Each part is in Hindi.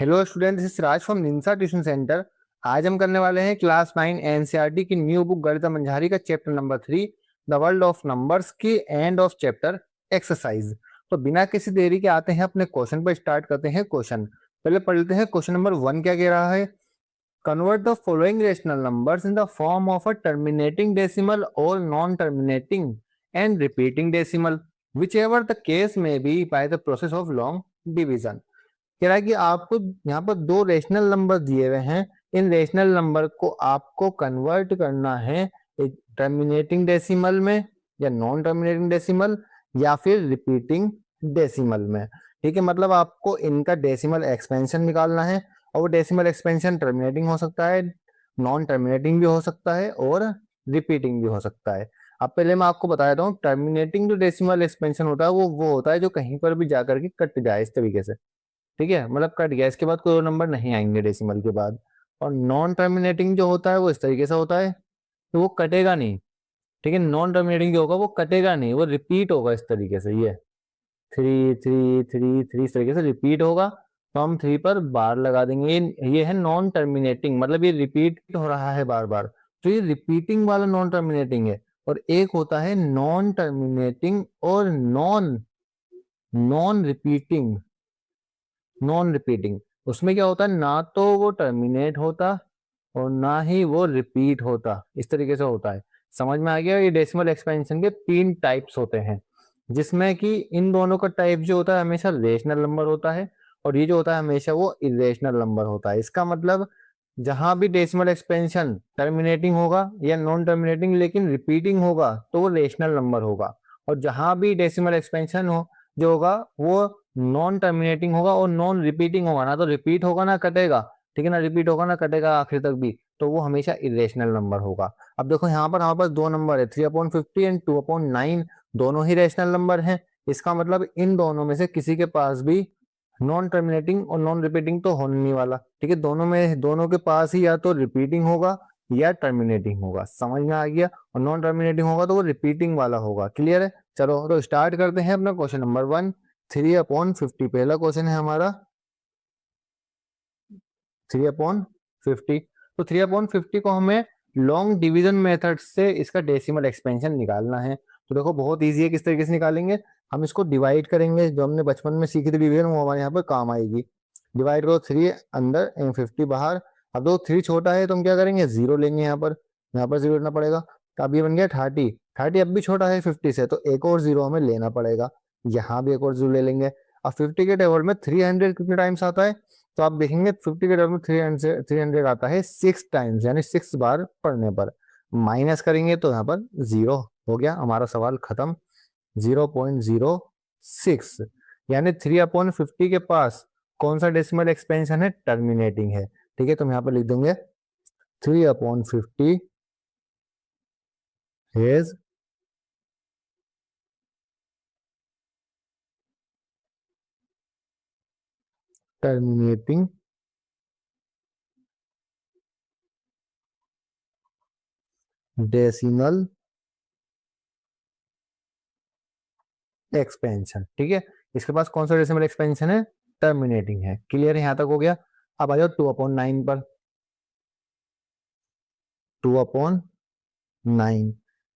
Hello student, this is Raj from निंसा ट्यूशन सेंटर। आज हम करने वाले हैं क्लास 9 एनसीईआरटी की न्यू बुक गणित मंझारी का chapter number 3 the world of numbers की एंड ऑफ चैप्टर एक्सरसाइज। तो बिना किसी देरी के आते हैं अपने क्वेश्चन पर, स्टार्ट करते हैं क्वेश्चन। पहले पढ़ लेते हैं क्वेश्चन नंबर 1 क्या कह रहा है। Convert the following rational numbers in the form of a terminating decimal और non terminating and repeating decimal which ever the case में be by the process of long division. कह रहा है कि आपको यहाँ पर दो रेशनल नंबर दिए हुए हैं। इन रेशनल नंबर को आपको कन्वर्ट करना है एक टर्मिनेटिंग डेसिमल में, या नॉन टर्मिनेटिंग डेसिमल, या फिर रिपीटिंग डेसिमल में। ठीक है, मतलब आपको इनका डेसिमल एक्सपेंशन निकालना है, और वो डेसिमल एक्सपेंशन टर्मिनेटिंग हो सकता है, नॉन टर्मिनेटिंग भी हो सकता है, और रिपीटिंग भी हो सकता है। अब पहले मैं आपको बता देता हूँ, टर्मिनेटिंग जो डेसिमल एक्सपेंशन होता है वो होता है जो कहीं पर भी जाकर के कट जाए इस तरीके से। ठीक है, मतलब कट गया, इसके बाद कोई और नंबर नहीं आएंगे डेसिमल के बाद। और नॉन टर्मिनेटिंग जो होता है वो इस तरीके से होता है, तो वो कटेगा नहीं। ठीक है, नॉन टर्मिनेटिंग जो होगा वो कटेगा नहीं, वो रिपीट होगा इस तरीके से। ये 3 3 3 3 इस तरीके से रिपीट होगा, तो हम 3 पर बार लगा देंगे। ये है नॉन टर्मिनेटिंग, मतलब ये रिपीट हो रहा है बार बार, तो ये रिपीटिंग वाला नॉन टर्मिनेटिंग है। और एक होता है नॉन टर्मिनेटिंग और non non repeating. Non repeating, उसमें क्या होता है, ना तो वो टर्मिनेट होता और ना ही वो रिपीट होता, इस तरीके से होता है। समझ में आ गया। ये डेसिमल एक्सपेंशन के 3 टाइप्स होते हैं, जिसमें कि इन दोनों का टाइप जो होता है हमेशा रेशनल नंबर होता है, और ये जो होता है हमेशा वो इरेशनल नंबर होता है। इसका मतलब जहां भी डेसिमल एक्सपेंशन टर्मिनेटिंग होगा या नॉन टर्मिनेटिंग लेकिन रिपीटिंग होगा तो वो रेशनल नंबर होगा, और जहां भी डेसिमल एक्सपेंशन हो जो होगा वो नॉन टर्मिनेटिंग होगा और नॉन रिपीटिंग होगा, ना तो रिपीट होगा ना कटेगा। ठीक है ना, रिपीट होगा ना कटेगा आखिर तक भी, तो वो हमेशा इरेशनल नंबर होगा। अब देखो यहाँ पर हमारे पास दो नंबर है, 3/50 एंड 2/9, दोनों ही रेशनल नंबर हैं। इसका मतलब इन दोनों में से किसी के पास भी नॉन टर्मिनेटिंग और नॉन रिपीटिंग तो होने नहीं वाला। ठीक है, दोनों के पास ही या तो रिपीटिंग होगा या टर्मिनेटिंग होगा। समझ में आ गया। और नॉन टर्मिनेटिंग होगा तो वो रिपीटिंग वाला होगा। क्लियर है। चलो तो स्टार्ट करते हैं अपना क्वेश्चन नंबर 1। 3/50 पहला क्वेश्चन है हमारा, 3/50। तो 3/50 को हमें लॉन्ग डिवीजन मेथड से इसका डेसिमल एक्सपेंशन निकालना है। तो देखो बहुत इजी है, किस तरीके से निकालेंगे। हम इसको डिवाइड करेंगे, जो हमने बचपन में सीखी थी डिवीजन, वो हमारे यहाँ पर काम आएगी। डिवाइड करो, 3 अंदर एंड 50 बाहर। अब दो 3 छोटा है तो हम क्या करेंगे, जीरो लेंगे यहाँ पर जीरो लेना पड़ेगा। तो अब ये बन गया 30। 30 अब भी छोटा है 50 से, तो एक और जीरो हमें लेना पड़ेगा। यहाँ भी एक और जीरो ले लेंगे। अब 50 के टेबल में 300 कितने टाइम्स आता है, तो आप देखेंगे 50 के टेबल में 300 आता है 6 टाइम्स, यानी 6 बार पढ़ने पर। माइनस करेंगे तो यहाँ पर जीरो हो गया, हमारा सवाल खत्म। 0.06, यानी 3/50 के पास कौन सा डेसिमल एक्सपेंशन है, टर्मिनेटिंग है। ठीक है, तो हम यहाँ पर लिख देंगे 3/50 is terminating डेसिमल एक्सपेंशन। ठीक है, इसके पास कौन सा डेसिमल एक्सपेंशन है, टर्मिनेटिंग है। क्लियर है, यहां तक हो गया। अब आ जाओ 2/9 पर। 2/9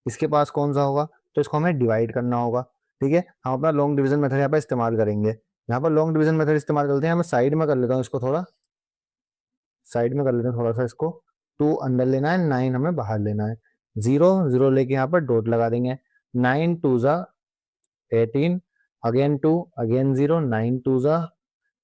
इसके पास कौन सा होगा, तो इसको हमें डिवाइड करना होगा। ठीक है, हम अपना लॉन्ग डिवीजन मेथड यहाँ पर इस्तेमाल करेंगे। यहाँ पर लॉन्ग डिवीजन मेथड इस्तेमाल करते हैं, मैं साइड में कर लेता हूँ इसको, थोड़ा साइड में कर लेते हैं थोड़ा सा इसको। 2 अंदर लेना है, 9 हमें बाहर लेना है। जीरो जीरो लेके यहाँ पर डॉट लगा देंगे। 9 2 जा 18, अगेन 2, अगेन जीरो, 9 2 जा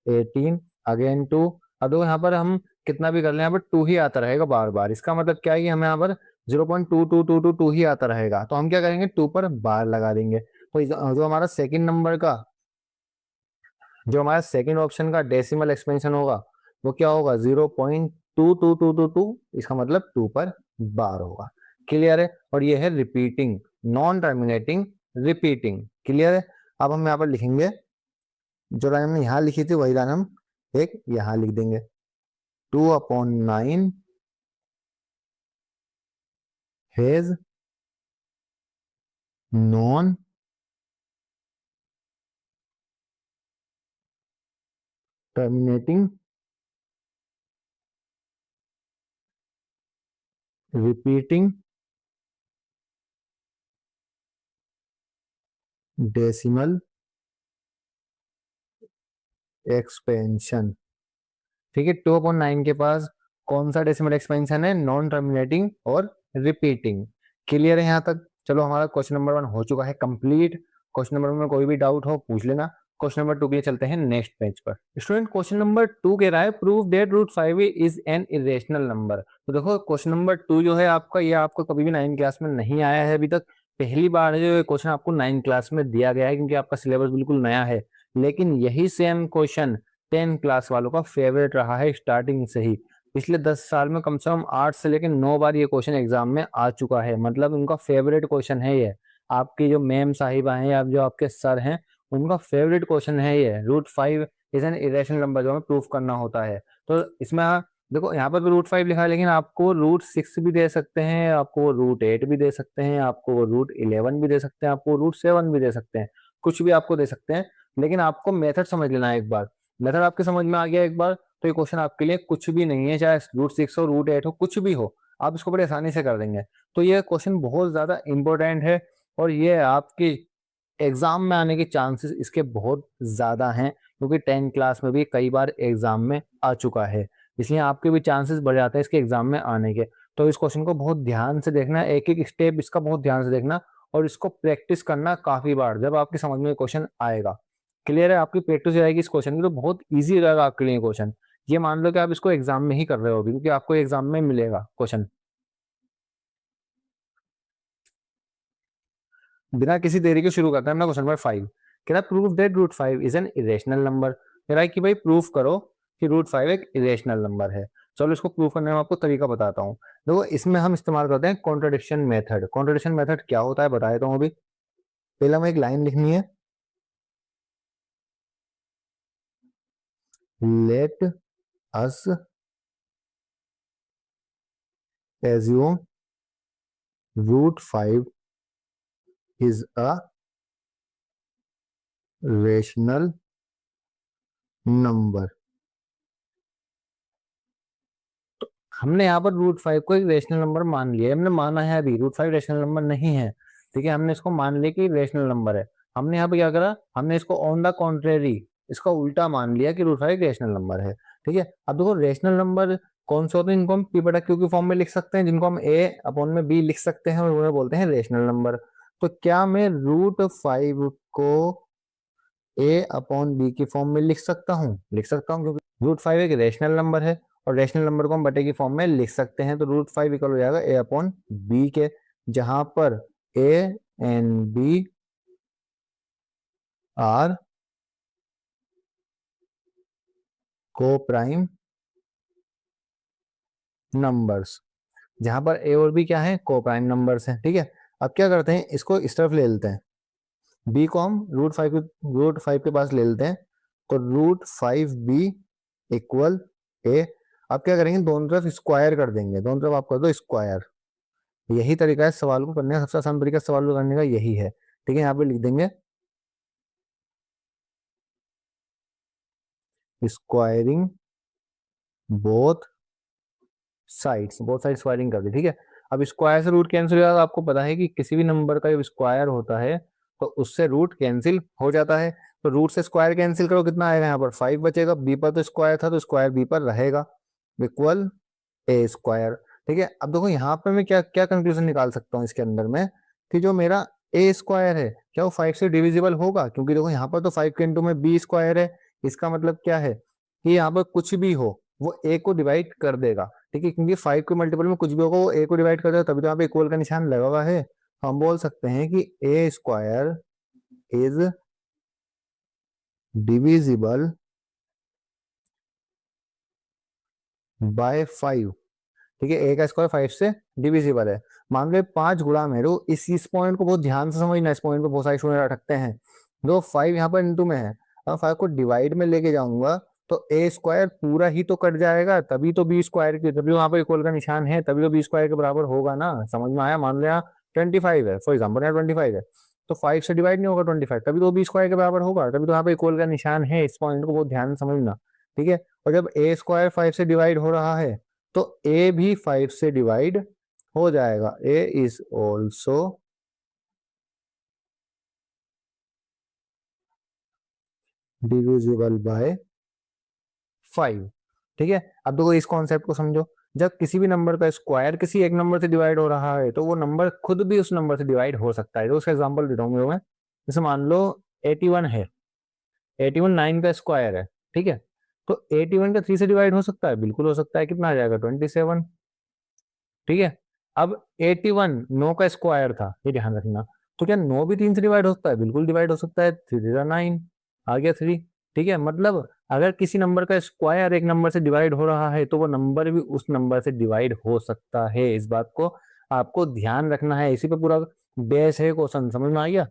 18, अगेन 2। अब देखो यहाँ पर हम कितना भी कर लें, यहाँ पर 2 ही आता रहेगा बार बार। इसका मतलब क्या है कि हमें यहाँ पर 0.2222 ही आता रहेगा, तो हम क्या करेंगे, 2 पर बार लगा देंगे। तो जो हमारा सेकंड नंबर का, जो हमारा सेकंड ऑप्शन का डेसिमल एक्सपेंशन होगा वो क्या होगा, 0.22222। इसका मतलब 2 पर बार होगा। क्लियर है। और ये है repeating, non terminating, repeating. Clear है। अब हम यहाँ पर लिखेंगे, जो लाइन हमने यहाँ लिखी थी वही लाइन हम एक यहाँ लिख देंगे। 2/9 has non terminating repeating decimal expansion. ठीक है, 2/9 के पास कौन सा डेसिमल एक्सपेंशन है? नॉन टर्मिनेटिंग और रिपीटिंग। क्लियर है यहाँ तक? चलो, हमारा क्वेश्चन नंबर 1 हो चुका है कंप्लीट। क्वेश्चन नंबर में कोई भी डाउट हो पूछ लेना। क्वेश्चन नंबर 2 के लिए चलते हैं नेक्स्ट पेज पर। स्टूडेंट, क्वेश्चन नंबर 2 कह रहा है prove that √5 is an irrational number. तो देखो, क्वेश्चन नंबर 2 जो है आपका, ये आपको कभी भी 9 क्लास में नहीं आया है अभी तक। पहली बार है जो ये क्वेश्चन आपको 9 क्लास में दिया गया है, क्योंकि आपका सिलेबस बिल्कुल नया है। लेकिन यही सेम क्वेश्चन 10 क्लास वालों का फेवरेट रहा है स्टार्टिंग से ही। पिछले 10 साल में कम से कम 8 से लेकर 9 बार ये क्वेश्चन एग्जाम में आ चुका है। मतलब उनका फेवरेट क्वेश्चन है ये। आपकी जो मैम साहिबा हैं या जो आपके सर हैं, उनका फेवरेट क्वेश्चन है ये। √5 इज एन इरेशनल नंबर, जो हमें प्रूफ करना होता है। तो इसमें देखो, यहाँ पर भी √5 लिखा है, लेकिन आपको √6 भी दे सकते हैं, आपको √8 भी दे सकते हैं, आपको √11 भी दे सकते हैं, आपको √7 भी दे सकते हैं। कुछ भी आपको दे सकते हैं, लेकिन आपको मेथड समझ लेना है एक बार। मेथड आपके समझ में आ गया एक बार, तो ये क्वेश्चन आपके लिए कुछ भी नहीं है। चाहे √6 हो, √8 हो, कुछ भी हो, आप इसको बड़े आसानी से कर देंगे। तो ये क्वेश्चन बहुत ज्यादा इंपॉर्टेंट है, और ये आपकी एग्जाम में आने के चांसेस इसके बहुत ज्यादा हैं, क्योंकि 10 क्लास में भी कई बार एग्जाम में आ चुका है। इसलिए आपके भी चांसेस बढ़ जाते हैं इसके एग्जाम में आने के। तो इस क्वेश्चन को बहुत ध्यान से देखना, एक एक स्टेप इसका बहुत ध्यान से देखना, और इसको प्रैक्टिस करना काफी बार, जब आपकी समझ में क्वेश्चन आएगा। क्लियर है? आपकी प्रैक्टिस हो जाएगी इस क्वेश्चन की, तो बहुत ईजी रहेगा आपके लिए क्वेश्चन। ये मान लो कि आप इसको एग्जाम में ही कर रहे हो अभी, क्योंकि आपको एग्जाम में मिलेगा क्वेश्चन। बिना किसी देरी के शुरू करते हैं अपना क्वेश्चन नंबर 5। कह रहा है prove that √5 is an irrational number. कह रहा है कि भाई प्रूफ करो कि √5 एक इरेशनल नंबर है। चलो, इसको प्रूव करने में आपको तरीका बताता हूँ। देखो, इसमें हम इस्तेमाल करते हैं कॉन्ट्रडिक्शन मेथड। कॉन्ट्रडिक्शन मेथड क्या होता है बता देता हूँ अभी। पहले हमें एक लाइन लिखनी है, let us assume √5 is a rational number. हमने यहाँ पर √5 को एक रेशनल नंबर मान लिया है। हमने माना है अभी √5 रेशनल नंबर नहीं है। ठीक है, हमने इसको मान लिया कि रेशनल नंबर है। हमने यहाँ पे क्या करा, हमने इसको ऑन द कॉन्ट्रेरी, इसका उल्टा मान लिया कि √5 रेशनल नंबर है। ठीक है, अब देखो, रेशनल नंबर कौन से होते हैं? जिनको हम P/Q के फॉर्म में लिख सकते हैं, जिनको हम A/B लिख सकते हैं, और उन्हें बोलते हैं रेशनल नंबर। तो क्या मैं √5 को A/B की फॉर्म में लिख सकता हूँ? लिख सकता हूँ, क्योंकि √5 एक रेशनल नंबर है, और रेशनल नंबर को हम बटे की फॉर्म में लिख सकते हैं। तो √5 इक्वल हो जाएगा A/B के, जहां पर A एंड B आर को प्राइम नंबर्स। जहां पर A और B क्या है? को प्राइम नंबर्स हैं। ठीक है, अब क्या करते हैं, इसको इस तरफ ले लेते हैं, B को हम √5 के पास ले लेते हैं। तो √5B इक्वल A। अब क्या करेंगे, दोनों तरफ स्क्वायर कर देंगे, दोनों तरफ आप कर दो स्क्वायर। यही तरीका है सवाल को करने का, सबसे आसान तरीका सवाल को करने का यही है। ठीक है, यहाँ पे लिख देंगे squaring both sides. Both side squaring कर दी। ठीक है, अब स्क्वायर से रूट कैंसिल हो जाएगा। आपको पता है कि किसी भी नंबर का जब स्क्वायर होता है तो उससे रूट कैंसिल हो जाता है। तो रूट से स्क्वायर कैंसिल करो, कितना आएगा? यहाँ पर 5 बचेगा। बी पर तो स्क्वायर था, तो स्क्वायर बी पर रहेगा, इक्वल A²। ठीक है, अब देखो यहाँ पे मैं क्या क्या कंक्लूजन निकाल सकता हूँ इसके अंदर में, कि जो मेरा A² है, क्या वो 5 से डिविजिबल होगा? क्योंकि देखो यहाँ पर तो 5 के इंटू में B² है। इसका मतलब क्या है कि यहाँ पर कुछ भी हो वो A को डिवाइड कर देगा। ठीक है, क्योंकि 5 के मल्टीपल में कुछ भी होगा वो A को डिवाइड कर देगा, तभी तो यहाँ पे इक्वल का निशान लगा हुआ है। हम बोल सकते हैं कि A² इज डिविजिबल बाय 5। ठीक है, A का स्क्वायर 5 से डिविजिबल है। मान लो 5 गुणा में, तो इस पॉइंट को बहुत ध्यान से समझना। इस पॉइंट पे बहुत सारे स्टूडेंट अटकते हैं। दो 5 यहाँ पर इंटू में है, अब 5 को डिवाइड में लेके जाऊंगा तो A² पूरा ही तो कट जाएगा, तभी तो B² की, तभी वहां पर इक्वल का निशान है, तभी तो B² के बराबर होगा ना। समझ में आया? मान लो यहाँ 25 है, फॉर एग्जाम्पल यहाँ 25 है, तो 5 से डिवाइड नहीं होगा 25, तभी तो B² के बराबर होगा, तभी तो यहाँ पे इक्वल का निशान है। इस पॉइंट को बहुत ध्यान से समझना। ठीक है, और जब A² 5 से डिवाइड हो रहा है तो A भी 5 से डिवाइड हो जाएगा a is also divisible by 5। ठीक है, अब देखो इस कॉन्सेप्ट को समझो। जब किसी भी नंबर का स्क्वायर किसी एक नंबर से डिवाइड हो रहा है तो वो नंबर खुद भी उस नंबर से डिवाइड हो सकता है। तो उसका एग्जांपल देता हूँ मैं। जैसे मान लो 81 है, 81 9 का स्क्वायर है। ठीक है, तो 81 का 3 से डिवाइड हो सकता है, बिल्कुल हो सकता है। कितना आ जाएगा 27। ठीक है, अब 81 9 का स्क्वायर था, ये ध्यान रखना। तो क्या 9 भी 3 से डिवाइड हो सकता है? बिल्कुल डिवाइड हो सकता है। 3 9 आ गया 3। ठीक है, मतलब अगर किसी नंबर का स्क्वायर एक नंबर से डिवाइड हो रहा है तो वो नंबर भी उस नंबर से डिवाइड हो सकता है। इस बात को आपको ध्यान रखना है। इसी पे पूरा बेस है क्वेश्चन, समझ में आ गया?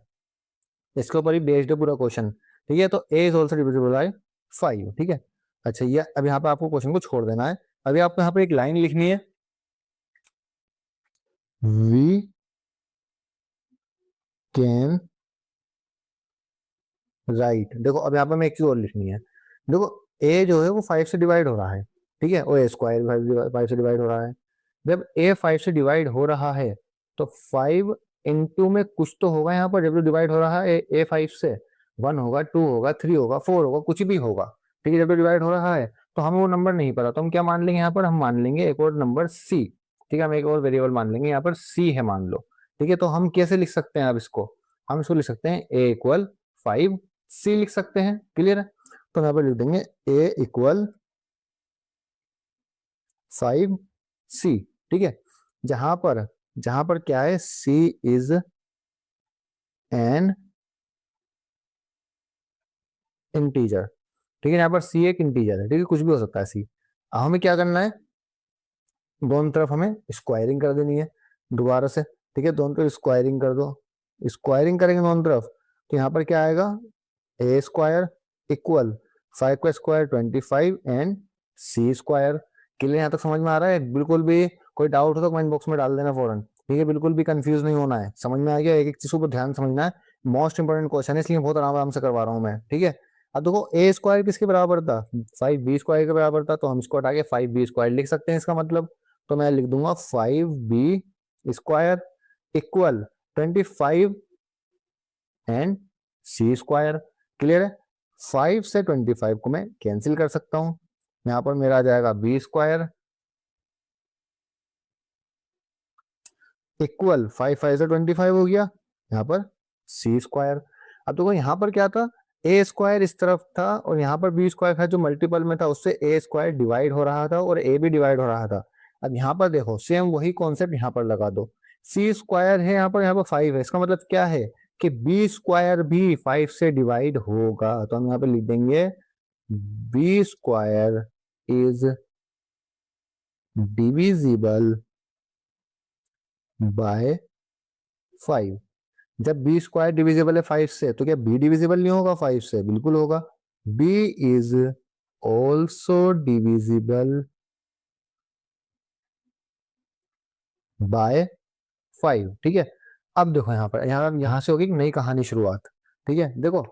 इसके ऊपर ही बेस्ड है पूरा क्वेश्चन। ठीक है, तो ए इज ऑल्सो डिविजिबल बाय 5। ठीक है, अच्छा ये अब यहाँ पे आपको क्वेश्चन को छोड़ देना है। अभी आपको यहाँ पे एक लाइन लिखनी है, वी कैन राइट। देखो अब यहाँ पे मैं एक चीज और लिखनी है। देखो ए जो है वो 5 से डिवाइड हो रहा है। ठीक है, और ए स्क्वायर 5 से डिवाइड हो रहा है। जब ए 5 से डिवाइड हो रहा है तो 5 इंटू में कुछ तो होगा यहाँ पर। जब जो डिवाइड हो रहा है ए 5 से, 1 होगा, 2 होगा, 3 होगा, 4 होगा, कुछ भी होगा। ठीक है, जब डिवाइड हो रहा है तो हमें वो नंबर नहीं पता, तो हम क्या मान लेंगे यहाँ पर? हम मान लेंगे एक और नंबर सी। ठीक है, हम एक और वेरिएबल मान लेंगे, यहाँ पर सी है मान लो। ठीक है, तो हम कैसे लिख सकते हैं अब इसको? हम इसको लिख सकते हैं ए इक्वल 5 सी लिख सकते हैं। क्लियर है? तो यहाँ पर लिख देंगे ए इक्वल 5 सी। ठीक है, जहां पर क्या है? सी इज एन इंटीजर। ठीक है, यहाँ पर सी एक इंटीजर है। ठीक है, कुछ भी हो सकता है सी। अब हमें क्या करना है? दोनों तरफ हमें स्क्वायरिंग कर देनी है दोबारा से। ठीक है, दोनों तरफ स्क्वायरिंग कर दो। स्क्वायरिंग करेंगे दोनों तरफ तो यहाँ पर क्या आएगा? ए स्क्वायर इक्वल 5 का square 25 and C square. Clear? यहाँ तक समझ में आ रहा है? बिल्कुल भी कोई डाउट हो तो कमेंट बॉक्स में डाल देना फौरन। ठीक है, बिल्कुल भी कंफ्यूज नहीं होना है। समझ में आ गया? एक एक चीज को ध्यान समझना है। मोस्ट इंपोर्टेंट क्वेश्चन है, इसलिए बहुत आराम आराम से करवा रहा हूँ मैं। ठीक है, अब देखो ए स्क्वायर किसके बराबर था? 5 बी स्क्वायर के बराबर था, तो हम इसको हटा के 5 बी स्क्वायर लिख सकते हैं। इसका मतलब तो मैं लिख दूंगा 5 B square equal 25 and C square. Clear है? 5 से 25 को मैं कैंसिल कर सकता हूं। यहाँ पर मेरा आ जाएगा बी स्क्वायर इक्वल 5 से 25 हो गया, यहाँ पर सी स्क्वायर। अब देखो यहाँ पर क्या था? ए स्क्वायर इस तरफ था और यहाँ पर बी स्क्वायर था जो मल्टीपल में था, उससे ए स्क्वायर डिवाइड हो रहा था और ए भी डिवाइड हो रहा था। अब यहाँ पर देखो सेम वही कॉन्सेप्ट यहाँ पर लगा दो। सी स्क्वायर है यहाँ पर 5 है, इसका मतलब क्या है? कि बी स्क्वायर भी 5 से डिवाइड होगा। तो हम यहाँ पे लिख देंगे B square is divisible by 5। जब बी स्क्वायर डिविजिबल है 5 से तो क्या बी डिविजिबल नहीं होगा 5 से? बिल्कुल होगा। B is also divisible by 5। ठीक है, अब देखो यहाँ पर यहाँ से होगी एक नई कहानी शुरुआत। ठीक है, देखो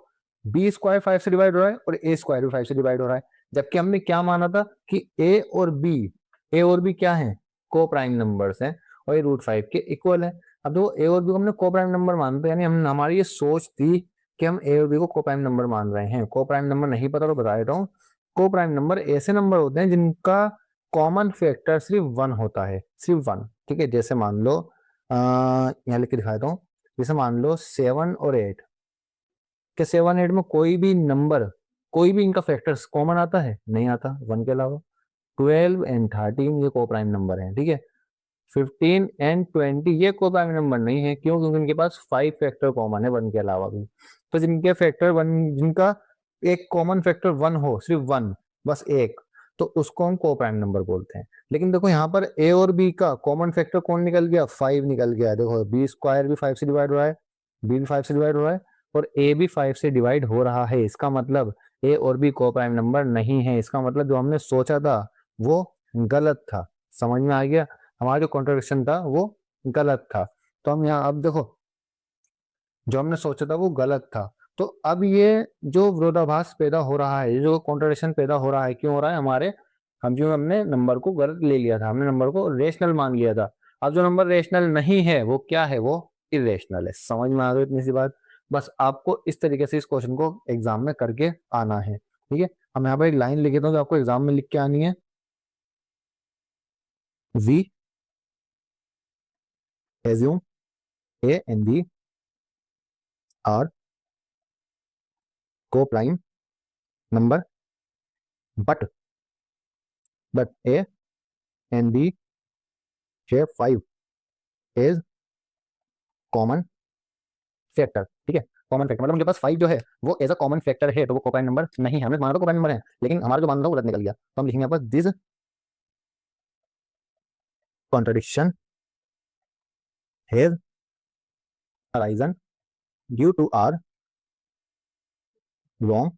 बी स्क्वायर 5 से डिवाइड हो रहा है और ए स्क्वायर भी 5 से डिवाइड हो रहा है। जबकि हमने क्या माना था कि ए और बी क्या है? को प्राइम नंबर्स हैं और ये √5 के इक्वल है। अब देखो ए और बी को हमने को प्राइम नंबर मानते हैं, यानी हम हमारी ये सोच थी कि हम ए और बी को प्राइम नंबर मान रहे हैं। को प्राइम नंबर नहीं पता तो बता देता हूँ। को प्राइम नंबर ऐसे नंबर होते हैं जिनका कॉमन फैक्टर सिर्फ 1 होता है, सिर्फ 1। ठीक है, जैसे मान लो यहाँ लिख के दिखाता हूँ। जैसे मान लो 7 और 8 के 7 8 में कोई भी नंबर, कोई भी इनका फैक्टर्स कॉमन आता है? नहीं आता, 1 के अलावा। 12 एंड 13 ये को प्राइम नंबर है। ठीक है, 15 एंड 20 ये को प्राइम नंबर नहीं है। क्यों? क्योंकि इनके पास 5 फैक्टर कॉमन है 1 के अलावा भी। तो जिनके फैक्टर 1, जिनका एक कॉमन फैक्टर 1 हो, सिर्फ 1, बस एक, तो उसको हम को प्राइम नंबर बोलते हैं। लेकिन देखो यहाँ पर ए और बी का कॉमन फैक्टर कौन निकल गया? 5 निकल गया। देखो बी स्क्वायर भी 5 से डिवाइड हो रहा है, बी भी 5 से डिवाइड हो रहा है और ए भी 5 से डिवाइड हो रहा है। इसका मतलब ए और बी को प्राइम नंबर नहीं है। इसका मतलब जो हमने सोचा था वो गलत था। समझ में आ गया? हमारा जो कॉन्ट्रडिक्शन था वो गलत था। तो हम यहाँ अब देखो जो हमने सोचा था वो गलत था। तो अब ये जो विरोधाभास पैदा हो रहा है, ये जो कॉन्ट्रडिक्शन पैदा हो रहा है, क्यों हो रहा है? हमने नंबर को गलत ले लिया था, हमने नंबर को रेशनल मान लिया था। अब जो नंबर रेशनल नहीं है वो क्या है, वो इरेशनल है। समझ में आ गई इतनी सी बात। बस आपको इस तरीके से इस क्वेश्चन को एग्जाम में करके आना है, ठीक है। हम यहाँ पर एक लाइन लिख देता हूँ जो आपको एग्जाम में लिख के आनी है। We assume A and B are coprime number but A and B share 5 is common factor, ठीक है। कॉमन फैक्टर मतलब उनके पास 5 जो है वो एज अ कॉमन फैक्टर है, तो वो कोप्राइम नंबर नहीं है। हमने माना तो कोप्राइम नंबर है, लेकिन हमारा जो मान था वो गलत निकल गया, तो हम लिखेंगे यहाँ पर this contradiction has arisen due to our wrong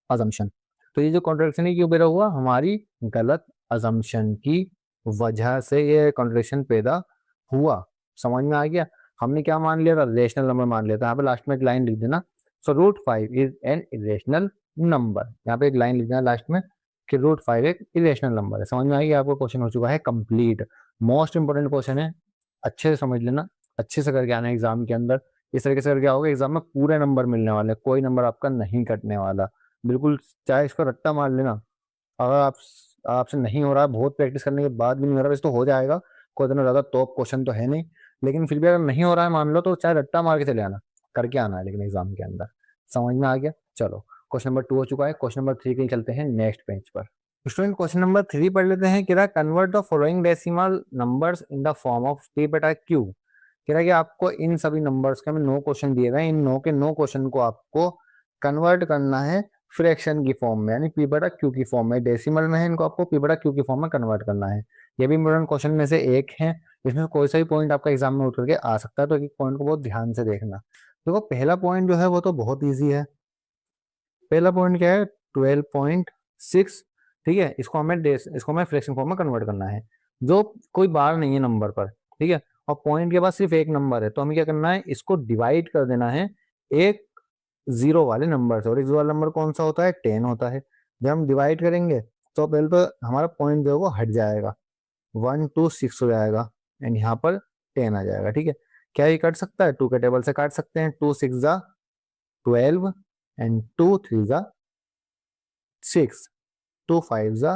assumption. तो ये जो कॉन्ट्रडिक्शन है क्यों पैदा हुआ, हमारी गलत अजम्पशन की वजह से ये कॉन्ट्रडिक्शन पैदा हुआ। समझ में आ गया। हमने क्या मान लिया था, रेशनल नंबर मान लिया था। यहाँ पे लास्ट में एक लाइन लिख देना, सो √5 इज एन इरेशनल नंबर। यहाँ पे एक लाइन लिख देना लास्ट में कि √5 एक इरेशनल नंबर है। समझ में आ गया। आपको क्वेश्चन हो चुका है कंप्लीट। मोस्ट इंपोर्टेंट क्वेश्चन है, अच्छे से समझ लेना, अच्छे से करके आना एग्जाम के अंदर। इस तरीके से करके आओगे एग्जाम में पूरे नंबर मिलने वाले, कोई नंबर आपका नहीं कटने वाला बिल्कुल। चाहे इसको रट्टा मार लेना, अगर आपसे नहीं हो रहा है, बहुत प्रैक्टिस करने के बाद भी नहीं हो रहा, वैसे तो हो जाएगा, कोई इतना ज्यादा टॉप क्वेश्चन तो है नहीं, लेकिन फिर भी अगर नहीं हो रहा है मान लो, तो चाहे रट्टा मार के चले आना, करके आना है लेकिन एग्जाम के अंदर। समझ में आ गया। चलो क्वेश्चन नंबर 2 हो चुका है, क्वेश्चन नंबर 3 के लिए चलते हैं नेक्स्ट पेज पर। स्टूडेंट क्वेश्चन नंबर 3 पढ़ लेते हैं। कह रहा convert the following decimal numbers in the form of p/q। कह रहा है कि आपको इन सभी नंबर्स के हमें 9 क्वेश्चन दिए गए, इन 9 के 9 क्वेश्चन को आपको कन्वर्ट करना है फ्रैक्शन की फॉर्म में, यानी p/q की फॉर्म में। डेसिमल में है, इनको आपको p/q की फॉर्म में कन्वर्ट करना है। ये भी इंपोर्टेंट क्वेश्चन में से एक है, इसमें कोई सा भी पॉइंट आपका एग्जाम में उतर के आ सकता है, तो एक पॉइंट को बहुत ध्यान से देखना। देखो पहला पॉइंट जो है वो तो बहुत ईजी है। पहला पॉइंट क्या है, 12.6, ठीक है। इसको हमें फ्रैक्शन फॉर्म में कन्वर्ट करना है, जो कोई बार नहीं है नंबर पर, ठीक है। और पॉइंट के बाद सिर्फ एक नंबर है, तो हमें क्या करना है, इसको डिवाइड कर देना है एक जीरो वाले नंबर से। और एक जीरो वाला नंबर कौन सा होता है, 10 होता है। जब हम डिवाइड करेंगे तो पहले तो हमारा पॉइंट जो है वो हट जाएगा, 1 2 6 हो जाएगा, एंड यहाँ पर 10 आ जाएगा, ठीक है। क्या ये कट सकता है, 2 के टेबल से काट सकते हैं। 2 6 जा 12 एंड 2 3 जा 6, 2 5 जा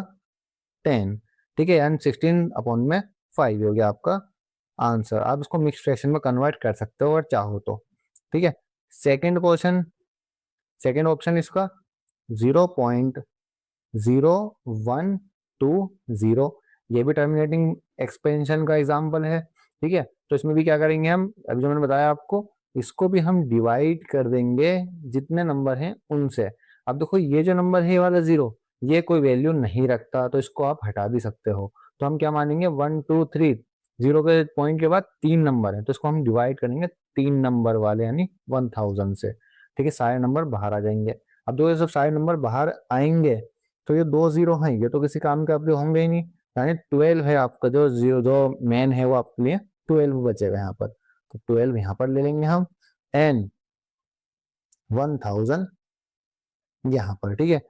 10, ठीक है। यानी 16/5 हो गया आपका आंसर। आप इसको मिक्स फ्रैक्शन में कन्वर्ट कर सकते हो अगर चाहो तो, ठीक है। सेकेंड क्वेश्चन, सेकेंड ऑप्शन इसका 0.0120, ये भी टर्मिनेटिंग एक्सपेंशन का एग्जाम्पल है, ठीक है। तो इसमें भी क्या करेंगे हम, अभी जो मैंने बताया आपको, इसको भी हम डिवाइड कर देंगे जितने नंबर हैं उनसे। अब देखो ये जो नंबर है ये वाला 0, ये कोई वैल्यू नहीं रखता, तो इसको आप हटा भी सकते हो। तो हम क्या मानेंगे, 1 2 3, 0 के पॉइंट के बाद 3 नंबर है, तो इसको हम डिवाइड करेंगे 3 नंबर वाले यानी 1000 से, ठीक है। सारे नंबर बाहर आ जाएंगे। अब जो ये सब सारे नंबर बाहर आएंगे, तो ये 2 0 हैं, ये तो किसी काम के आपके होंगे ही नहीं, यानी 12 है आपका जो जीरो, जो मेन है वो आपके लिए 12 बचेगा यहाँ पर। तो 12 यहाँ पर ले लेंगे हम, एंड 1000 यहाँ पर, ठीक है।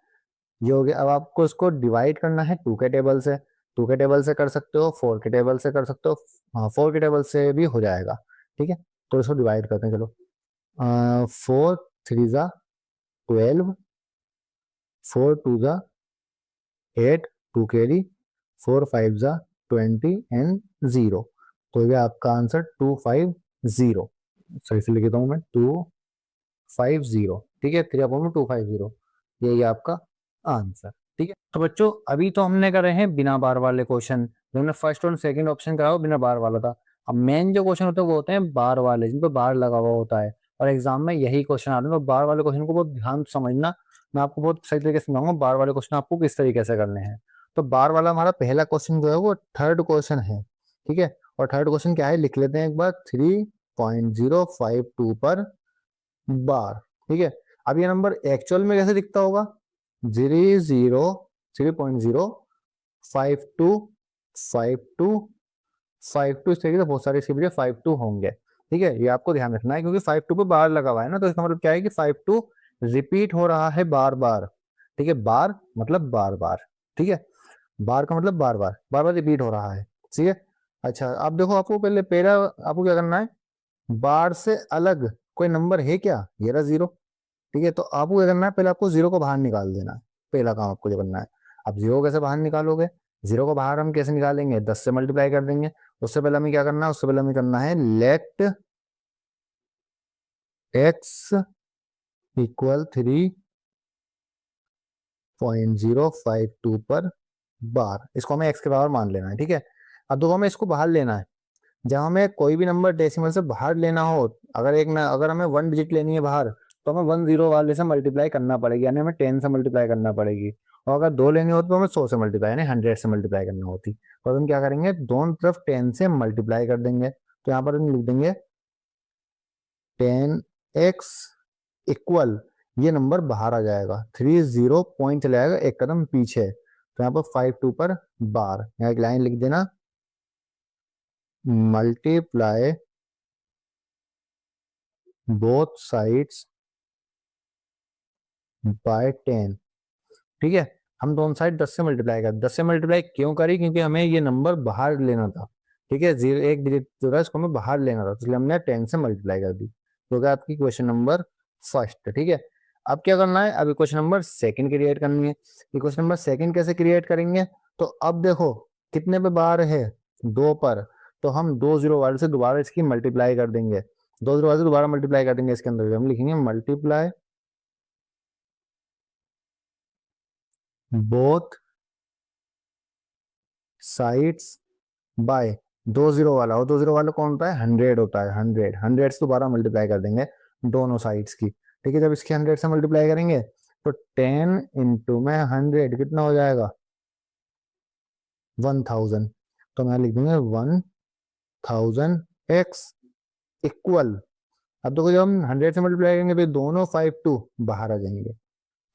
ये हो गया। अब आपको इसको डिवाइड करना है 2 के टेबल से। 2 के टेबल से कर सकते हो, 4 के टेबल से कर सकते हो, हाँ 4 के टेबल से भी हो जाएगा, ठीक है। तो इसको डिवाइड करते हैं, चलो। 4 3 जा 12, 4 2 जा 8, 2 कैरी, 4 5 जा 20 एंड 0। तो ये आपका आंसर 250, सही से लिख देता हूँ मैं, 250, ठीक है। 3/250, यही आपका आंसर, ठीक है। तो बच्चों अभी तो हमने करे हैं बिना बार वाले क्वेश्चन, जो हमने फर्स्ट और सेकंड ऑप्शन करा वो बिना बार वाला था। अब मेन जो क्वेश्चन होते हैं वो होते हैं बार वाले, जिन पर बार लगा हुआ होता है, और एग्जाम में यही क्वेश्चन आते हैं। तो बार वाले क्वेश्चन को बहुत ध्यान से समझना, मैं आपको बहुत सही तरीके से समझाऊंगा बार वाले क्वेश्चन आपको किस तरीके से करने हैं। तो बार वाला हमारा पहला क्वेश्चन जो है वो थर्ड क्वेश्चन है, ठीक है। और थर्ड क्वेश्चन क्या है लिख लेते हैं एक बार, 3.052 पर बार, ठीक है। अब ये नंबर एक्चुअल में कैसे दिखता होगा, 3.0525252, इस तरीके से बहुत सारे इसके पीछे 52 होंगे, ठीक है। ये आपको ध्यान रखना है, क्योंकि 52 पे बार लगा हुआ है ना, तो इसका मतलब क्या है कि 52 रिपीट हो रहा है बार बार, ठीक है। बार मतलब बार बार, ठीक है। बार का मतलब बार बार रिपीट हो रहा है। ठीक है। अच्छा अब देखो, आपको पहले पहला आपको क्या करना है, बार से अलग कोई नंबर है क्या, ये रहा 0। ठीक है, तो आपको क्या करना है, पहले आपको 0 को बाहर निकाल देना है। पहला काम आपको जो करना है। अब 0 कैसे बाहर निकालोगे, 0 को बाहर हम कैसे निकालेंगे, 10 से मल्टीप्लाई कर देंगे। उससे पहले हमें क्या करना है, उससे पहले हमें करना है लेट x इक्वल 3.052 पर बार, इसको हमें x के बराबर मान लेना है। ठीक है, अब देखो हमें इसको बाहर लेना है। जब हमें कोई भी नंबर डेसिमल से बाहर लेना हो, अगर हमें 1 डिजिट लेनी है बाहर, तो हमें 10 वाले से मल्टीप्लाई करना पड़ेगी, यानी हमें 10 से मल्टीप्लाई करना पड़ेगी। और अगर 2 लेनी होती तो हमें 100 से मल्टीप्लाई यानी 100 से मल्टीप्लाई करना होती। तो हम क्या करेंगे, दोनों तरफ 10 से मल्टीप्लाई कर देंगे। तो यहाँ पर हम लिख देंगे 10x इक्वल, ये नंबर बाहर आ जाएगा, 30 पॉइंट चले जाएगा एक कदम पीछे। तो यहाँ पर 52 पर बार, यहाँ एक लाइन लिख देना, मल्टीप्लाई बोथ साइड्स बाय 10। ठीक है, हम दोनों साइड 10 से मल्टीप्लाई कर, 10 से मल्टीप्लाई क्यों करी, क्योंकि हमें ये नंबर बाहर लेना था। ठीक है, जीरो एक डिजिट जो था इसको हमें बाहर लेना था, इसलिए हमने 10 से मल्टीप्लाई कर दी। तो क्या आपकी क्वेश्चन नंबर फर्स्ट। ठीक है, अब क्या करना है, अब क्वेश्चन नंबर सेकंड क्रिएट करनी है। क्वेश्चन नंबर सेकंड कैसे क्रिएट करेंगे, तो अब देखो कितने पे बार है, 2 पर। तो हम 2 0 वाले से दोबारा इसकी मल्टीप्लाई कर देंगे, 2 0 वाले से दोबारा मल्टीप्लाई कर देंगे। इसके अंदर हम लिखेंगे मल्टीप्लाई बोथ साइड्स बाय 2 0 वाला, और 2 0 वाला कौन होता है, 100 होता है। 100 से दोबारा मल्टीप्लाई कर देंगे दोनों साइड्स की। ठीक है, जब इसके 100 से मल्टीप्लाई करेंगे तो 10 इंटू में 100 कितना हो जाएगा, 1000। तो मैं लिख दूंगा 1000x इक्वल, अब देखो जब हम 100 से मल्टीप्लाई करेंगे तो दोनों 52 बाहर आ जाएंगे,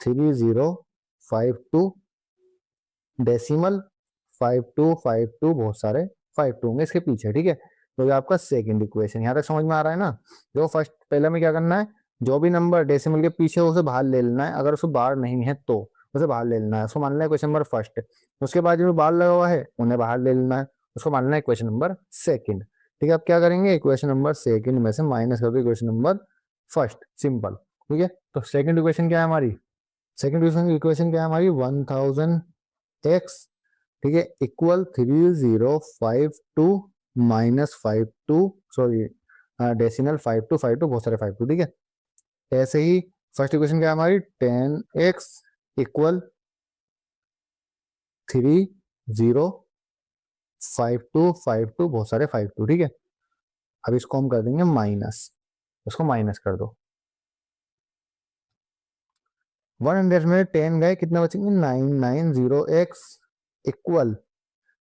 3052 डेसिमल 5252, बहुत सारे 52 होंगे इसके पीछे। ठीक है, तो ये आपका सेकंड इक्वेशन, यहाँ तक समझ में आ रहा है ना। जो फर्स्ट पहले में क्या करना है, जो भी नंबर डेसिमल के पीछे उसे बाहर ले लेना है, अगर उसको बाहर नहीं है तो उसे बाहर ले लेना है, उसको मान लेना है क्वेश्चन नंबर फर्स्ट। उसके बाद जो बाहर लगा हुआ है उन्हें बाहर ले लेना है, उसको मान लेना है क्वेश्चन नंबर सेकंड। ठीक है, अब क्या करेंगे, इक्वेशन नंबर सेकंड में से माइनस कर दो इक्वेशन नंबर फर्स्ट, सिंपल। ठीक है, तो सेकंड इक्वेशन क्या है हमारी, सेकंड इक्वेशन क्या है हमारी, 1000x, ठीक है, इक्वल 3052 माइनस 52, सॉरी डेसिमल 5252, बहुत सारे 52। ठीक है, ऐसे ही फर्स्ट इक्वेशन क्या है हमारी, 10x इक्वल 305252, बहुत सारे 52। ठीक है, अब इसको हम कर देंगे माइनस, उसको माइनस कर दो। 100 में 10 गए, कितना बचेंगे, 990x इक्वल,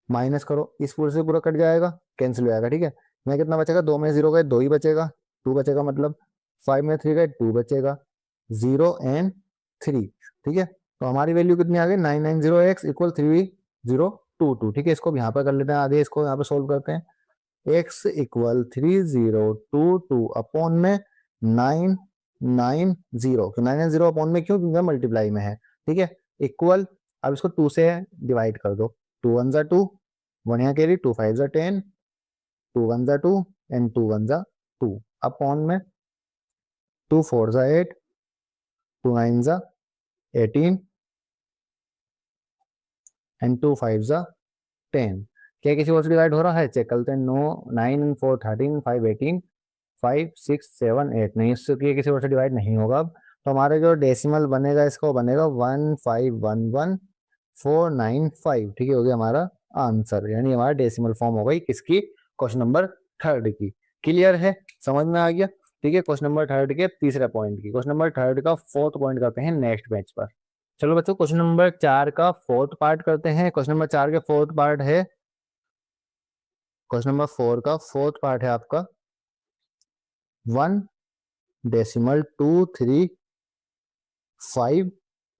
माइनस करो, इस पूरे से पूरा कट जाएगा, कैंसिल हो जाएगा। ठीक है, मैं कितना बचेगा, 2 में 0 गए, 2 ही बचेगा, 2 बचेगा, मतलब 5 में 3 गए, 2 बचेगा, 0 एंड 3। ठीक है, तो हमारी वैल्यू कितनी आ गई, 990x इक्वल 3022। ठीक है, इसको यहाँ पर कर लेते हैं आगे, इसको यहाँ पे सोल्व करते हैं। x इक्वल 3022 अपॉन में 990, तो 990 अपॉन में क्यों, क्योंकि मल्टीप्लाई में है। ठीक है, इक्वल, अब इसको 2 से डिवाइड कर दो, 2 1 जा 2, 1 यहाँ कैरी, 2 5 जा 10, 2 1 जा 2 एंड 2 1 जा 2, अपॉन में 2 4 जा 8, 2 9 जा 18 एंड 2 5 जा 10। क्या किसी और से डिवाइड हो रहा है, चेक करते हैं। नो, 9 and 4 13, 5 18, 5 6 7 8, नहीं, इससे किसी और से डिवाइड नहीं होगा। अब तो हमारे जो डेसिमल बनेगा इसका बनेगा 1511495। ठीक है, हो गया हमारा आंसर, यानी हमारा डेसिमल फॉर्म हो गई किसकी, क्वेश्चन नंबर थर्ड की। क्लियर है, समझ में आ गया। ठीक है, क्वेश्चन नंबर थर्ड के तीसरे पॉइंट की, क्वेश्चन नंबर थर्ड का फोर्थ पॉइंट करते हैं नेक्स्ट पेज पर। चलो बच्चों, क्वेश्चन नंबर 4 का फोर्थ पार्ट करते हैं। क्वेश्चन नंबर 4 के फोर्थ पार्ट है, क्वेश्चन नंबर 4 का फोर्थ पार्ट है आपका 1.235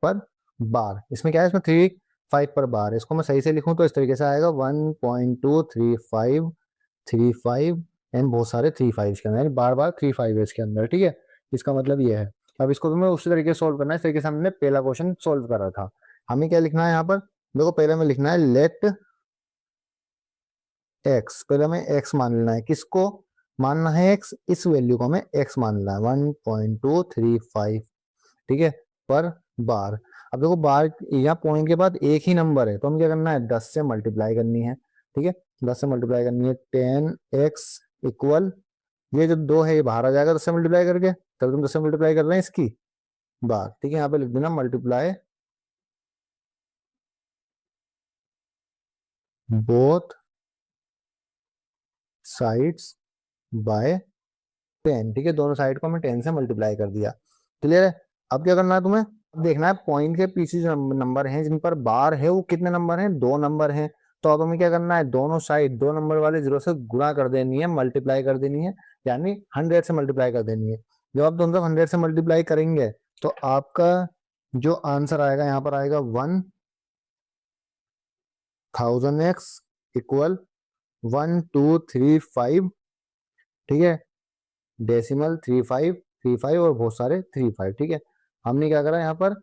पर बार। इसमें क्या है, इसमें 3 5 पर बार, इसको मैं सही से लिखूं तो इस तरीके से आएगा 1.23535 एंड बहुत सारे 3 5 के अंदर, बार बार 3 5 है इसके अंदर। ठीक है, इसका मतलब ये है। अब इसको तुम्हें उसी तरीके से सोल्व करना है, इस तरीके से हमने पहला क्वेश्चन सोल्व करा था। हमें क्या लिखना है यहाँ पर, देखो पहले में लिखना है लेट एक्स, पहले हमें एक्स मान लेना है। किसको मानना है एक्स? इस वैल्यू को हमें एक्स मान लेना है 1.235, ठीक है, पर बार। अब देखो बार या पॉइंट के बाद एक ही नंबर है तो हमें क्या करना है 10 से मल्टीप्लाई करनी है, ठीक है, 10 से मल्टीप्लाई करनी है। 10x इक्वल, ये जो 2 है ये बाहर आ जाएगा 10 से मल्टीप्लाई करके, तब तुम 10 से मल्टीप्लाई कर रहे हैं इसकी बार, ठीक है, यहाँ पे लिख देना मल्टीप्लाई बोथ साइड्स बाय 10, ठीक है, दोनों साइड को हमें 10 से मल्टीप्लाई कर दिया। क्लियर है? अब क्या करना है तुम्हें? अब देखना है पॉइंट के पीछे जो नंबर हैं जिन पर बार है वो कितने नंबर हैं, 2 नंबर हैं। तो अब हमें क्या करना है, दोनों साइड 2 नंबर वाले जीरो से गुणा कर देनी है, मल्टीप्लाई कर देनी है, यानी 100 से मल्टीप्लाई कर देनी है। जब आप दोनों 100 से मल्टीप्लाई करेंगे तो आपका जो आंसर आएगा यहाँ पर आएगा 1000x इक्वल 1235, ठीक है, डेसिमल 3535 और बहुत सारे 35, ठीक है। हमने क्या करा यहाँ पर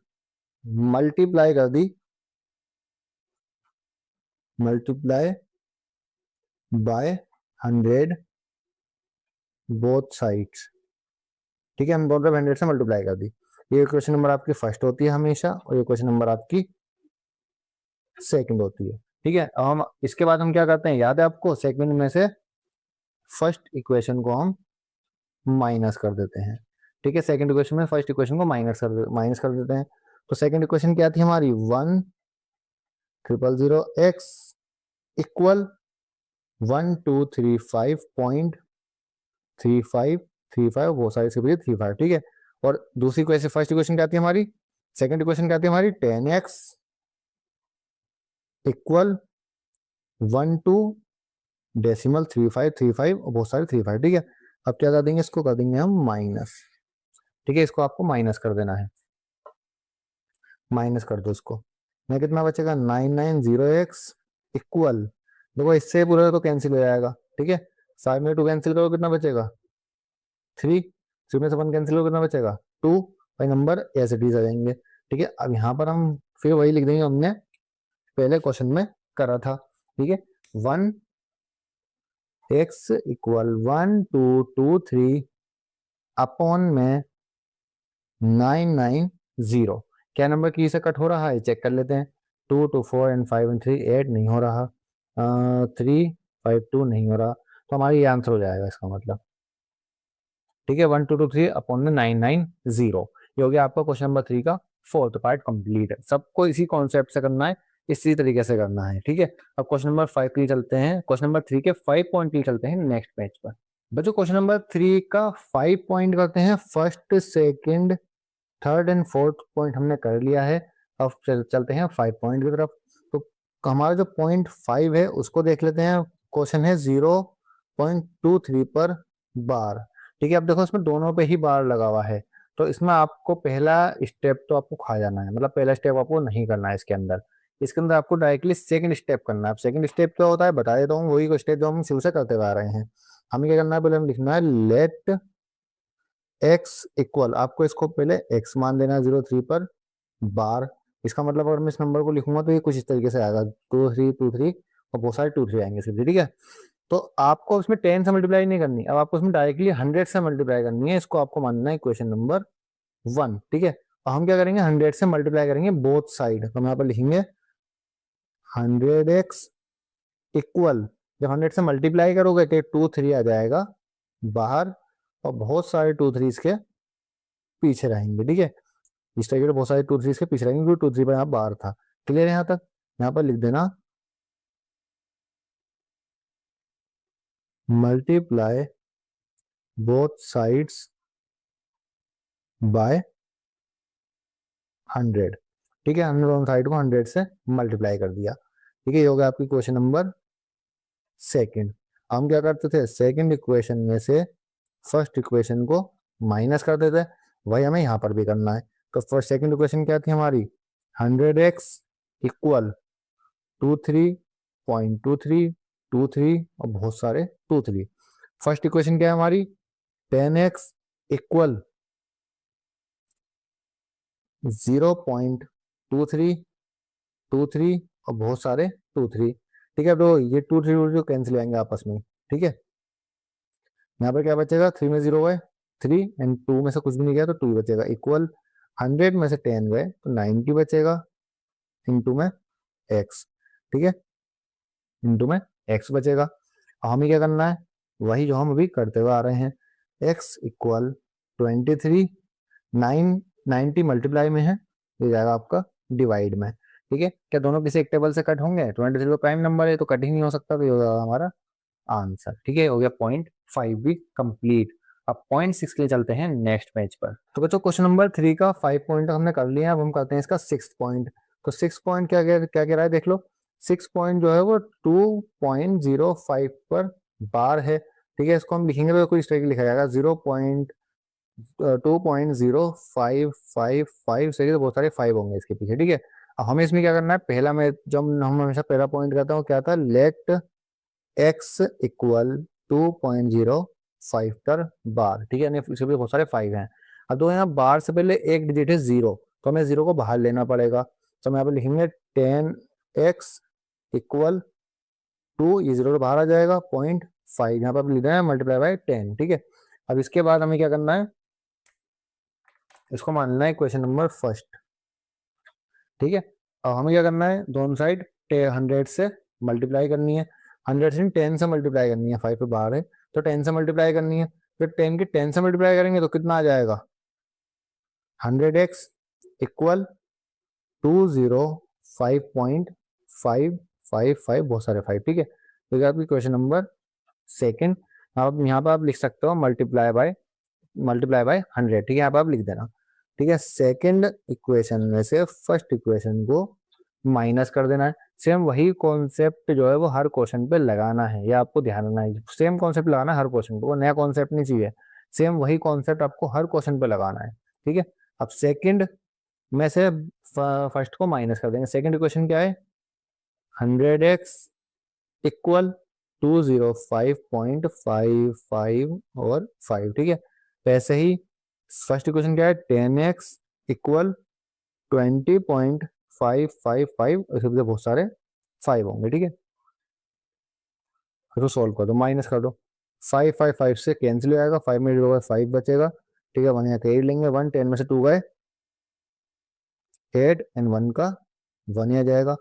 मल्टीप्लाई कर दी, मल्टीप्लाई बाय 100 बोथ साइड्स, ठीक है, हम दोनों तरफ 100 से मल्टीप्लाई कर दी। ये क्वेश्चन नंबर आपकी फर्स्ट होती है हमेशा और ये क्वेश्चन नंबर आपकी सेकंड होती है, ठीक है। अब हम इसके बाद हम क्या करते हैं, याद है आपको, सेकंड में से फर्स्ट इक्वेशन को हम माइनस कर देते हैं, ठीक है, सेकंड इक्वेशन में फर्स्ट इक्वेशन को माइनस कर देते हैं। तो सेकंड इक्वेशन क्या थी हमारी 1000x इक्वल 1235.3535 बहुत सारी से 35, ठीक है। और दूसरी क्वेश्चन फर्स्ट इक्वेशन क्या थी हमारी, सेकंड इक्वेशन क्या थी हमारी 10x इक्वल 12.3535 और बहुत सारे 35, ठीक है। अब क्या कर देंगे, इसको कर देंगे हम माइनस, ठीक है, इसको आपको माइनस कर देना है, माइनस कर दो इसको। मैं कितना बचेगा 990x इक्वल, देखो इससे पूरा तो कैंसिल हो जाएगा, ठीक है, साइड में 2 कैंसिल करो कितना बचेगा 3, 3 में से 1 कैंसिल करो कितना बचेगा 2, भाई नंबर एज इट इज आ जाएंगे, ठीक है। अब यहाँ पर हम फिर वही लिख देंगे हमने पहले क्वेश्चन में करा था, ठीक है, 1x इक्वल 1223 अपॉन में 990, क्या नंबर की से कट हो रहा है चेक कर लेते हैं। 2 2 4 एंड 5 एंड 3 8 नहीं हो रहा, 3 5 2 नहीं हो रहा, तो हमारा ये आंसर हो जाएगा इसका मतलब, ठीक है, 1223 अपॉन में 990। ये हो गया आपका क्वेश्चन नंबर 3 का फोर्थ पार्ट कंप्लीट है। सबको इसी कॉन्सेप्ट से करना है, इसी तरीके से करना है, ठीक है। अब क्वेश्चन नंबर 5 के लिए चलते हैं, क्वेश्चन नंबर 3 के 5 पॉइंट के लिए चलते हैं नेक्स्ट पेज पर। बच्चों क्वेश्चन नंबर 3 का 5 पॉइंट करते हैं, first second third and fourth point हमने कर लिया है। अब चलते हैं 5 पॉइंट की तरफ। तो हमारा जो पॉइंट 5 है उसको देख लेते हैं। क्वेश्चन है 0.23 पर बार, ठीक है। अब देखो इसमें दोनों पे ही बार लगा हुआ है, तो इसमें आपको पहला स्टेप तो आपको खा जाना है, मतलब पहला स्टेप आपको नहीं करना है इसके अंदर। इसके अंदर आपको डायरेक्टली सेकंड स्टेप करना है। अब सेकंड स्टेप क्या होता है बता देता हूँ, वही स्टेप जो हम शुरू से करते हुए आ रहे हैं। हमें क्या करना है, पहले हमें लिखना है लेट एक्स इक्वल, आपको इसको पहले एक्स मान लेना है 0.3 पर बार। इसका मतलब अगर मैं इस नंबर को लिखूंगा तो ये कुछ इस तरीके से आएगा 2 3 और बहुत सारे 2 3 आएंगे सीधे, ठीक है। तो आपको उसमें 10 से मल्टीप्लाई नहीं करनी, अब आपको उसमें डायरेक्टली 100 से मल्टीप्लाई करनी है। इसको आपको मानना है क्वेश्चन नंबर 1, ठीक है। और हम क्या करेंगे 100 से मल्टीप्लाई करेंगे बोथ साइड, तो हम यहाँ पर लिखेंगे 100x इक्वल, जब 100 से मल्टीप्लाई करोगे तो 2 3 आ जाएगा बाहर और बहुत सारे 2 3 इसके पीछे रहेंगे, ठीक है। इस टाइप के बहुत सारे 2 3 इसके पीछे रहेंगे क्योंकि 2 3 पर यहाँ बाहर था। क्लियर है यहाँ तक? यहाँ पर लिख देना मल्टीप्लाई बोथ साइड्स बाय 100, ठीक है, हमने दोनों साइड को 100 से मल्टीप्लाई कर दिया, ठीक है। ये हो गया आपकी क्वेश्चन नंबर सेकंड। हम क्या करते थे, सेकंड इक्वेशन में से फर्स्ट इक्वेशन को माइनस कर देते, वही हमें यहाँ पर भी करना है। तो फर्स्ट सेकंड इक्वेशन क्या थी हमारी 100x इक्वल 23.23 और बहुत सारे 23। फर्स्ट इक्वेशन क्या है हमारी 10x इक्वल 0.2323 और बहुत सारे 23, ठीक है, तो ये 2 3 जो कैंसिल आएंगे आपस में, ठीक है। यहाँ पर क्या बचेगा, 3 में 0 गए 3 एंड 2 में से कुछ भी नहीं गया तो 2 बचेगा, इक्वल 100 में से 10 गए तो 90 बचेगा, इंटू में x, ठीक है, इंटू में x बचेगा। अब हमें क्या करना है, वही जो हम अभी करते हुए आ रहे हैं, x इक्वल 23, 90 मल्टीप्लाई में है, ये जाएगा आपका डिवाइड में, ठीक है। क्या दोनों किसी एक टेबल से कट होंगे, 23 तो प्राइम नंबर है तो कट ही नहीं हो सकता, तो ये होगा हमारा आंसर, ठीक है। हो गया पॉइंट 5 भी कंप्लीट। अब पॉइंट 6 के लिए चलते हैं नेक्स्ट पेज पर। तो बच्चों क्वेश्चन नंबर 3 का 5 पॉइंट हमने कर लिया, अब हम करते हैं इसका 6 पॉइंट। तो 6 पॉइंट क्या कह रहा है देख लो, 6 पॉइंट जो है वो 2.05 पर बार है, ठीक है। इसको हम लिखेंगे तो कोई इस तरह लिखा जाएगा 2.0555 से, तो बहुत सारे 5 होंगे इसके पीछे, ठीक है। अब हमें इसमें क्या करना है, पहला में जब हम हमेशा पहला पॉइंट करता हूँ क्या था, लेट x इक्वल 2.05 पर बार, ठीक है, यानी इसके भी बहुत सारे 5 हैं। अब दो यहाँ बार से पहले एक डिजिट है 0, तो हमें 0 को बाहर लेना पड़ेगा, तो हम यहाँ पे लिखेंगे 10x इक्वल 2, ये 0 तो बाहर आ जाएगा, 0.5 यहाँ पर लिख देना है मल्टीप्लाई बाय 10, ठीक है। अब इसके बाद हमें क्या करना है, इसको मानना है क्वेश्चन नंबर फर्स्ट, ठीक है। अब हमें क्या करना है, दोनों साइड 100 से मल्टीप्लाई करनी है, 100 से 10 से मल्टीप्लाई करनी है, 5 पे बाहर है तो 10 से मल्टीप्लाई करनी है, फिर 10 की 10 से मल्टीप्लाई करेंगे तो कितना आ जाएगा, 100x इक्वल 205.555, बहुत सारे 5, ठीक है। तो ये आपकी क्वेश्चन नंबर सेकंड। आप यहाँ पर आप लिख सकते हो मल्टीप्लाई बाय 100, ठीक है, यहाँ पर आप लिख देना, ठीक है। सेकंड इक्वेशन में से फर्स्ट इक्वेशन को माइनस कर देना है, सेम वही कॉन्सेप्ट जो है वो हर क्वेश्चन पे लगाना है, ये आपको ध्यान रखना है, सेम कॉन्सेप्ट लगाना है हर क्वेश्चन पे, वो नया कॉन्सेप्ट नहीं चाहिए, सेम वही कॉन्सेप्ट आपको हर क्वेश्चन पे लगाना है, ठीक है। अब सेकंड में से फर्स्ट को माइनस कर देंगे, सेकंड इक्वेशन क्या है, 100x इक्वल 205.55 और 5, ठीक है। वैसे ही फर्स्ट इक्वेशन क्या है, 10x इक्वल 20.555, इसके पीछे बहुत सारे 5 होंगे, ठीक है। फिर सॉल्व कर दो, माइनस कर दो, 5 से कैंसिल हो जाएगा, 5 में 0 5 बचेगा, ठीक है। 1 यहाँ का 8 लेंगे, 1 10 में से 2 गए 8 एंड 1 का 1 ही आ जाएगा,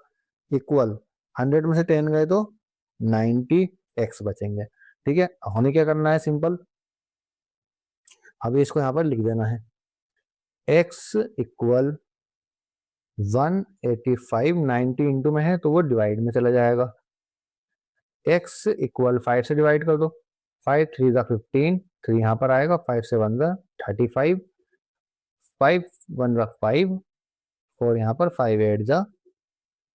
इक्वल 100 में से 10 गए तो 90x बचेंगे, ठीक है। हमें क्या करना है, सिंपल अभी इसको यहाँ पर लिख देना है, x इक्वल 185, 90 इंटू में है तो वो डिवाइड में चला जाएगा, x इक्वल 5 से डिवाइड कर दो, 5 3 ज़ा 15, 3 यहाँ पर आएगा, 5 से 1 ज़ा 35, 5 1 ज़ा 5 और यहाँ पर 5 8 ज़ा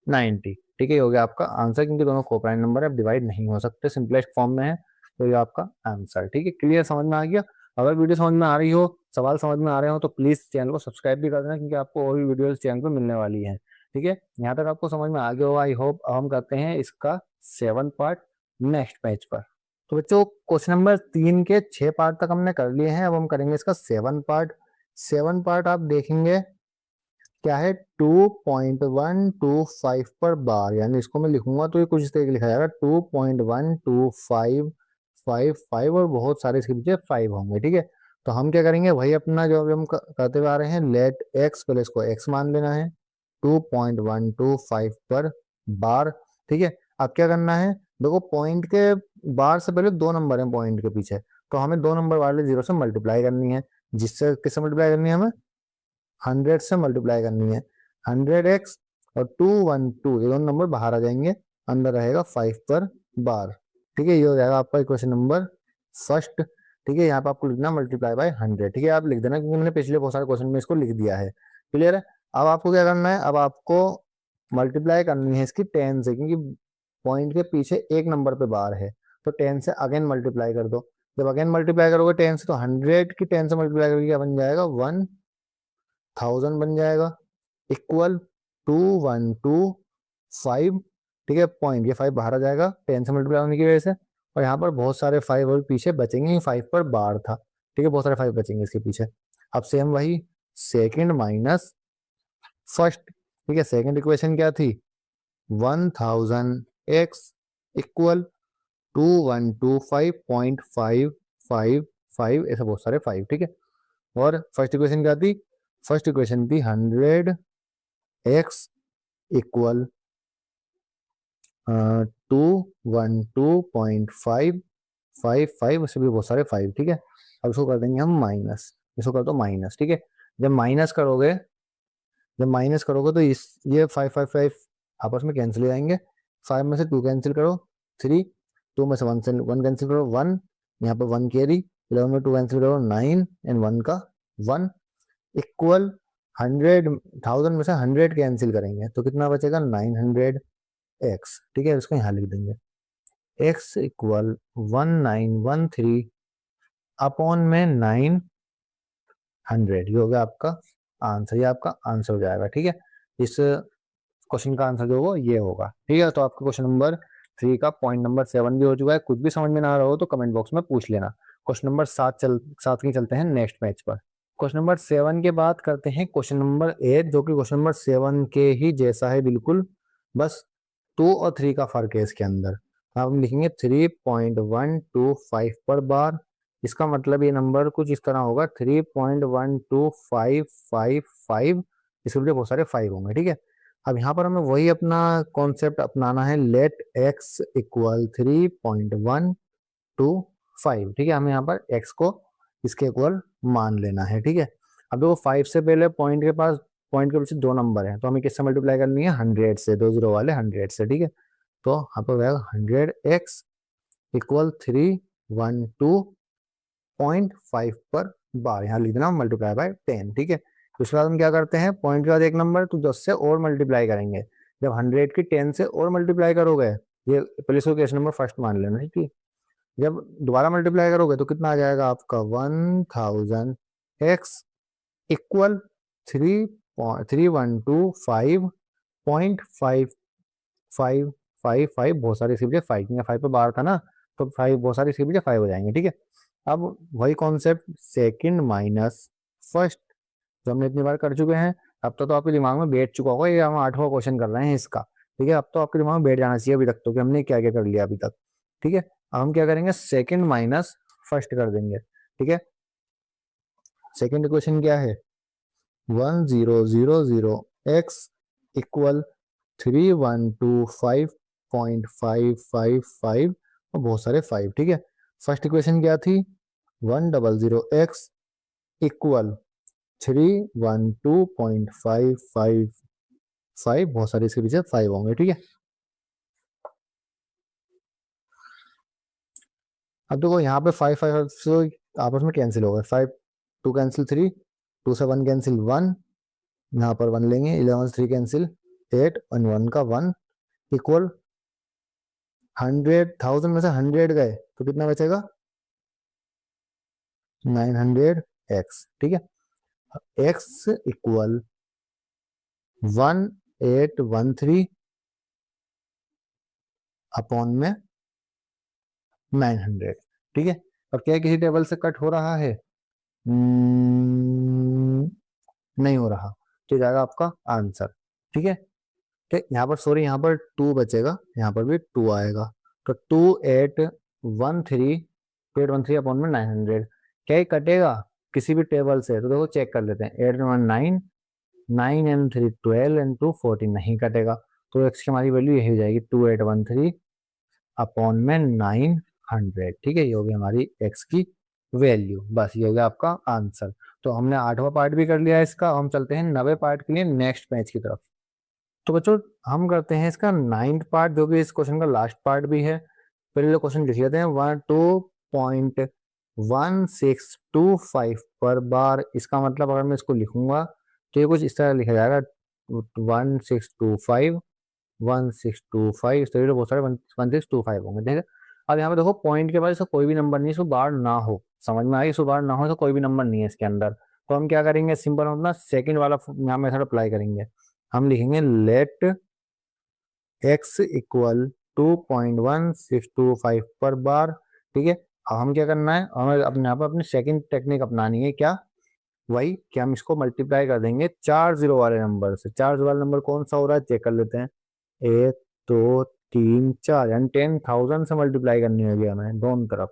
90, ठीक है। ये हो गया आपका आंसर, क्योंकि दोनों कोप्राइम नंबर है, अब डिवाइड नहीं हो सकते, सिंपलेस्ट फॉर्म में है, तो ये आपका आंसर, ठीक है। क्लियर, समझ में आ गया। अगर वीडियो समझ में आ रही हो, सवाल समझ में आ रहे हो तो प्लीज चैनल को सब्सक्राइब भी कर देना, क्योंकि आपको और भी वीडियोस चैनल पर मिलने वाली है, ठीक है। यहाँ तक आपको समझ में आ गया होगा आई होप। अब हम करते हैं इसका 7 पार्ट नेक्स्ट पेज पर। तो बच्चों क्वेश्चन नंबर 3 के 6 पार्ट तक हमने कर लिए हैं, अब हम करेंगे इसका 7 पार्ट। 7 पार्ट आप देखेंगे क्या है, 2.125 पर बार, यानी इसको मैं लिखूंगा तो ये कुछ इस तरह लिखा जाएगा 2.12555 और बहुत सारे इसके पीछे 5 होंगे, ठीक है। तो हम क्या करेंगे, वही अपना जो अभी हम करते हुए आ रहे हैं, लेट x पहले इसको x मान लेना है 2.125 पर बार, ठीक है। अब क्या करना है, देखो पॉइंट के बार से पहले 2 नंबर है पॉइंट के पीछे, तो हमें 2 नंबर वाले 0 से मल्टीप्लाई करनी है, जिससे किससे मल्टीप्लाई करनी है, हमें 100 से मल्टीप्लाई करनी है, 100x और 212, ये दोनों नंबर बाहर आ जाएंगे, अंदर रहेगा 5 पर बार, ठीक है। ये हो जाएगा आपका इक्वेशन नंबर फर्स्ट, ठीक है। यहाँ पे आपको लिखना मल्टीप्लाई बाय 100, ठीक है, आप लिख देना, क्योंकि मैंने पिछले बहुत सारे क्वेश्चन में इसको लिख दिया है, क्लियर है। अब आपको क्या करना है, अब आपको मल्टीप्लाई करनी है इसकी 10 से, क्योंकि पॉइंट के पीछे एक नंबर पे बार है, तो 10 से अगेन मल्टीप्लाई कर दो, जब अगेन मल्टीप्लाई करोगे 10 से तो 100 की 10 से मल्टीप्लाई करके क्या बन जाएगा, 1000 बन जाएगा, इक्वल 2125, ठीक है। पॉइंट ये 5 बाहर आ जाएगा 10 से मल्टीप्लाई होने की वजह से, और यहाँ पर बहुत सारे 5 और पीछे बचेंगे, 5 पर बार था, ठीक है, बहुत सारे 5 बचेंगे इसके पीछे। अब सेम वही सेकंड माइनस फर्स्ट, ठीक है। सेकंड इक्वेशन क्या थी, 1080 एक्स इक्वल 2125.555 ऐसे बहुत सारे 5, ठीक है। और फर्स्ट इक्वेशन क्या थी? फर्स्ट इक्वेशन थी 100x इक्वल 212.555, उससे भी बहुत सारे 5, ठीक है। अब इसको कर देंगे हम माइनस, इसको कर दो माइनस, ठीक है। जब माइनस करोगे, तो इस ये 555 आपस में कैंसिल हो जाएंगे। 5 में से 2 कैंसिल करो 3, 2 में से 1 से 1 कैंसिल करो 1, यहाँ पे 1 कैरी, 11 में 2 कैंसिल करो 9 एंड 1 का 1 इक्वल 100,000 में से 100 कैंसिल करेंगे तो कितना बचेगा? 900x, ठीक है। इसको यहाँ लिख देंगे x इक्वल 1913 अपॉन में 900, ये हो गया आपका आंसर, ये आपका आंसर हो जाएगा, ठीक है। इस क्वेश्चन का आंसर जो होगा ये होगा, ठीक है। तो आपका क्वेश्चन नंबर 3 का पॉइंट नंबर 7 भी हो चुका है। कुछ भी समझ में ना आ रहा हो तो कमेंट बॉक्स में पूछ लेना। क्वेश्चन नंबर 7 की चलते हैं नेक्स्ट पेज पर। क्वेश्चन नंबर 7 के बाद करते हैं क्वेश्चन नंबर 8, जो कि क्वेश्चन नंबर 7 के ही जैसा है बिल्कुल, बस 2 और 3 का फर्क है इसके अंदर। हम लिखेंगे 3.125 पर बार। इसका मतलब ये नंबर कुछ इस तरह होगा 3.12555, इसके लिए बहुत सारे 5 होंगे, ठीक है। अब यहाँ पर हमें वही अपना कॉन्सेप्ट अपनाना है, लेट x इक्वल 3.125, ठीक है। हमें यहाँ पर x को इसके इक्वल मान लेना है, ठीक है। अब देखो 5 से पहले पॉइंट के पास, पॉइंट के पीछे 2 नंबर है तो हमें किससे मल्टीप्लाई करनी है? 100 से, 2 जीरो वाले 100 से, ठीक है। तो यहाँ पर रहेगा 100x इक्वल 312.5 पर बार, यहाँ लिख देना मल्टीप्लाई बाय 10, ठीक है। उसके बाद हम क्या करते हैं, पॉइंट के बाद एक नंबर तो 10 से और मल्टीप्लाई करेंगे। जब 100 की 10 से और मल्टीप्लाई करोगे, ये पहले इसको केस नंबर फर्स्ट मान लेना, ठीक है। जब दोबारा मल्टीप्लाई करोगे तो कितना आ जाएगा आपका? 1000x इक्वल 3125.555, बहुत सारी इसके पीछे 5, 5 पे बार था ना तो 5, बहुत सारी इसके पीछे 5 हो जाएंगे, ठीक है। अब वही कॉन्सेप्ट सेकंड माइनस फर्स्ट जो हमने इतनी बार कर चुके हैं, अब तो आपके दिमाग में बैठ चुका होगा, ये हम 8वां क्वेश्चन कर रहे हैं इसका, ठीक है। अब तो आपके दिमाग में बैठ जाना चाहिए अभी तक तो कि हमने क्या क्या कर लिया अभी तक, ठीक है। अब हम क्या करेंगे? सेकंड माइनस फर्स्ट कर देंगे, ठीक है। सेकंड इक्वेशन क्या है? 1000x इक्वल 3125.555 और बहुत सारे 5, ठीक है। फर्स्ट इक्वेशन क्या थी? 100x इक्वल 312.555, बहुत सारे इसके पीछे 5 होंगे, ठीक है। अब देखो यहाँ पे 5 5 से आपस में कैंसिल हो गए, 5 2 कैंसिल 3, 2 से 1 कैंसिल 1, यहाँ पर 1 लेंगे, 11 से 3 कैंसिल 8 और 1 का 1 इक्वल 100,000 में से 100 गए तो कितना बचेगा? 900x, ठीक है। x इक्वल 1813 अपॉन में 900, ठीक है। अब क्या किसी टेबल से कट हो रहा है? नहीं हो रहा, तो जाएगा आपका आंसर, ठीक है। ठीक, यहाँ पर सॉरी, यहाँ पर 2 बचेगा, यहाँ पर भी 2 आएगा, तो 2813 अपॉन में 900, क्या ही कटेगा किसी भी टेबल से? तो देखो चेक कर लेते हैं, 8 में 1 9, 9 एंड 3 12 एंड 2 14, नहीं कटेगा। तो एक्स की हमारी वैल्यू यही हो जाएगी 2813 अपॉन में 900, ठीक है। ये हो गई हमारी एक्स की वैल्यू, बस ये हो गया आपका आंसर। तो हमने 8वां पार्ट भी कर लिया इसका, हम चलते हैं 9वें पार्ट के लिए नेक्स्ट पेज की तरफ। तो बच्चों हम करते हैं इसका 9th पार्ट, जो कि इस क्वेश्चन का लास्ट पार्ट भी है। पहले क्वेश्चन लिख लेते हैं, 12.1625 पर बार। इसका मतलब अगर मैं इसको लिखूंगा तो ये कुछ इस तरह लिखा जाएगा, 1625 1625, इस तरीके बहुत सारे 1625 होंगे, ठीक है। अब यहाँ पे देखो पॉइंट के बाद इसका कोई भी नंबर नहीं, इसको बार ना हो, समझ में आई? इसको बार ना हो तो कोई भी नंबर नहीं है इसके अंदर। तो हम क्या करेंगे? सिंपल हम अपना सेकंड वाला यहाँ मेथड अप्लाई करेंगे। हम लिखेंगे लेट x इक्वल 2.1625 पर बार, ठीक है। अब हम क्या करना है? हमें अपने यहाँ पर अपनी सेकंड टेक्निक अपनानी है, क्या? वही कि हम इसको मल्टीप्लाई कर देंगे 4 जीरो वाले नंबर से। 4 जीरो वाला नंबर कौन सा हो रहा है चेक कर लेते हैं, 1 2 3 4 यानी 10,000 से मल्टीप्लाई करनी होगी हमें दोनों तरफ,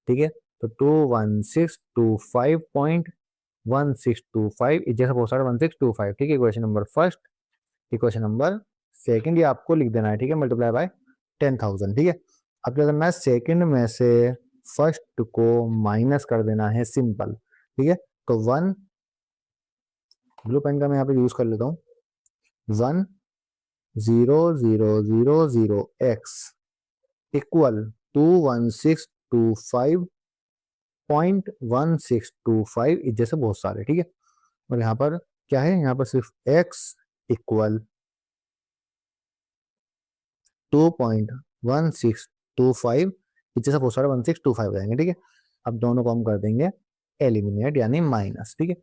ठीक है। तो 21625.1625 जैसा बहुत सारा 1625, ठीक है। Equation number first. Equation number second ये आपको लिख देना है, ठीक है, मल्टीप्लाई बाय 10,000, ठीक है। अब क्या करना है, सेकंड में से फर्स्ट को माइनस कर देना है, सिंपल, ठीक है। तो 1, ब्लू पेन का मैं यहाँ पे यूज कर लेता हूँ, 10000x इक्वल 21625.1625 जैसे बहुत सारे, ठीक है। और यहाँ पर क्या है, यहाँ पर सिर्फ x इक्वल 2.1625 जैसा बहुत सारे 1625 हो जाएंगे, ठीक है। अब दोनों को हम कर देंगे एलिमिनेट यानी माइनस, ठीक है।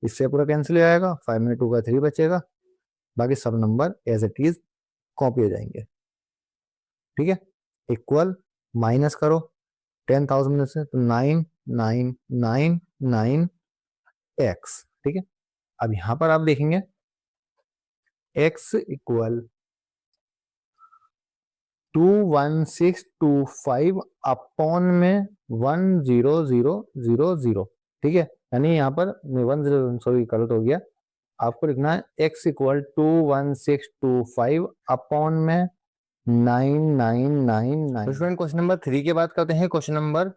इससे पूरा कैंसिल हो जाएगा, 5 में 2 का 3 बचेगा, बाकी सब number as it is copy हो जाएंगे, ठीक है। इक्वल माइनस करो 10,000 में से तो 9999x, ठीक है। अब यहां पर आप देखेंगे x इक्वल 21625 अपॉन में 10000, ठीक है। यानी यहाँ पर 10, सॉरी गलत हो गया, आपको लिखना है x इक्वल 21625 अपॉन में 9999। स्टूडेंट क्वेश्चन नंबर 3 की बात करते हैं। Question number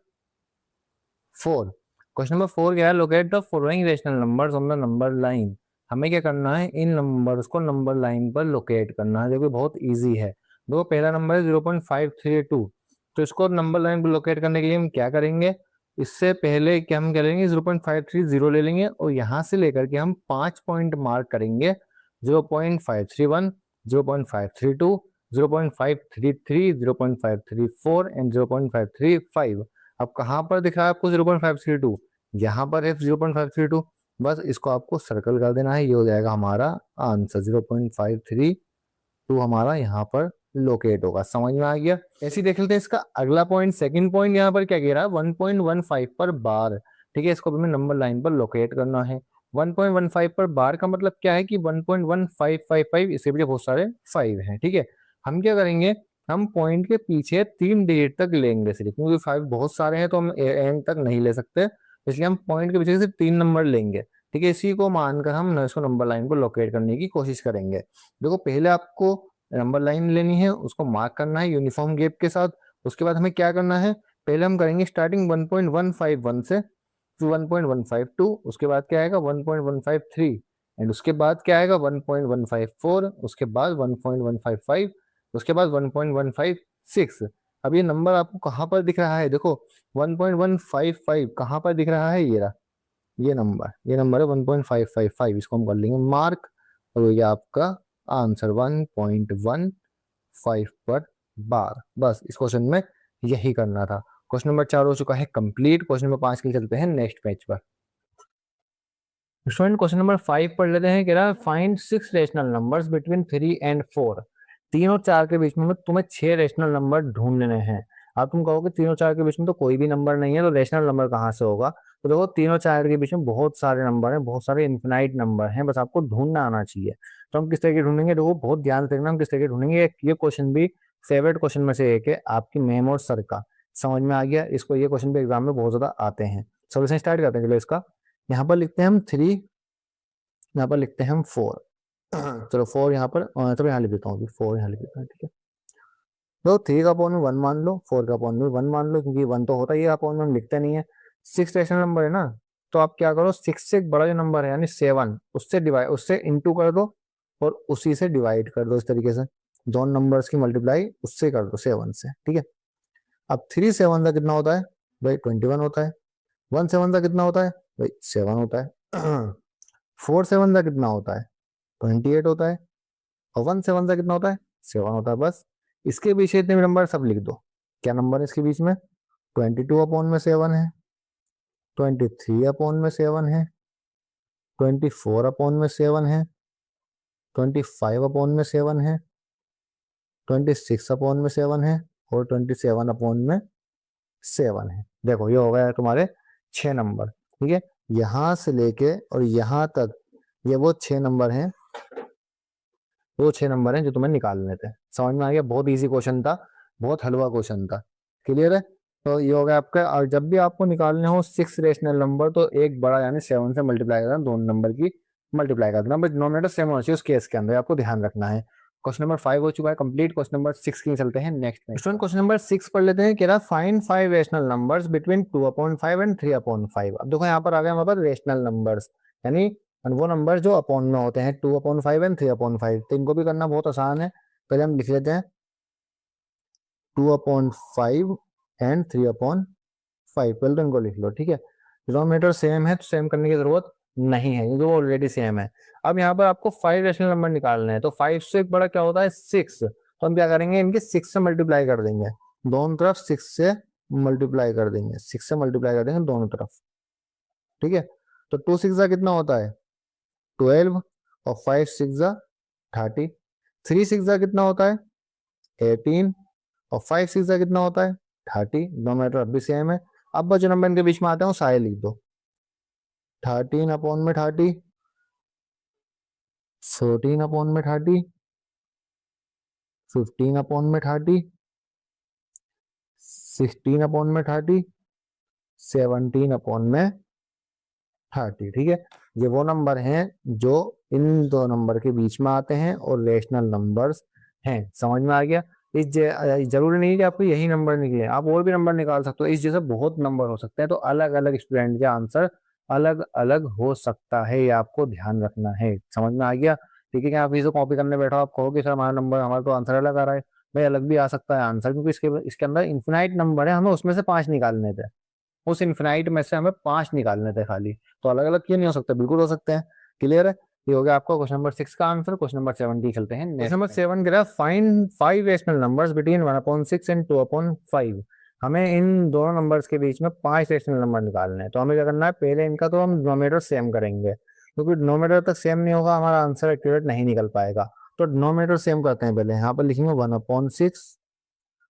4। क्वेश्चन नंबर 4 क्या है, locate the following rational numbers on the number line. हमें क्या करना है, इन नंबर्स को नंबर लाइन पर लोकेट करना है, जो कि बहुत इजी है। देखो पहला नंबर है 0.532, तो इसको नंबर लाइन पर लोकेट करने के लिए हम क्या करेंगे, इससे पहले क्या हम करेंगे 0.530 ले लेंगे और यहाँ से लेकर के हम 5 पॉइंट मार्क करेंगे, 0.531, 0.532, 0.533, 0.534 एंड 0.535। अब कहाँ पर दिख रहा है आपको 0.532, यहाँ पर है 0.532, बस इसको आपको सर्कल कर देना है, ये हो जाएगा हमारा आंसर। 0.532 हमारा यहाँ पर लोकेट होगा। समझ में आ गया। ऐसे ही देख लेते हैं इसका अगला पॉइंट, सेकंड पॉइंट। यहाँ पर क्या कह रहा है, 1.15 पर बार, ठीक है। इसको हमें नंबर लाइन पर लोकेट करना है। 1.15 पर बार का मतलब क्या है कि 1.1555, इसके पीछे बहुत सारे 5 हैं, ठीक है। हम क्या करेंगे, हम पॉइंट के पीछे 3 डिजिट तक लेंगे सिर्फ, क्योंकि 5 बहुत सारे हैं तो हम एंड तक नहीं ले सकते, इसलिए हम पॉइंट के पीछे सिर्फ 3 नंबर लेंगे, ठीक है। इसी को मानकर हम इसको नंबर लाइन पर लोकेट करने की कोशिश करेंगे। देखो पहले आपको नंबर लाइन लेनी है, उसको मार्क करना है यूनिफॉर्म गैप के साथ। उसके बाद हमें क्या करना है, पहले हम करेंगे स्टार्टिंग 1.151 से, फिर 1.152, उसके बाद क्या आएगा 1.153 एंड उसके बाद क्या आएगा 1.154, उसके बाद 1.155, उसके बाद 1.156। अब ये नंबर आपको कहाँ पर दिख रहा है, देखो 1.155 कहाँ पर दिख रहा है, ये रहा, ये नंबर है 1.555, इसको हम कर लेंगे मार्क और ये आपका आंसर 1.15 पर बार। बस इस क्वेश्चन में यही करना था। क्वेश्चन नंबर 4 हो चुका है कंप्लीट। क्वेश्चन नंबर 5 के लिए चलते हैं नेक्स्ट पेज पर। स्टूडेंट क्वेश्चन नंबर 5 पढ़ लेते हैं। कह रहा है find 6 rational numbers between 3 and 4। 3 और 4 के बीच में तुम्हें 6 रेशनल नंबर ढूंढने हैं। अब तुम कहोगे 3 और 4 के बीच में तो कोई भी नंबर नहीं है, तो रेशनल नंबर कहाँ से होगा। तो देखो 3 और 4 के बीच में बहुत सारे नंबर हैं, बहुत सारे इन्फिनाइट नंबर हैं, बस आपको ढूंढना आना चाहिए। तो हम किस तरह के ढूंढेंगे, देखो बहुत ध्यान से देखना हम किस तरह के ढूंढेंगे। ये क्वेश्चन भी फेवरेट क्वेश्चन में से एक है आपकी मैम और सर का। समझ में आ गया, इसको ये क्वेश्चन भी एग्जाम में बहुत ज्यादा आते हैं। सोल्यूशन स्टार्ट करते हैं। चलो इसका यहाँ पर लिखते हैं हम 3, यहाँ पर लिखते हैं हम 4। चलो 4 यहाँ पर, चलो यहाँ लिख देता हूँ, 4 यहाँ लिख देता हूँ, ठीक है। तो 3 का अपॉन में 1 मान लो, 4 का अपॉन में 1 मान लो, क्योंकि 1 तो होता ही है, अपॉन में हम लिखते नहीं है। 6 रेशनल नंबर है ना, तो आप क्या करो, 6 से एक बड़ा जो नंबर है यानी 7, उससे इंटू कर दो और उसी से डिवाइड कर दो। इस तरीके से दोनों नंबर्स की मल्टीप्लाई उससे कर दो, 7 से, ठीक है। अब 3 7 का कितना होता है भाई, 21 होता है। 1 7 का कितना होता है भाई, 7 होता है। 4 7 का कितना होता है, 28 होता है। और 1 7 का कितना होता है, 7 होता है। बस इसके पीछे इतने नंबर सब लिख दो। क्या नंबर है इसके बीच में, 22 अपॉन में 7 है, 23 अपॉन में 7 है, 24 अपॉन में 7 है, 25 अपॉन में 7 है, 26 अपॉन में 7 है और 27 अपॉन में 7 है। देखो ये हो गया तुम्हारे 6 नंबर, ठीक है। यहां से लेके और यहां तक ये वो 6 नंबर हैं तो 6 नंबर हैं जो तुम्हें निकालने थे। समझ में आ गया? बहुत इजी क्वेश्चन था, बहुत हलवा क्वेश्चन था। क्लियर है? तो ये हो गया आपका। और जब भी आपको निकालने हो 6 रेशनल नंबर तो एक बड़ा यानी 7 से मल्टीप्लाई करना, दोनों नंबर की मल्टीप्लाई करना, बट डिनोमिनेटर सेम होना चाहिए उस केस के अंदर, आपको ध्यान रखना है। क्वेश्चन नंबर 5 हो चुका है कंप्लीट। क्वेश्चन नंबर 6 की चलते हैं नेक्स्ट में। स्टूडेंट क्वेश्चन नंबर 6 पढ़ लेते हैं। कह रहा find 5 rational numbers between 2/5 and 3/5। अब देखो यहाँ पर आ गया हमारे पास रेशनल नंबर्स, यानी वो नंबर जो अपॉन में होते हैं 2/5 एंड 3/5। तो इनको भी करना बहुत आसान है। पहले हम लिख लेते हैं 2/5 एंड 3/5। पहले तो इनको लिख लो, ठीक है। डिनोमिनेटर सेम है तो सेम करने की जरूरत नहीं है, क्योंकि वो ऑलरेडी सेम है। अब यहाँ पर आपको 5 रेशनल नंबर निकालने हैं, तो 5 से एक बड़ा क्या होता है 6। तो हम क्या करेंगे, इनके 6 से मल्टीप्लाई कर देंगे दोनों तरफ, 6 से मल्टीप्लाई कर देंगे, 6 से मल्टीप्लाई कर देंगे दोनों तरफ, ठीक है। तो 2 6 कितना होता है 12, और 5 6 30। 3 6 कितना होता है 18, और 5 6 कितना होता है 30। डिनोमिनेटर अब भी सेम है। अब जो नंबर इनके बीच में आते हैं वो सारे लिख दो। 13/30, 14/30, 15/30, 16/30, 17/30। ठीक है, ये वो नंबर हैं जो इन दो नंबर के बीच में आते हैं और रेशनल नंबर्स हैं। समझ में आ गया? जरूरी नहीं कि आपको यही नंबर निकले, आप और भी नंबर निकाल सकते हो। इस जैसे बहुत नंबर हो सकते हैं, तो अलग अलग स्टूडेंट के आंसर अलग अलग हो सकता है, ये आपको ध्यान रखना है। समझ में आ गया? ठीक है, क्या आप इसे कॉपी करने बैठो, आप कहोगे सर हमारा नंबर, हमारा तो आंसर अलग आ रहा है। भाई अलग भी आ सकता है आंसर, क्योंकि इसके अंदर इन्फिनाइट नंबर है, हमें उसमें से 5 निकालने थे। उस इन्फिनाइट में से हमें 5 निकालने थे खाली, तो अलग अलग क्यों नहीं हो सकते? बिल्कुल हो सकते हैं। क्लियर है? ये हो गया आपका क्वेश्चन नंबर 6 का आंसर। क्वेश्चन नंबर 7 की चलते हैं। क्वेश्चन नंबर 7 कह रहा है find 5 rational numbers between 1/6 and 2/5। हमें इन दोनों नंबर्स के बीच में 5 रेशनल नंबर निकालने हैं। तो हमें क्या करना है, पहले इनका तो हम डिनोमिनेटर सेम करेंगे, क्योंकि डिनोमिनेटर तक सेम नहीं होगा हमारा आंसर एक्यूरेट नहीं निकल पाएगा। तो डिनोमिनेटर सेम करते हैं पहले। यहाँ पर लिखेंगे 1/6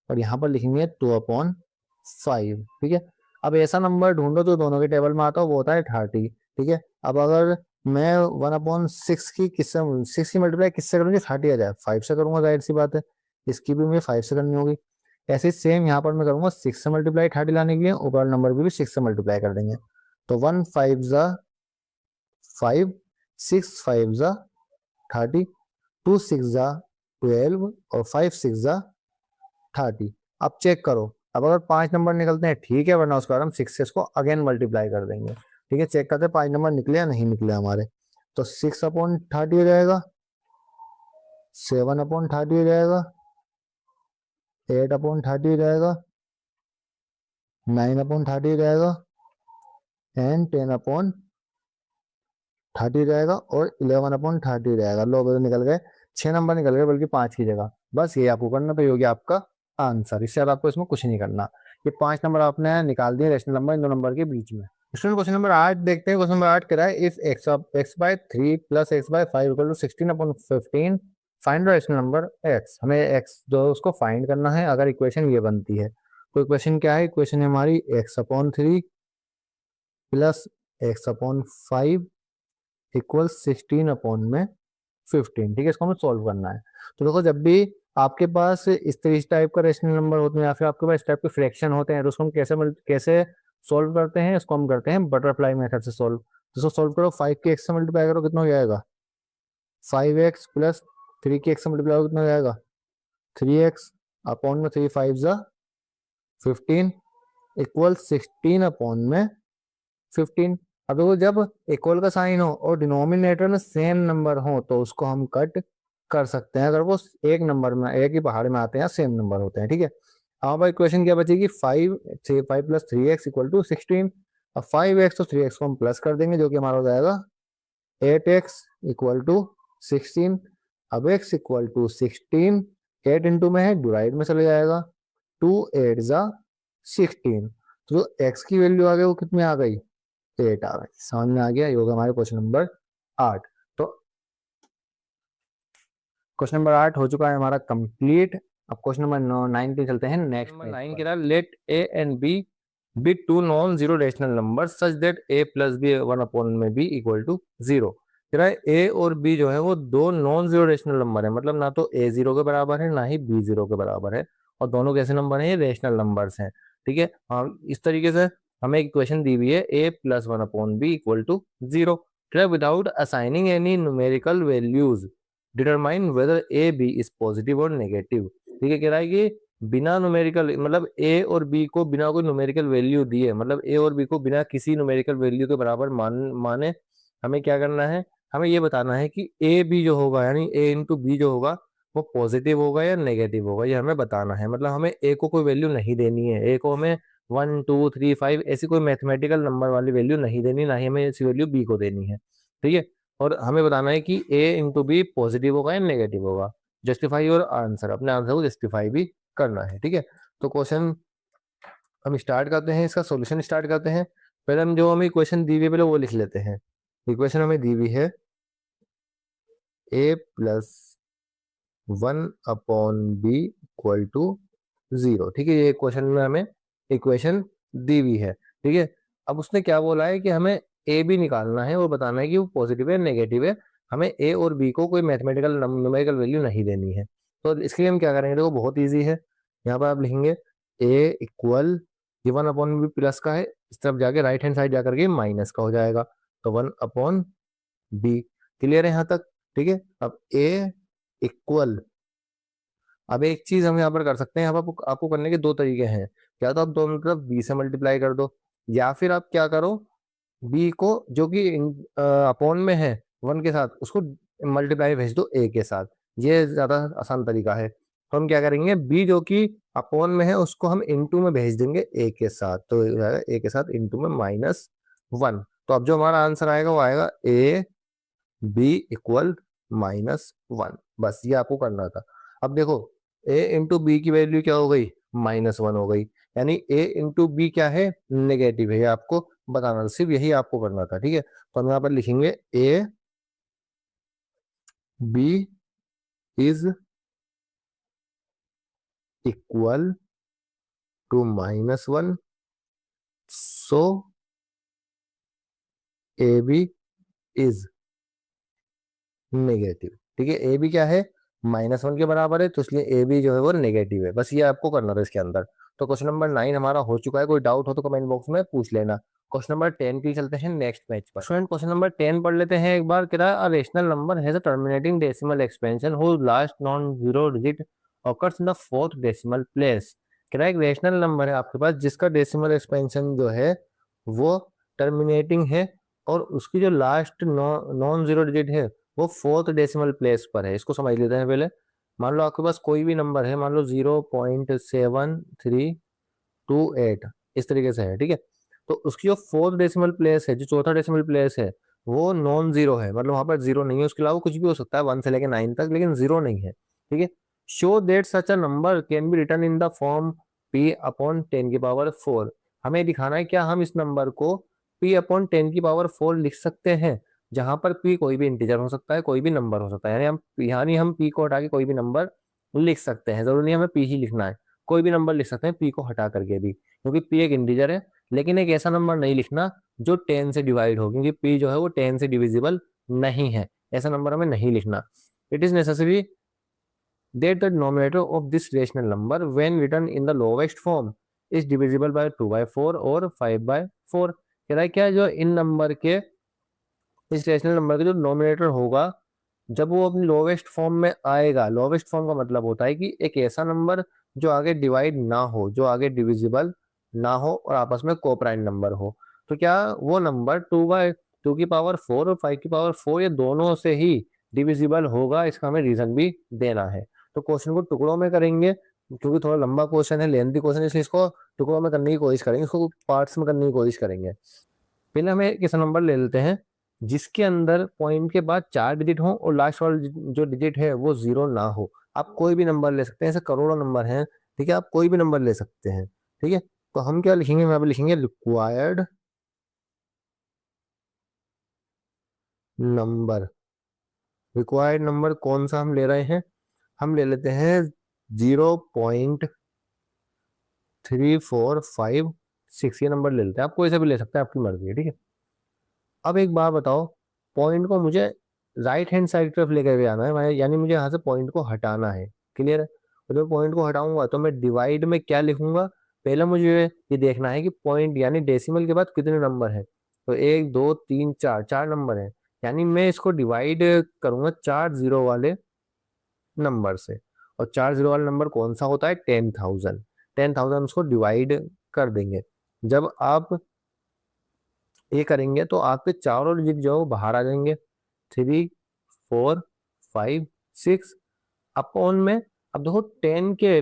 और यहाँ पर लिखेंगे 2/5। ठीक है, अब ऐसा नंबर ढूंढो जो दोनों के टेबल में आता हो, वो होता है 30। ठीक है, अब अगर मैं 1/6 की किससे 6 की मल्टीप्लाई किससे करूंगी 30 आ जाए, 5 से करूंगा, जाहिर सी बात है। इसकी भी मुझे 5 से करनी होगी। ऐसे ही सेम यहाँ पर मैं करूंगा 6 से मल्टीप्लाई 30 लाने के लिए, ऊपर नंबर भी 6 से मल्टीप्लाई कर देंगे। तो 1 5 ज़ा 5, 6 5 ज़ा 30, 2 6 ज़ा 12 और 5 6 ज़ा 30। अब चेक करो, अब अगर 5 नंबर निकलते हैं ठीक है, वरना उसके बाद हम 6 से इसको अगेन मल्टीप्लाई कर देंगे। ठीक है, चेक करते हैं 5 नंबर निकले या नहीं निकले हमारे। तो 6/30 हो जाएगा, 7/30 हो जाएगा, 8/30 हो जाएगा, 9/30 हो जाएगा, एंड 10/30 रहेगा, और 11/30 रहेगा। लो तो निकल गए, 6 नंबर निकल गए, बल्कि 5 की जगह। बस ये आपको करना, तो ये हो गया आपका आंसर। इससे आपको इसमें कुछ नहीं करना। ये 5 नंबर आपने निकाल दिए रेशनल नंबर इन दो नंबर के बीच में। स्टूडेंट क्वेश्चन नंबर 8 देखते हैं। क्वेश्चन नंबर 8 कह रहा है if x/3 + x/5 = 16/15 find the rational number x। हमें x जो है उसको फाइंड करना है अगर इक्वेशन ये बनती है। तो इक्वेशन क्या है? इक्वेशन है हमारी x/3 + x/5 = 16/15। ठीक है, इसको हमें सॉल्व करना है। तो देखो, जब भी आपके पास इस टाइप का रेशनल नंबर होते हैं या फिर आपके पास इस टाइप के फ्रैक्शन होते हैं, तो उसको हम कैसे सॉल्व करते हैं? इसको हम करते हैं बटरफ्लाई मेथड से सॉल्व। तो सॉल्व करो, 5 के x से मल्टीप्लाई करो, कितना हो जाएगा 5x + 3 के x से मल्टीप्लाई करो, कितना हो जाएगा 3x अपॉन में 3 5 ज़ा 15 = 16/15। अब देखो, जब इक्वल का साइन हो और डिनोमिनेटर में सेम नंबर हो तो उसको हम कट कर सकते हैं, अगर वो एक नंबर में, एक ही पहाड़ में आते हैं, सेम नंबर होते हैं। ठीक है, अब भाई इक्वेशन क्या बचेगी, 5 + 3x = 16। अब 5x तो 3x को हम प्लस कर देंगे, जो कि हमारा हो जाएगा 8x = 16। अब x = 16, 8 इंटू में है, डिवाइड में चले जाएगा, 2 8 ज़ा 16। तो x की वैल्यू आ गई, वो कितनी आ गई 8 आ गई। समझ में आ गया? ये होगा हमारे क्वेश्चन नंबर 8। तो क्वेश्चन नंबर 8 हो चुका है हमारा कंप्लीट। अब क्वेश्चन नंबर 9 पे चलते हैं। नेक्स्ट नंबर 9 कह रहा है let a and b two non zero rational number such that a + b 1/b = 0। कह रहा है ए और बी जो है वो दो नॉन जीरो रेशनल नंबर है, मतलब ना तो ए जीरो के बराबर है ना ही बी जीरो के बराबर है, और दोनों कैसे नंबर हैं, ये रेशनल नंबर्स हैं। ठीक है, हाँ इस तरीके से हमें एक इक्वेशन दी हुई है A plus one upon B equal to zero, without assigning any numerical values determine whether A B is positive और नेगेटिव। ठीक है, कह रहा है कि बिना न्यूमेरिकल, मतलब ए और बी को बिना कोई न्यूमेरिकल वैल्यू दिए, मतलब ए और बी को बिना किसी न्यूमेरिकल वैल्यू के बराबर माने हमें क्या करना है, हमें ये बताना है कि ए बी जो होगा यानी ए इंटू बी जो होगा वो पॉजिटिव होगा या नेगेटिव होगा, ये हमें बताना है। मतलब हमें ए को कोई वैल्यू नहीं देनी है, ए को हमें 1 2 3 5 ऐसी कोई मैथमेटिकल नंबर वाली वैल्यू नहीं देनी, ना ही हमें ऐसी वैल्यू बी को देनी है। ठीक है, और हमें बताना है कि ए इंटू बी पॉजिटिव होगा या नेगेटिव होगा, जस्टिफाई और आंसर, अपने आंसर को जस्टिफाई भी करना है। ठीक है, तो क्वेश्चन हम स्टार्ट करते हैं, इसका सॉल्यूशन स्टार्ट करते हैं। पहले हम जो हमें इक्वेशन दी हुई है पहले वो लिख लेते हैं। इक्वेशन हमें दी हुई है A plus one upon B equal to zero. ठीक है, ये क्वेश्चन में हमें इक्वेशन दी हुई है। ठीक है, अब उसने क्या बोला है कि हमें ए बी निकालना है और बताना है कि वो पॉजिटिव है नेगेटिव है, हमें ए और बी को कोई मैथमेटिकल न्यूमेरिकल वैल्यू नहीं देनी है। तो इसके लिए हम क्या करेंगे, देखो बहुत ईजी है। यहाँ पर आप लिखेंगे ए इक्वल, ये वन अपॉन बी प्लस का है, इस तरफ जाके राइट हैंड साइड जाकर के माइनस का हो जाएगा, तो वन अपॉन बी। क्लियर है यहाँ तक? ठीक है, अब ए इक्वल, अब एक चीज हम यहाँ पर कर सकते हैं, यहाँ पर आपको करने के दो तरीके हैं। या तो आप दोनों तरफ बी से मल्टीप्लाई कर दो, या फिर आप क्या करो, बी को जो कि अपॉन में है वन के साथ, उसको मल्टीप्लाई भेज दो ए के साथ, ये ज्यादा आसान तरीका है। तो हम क्या करेंगे, बी जो कि अपॉन में है उसको हम इनटू में भेज देंगे ए के साथ, तो ए के साथ इनटू में माइनस वन। तो अब जो हमारा आंसर आएगा वो आएगा A B equal minus one. बस ये आपको करना था। अब देखो a इंटू बी की वैल्यू क्या हो गई, माइनस वन हो गई, यानी a इंटू बी क्या है, नेगेटिव है, ये आपको बताना था, सिर्फ यही आपको करना था। ठीक है, तो हम यहाँ पर लिखेंगे a B is equal to minus one, so A B is negative. ठीक है, ए बी क्या है, माइनस वन के बराबर है, तो इसलिए ए बी जो है वो नेगेटिव है। बस ये आपको करना था इसके अंदर। तो क्वेश्चन नंबर 9 हमारा हो चुका है, कोई डाउट हो तो कमेंट बॉक्स में पूछ लेना। क्वेश्चन नंबर 10 के लिए चलते हैं नेक्स्ट पेज पर। स्टूडेंट क्वेश्चन नंबर 10 पढ़ लेते हैं एक बार। कह रहा है a rational number has a terminating decimal expansion whose last non zero digit occurs in the fourth decimal place. कह रहा है एक रेशनल नंबर है आपके पास जिसका डेसिमल एक्सपेंशन जो है वो टर्मिनेटिंग है, और उसकी जो लास्ट नॉन जीरो डिजिट है वो फोर्थ डेसिमल प्लेस पर है। इसको समझ लेते हैं पहले। मान लो आपके पास कोई भी नंबर है, मान लो 0.7328 इस तरीके से है। ठीक है, तो उसकी जो फोर्थ डेसिमल प्लेस है, जो चौथा डेसिमल प्लेस है, वो नॉन जीरो है, मतलब वहां पर जीरो नहीं है, उसके अलावा कुछ भी हो सकता है 1 से लेकर 9 तक, लेकिन जीरो नहीं है। ठीक है, show that such a number can be return in the form p upon 10 की पावर 4। हमें दिखाना है क्या हम इस नंबर को p अपॉन 10 की पावर 4 लिख सकते हैं, जहां पर p कोई भी इंटीजर हो सकता है, कोई भी नंबर हो सकता है, यानी हम p को हटा के कोई भी नंबर लिख सकते हैं, जरूरी नहीं हमें p ही लिखना है, कोई भी नंबर लिख सकते हैं p को हटा करके भी, क्योंकि p एक इंटीजर है। लेकिन एक ऐसा नंबर नहीं लिखना जो 10 से डिवाइड हो, क्योंकि p जो है वो 10 से डिविजिबल नहीं है, ऐसा नंबर हमें नहीं लिखना। It is necessary that the denominator of this rational number when written in the lowest form is divisible by 2/4 और 5/4। कह रहा है क्या, जो इन नंबर के, इस रेशनल नंबर का जो डिनोमिनेटर होगा जब वो अपनी लोवेस्ट फॉर्म में आएगा, लोवेस्ट फॉर्म का मतलब होता है कि एक ऐसा नंबर जो आगे डिवाइड ना हो, जो आगे डिविजिबल ना हो और आपस में कोप्राइम नंबर हो, तो क्या वो नंबर 2/2 की पावर 4 और 5 की पावर 4 ये दोनों से ही डिविजिबल होगा, इसका हमें रीजन भी देना है। तो क्वेश्चन को टुकड़ों में करेंगे, क्योंकि थोड़ा लंबा क्वेश्चन है, लेंथी क्वेश्चन है, इसलिए इसको टुकड़ों में करने की कोशिश करेंगे, इसको पार्ट्स में करने की कोशिश करेंगे। पहले हमें एक ऐसा नंबर ले लेते हैं जिसके अंदर पॉइंट के बाद 4 डिजिट हो और लास्ट वाला जो डिजिट है वो जीरो ना हो। आप कोई भी नंबर ले सकते हैं, ऐसे करोड़ों नंबर हैं। ठीक है, आप कोई भी नंबर ले सकते हैं। ठीक है, तो हम क्या लिखेंगे, यहाँ पे लिखेंगे रिक्वायर्ड नंबर। रिक्वायर्ड नंबर कौन सा हम ले रहे हैं, हम ले लेते हैं 0.3456, ये नंबर ले लेते हैं। आप कोई सा भी ले सकते हैं, आपकी मर्जी है। ठीक है, अब एक बात बताओ, पॉइंट को मुझे राइट हैंड साइड की तरफ लेकर के आना है, यानी मुझे यहाँ से पॉइंट को हटाना है। क्लियर है? तो जब पॉइंट को हटाऊंगा तो मैं डिवाइड में क्या लिखूंगा, पहले मुझे ये देखना है कि पॉइंट यानी डेसिमल के बाद कितने नंबर है। तो 1 2 3 4, 4 नंबर है, यानी मैं इसको डिवाइड करूंगा 4 जीरो वाले नंबर से। और 4 जीरो वाला नंबर कौन सा होता है? 10,000। 10,000 उसको डिवाइड कर देंगे। जब आप ये करेंगे तो आपके चारों डिजिट जो है वो बाहर आ जाएंगे। 3 4 5 6 अपॉन में। अब देखो 10 के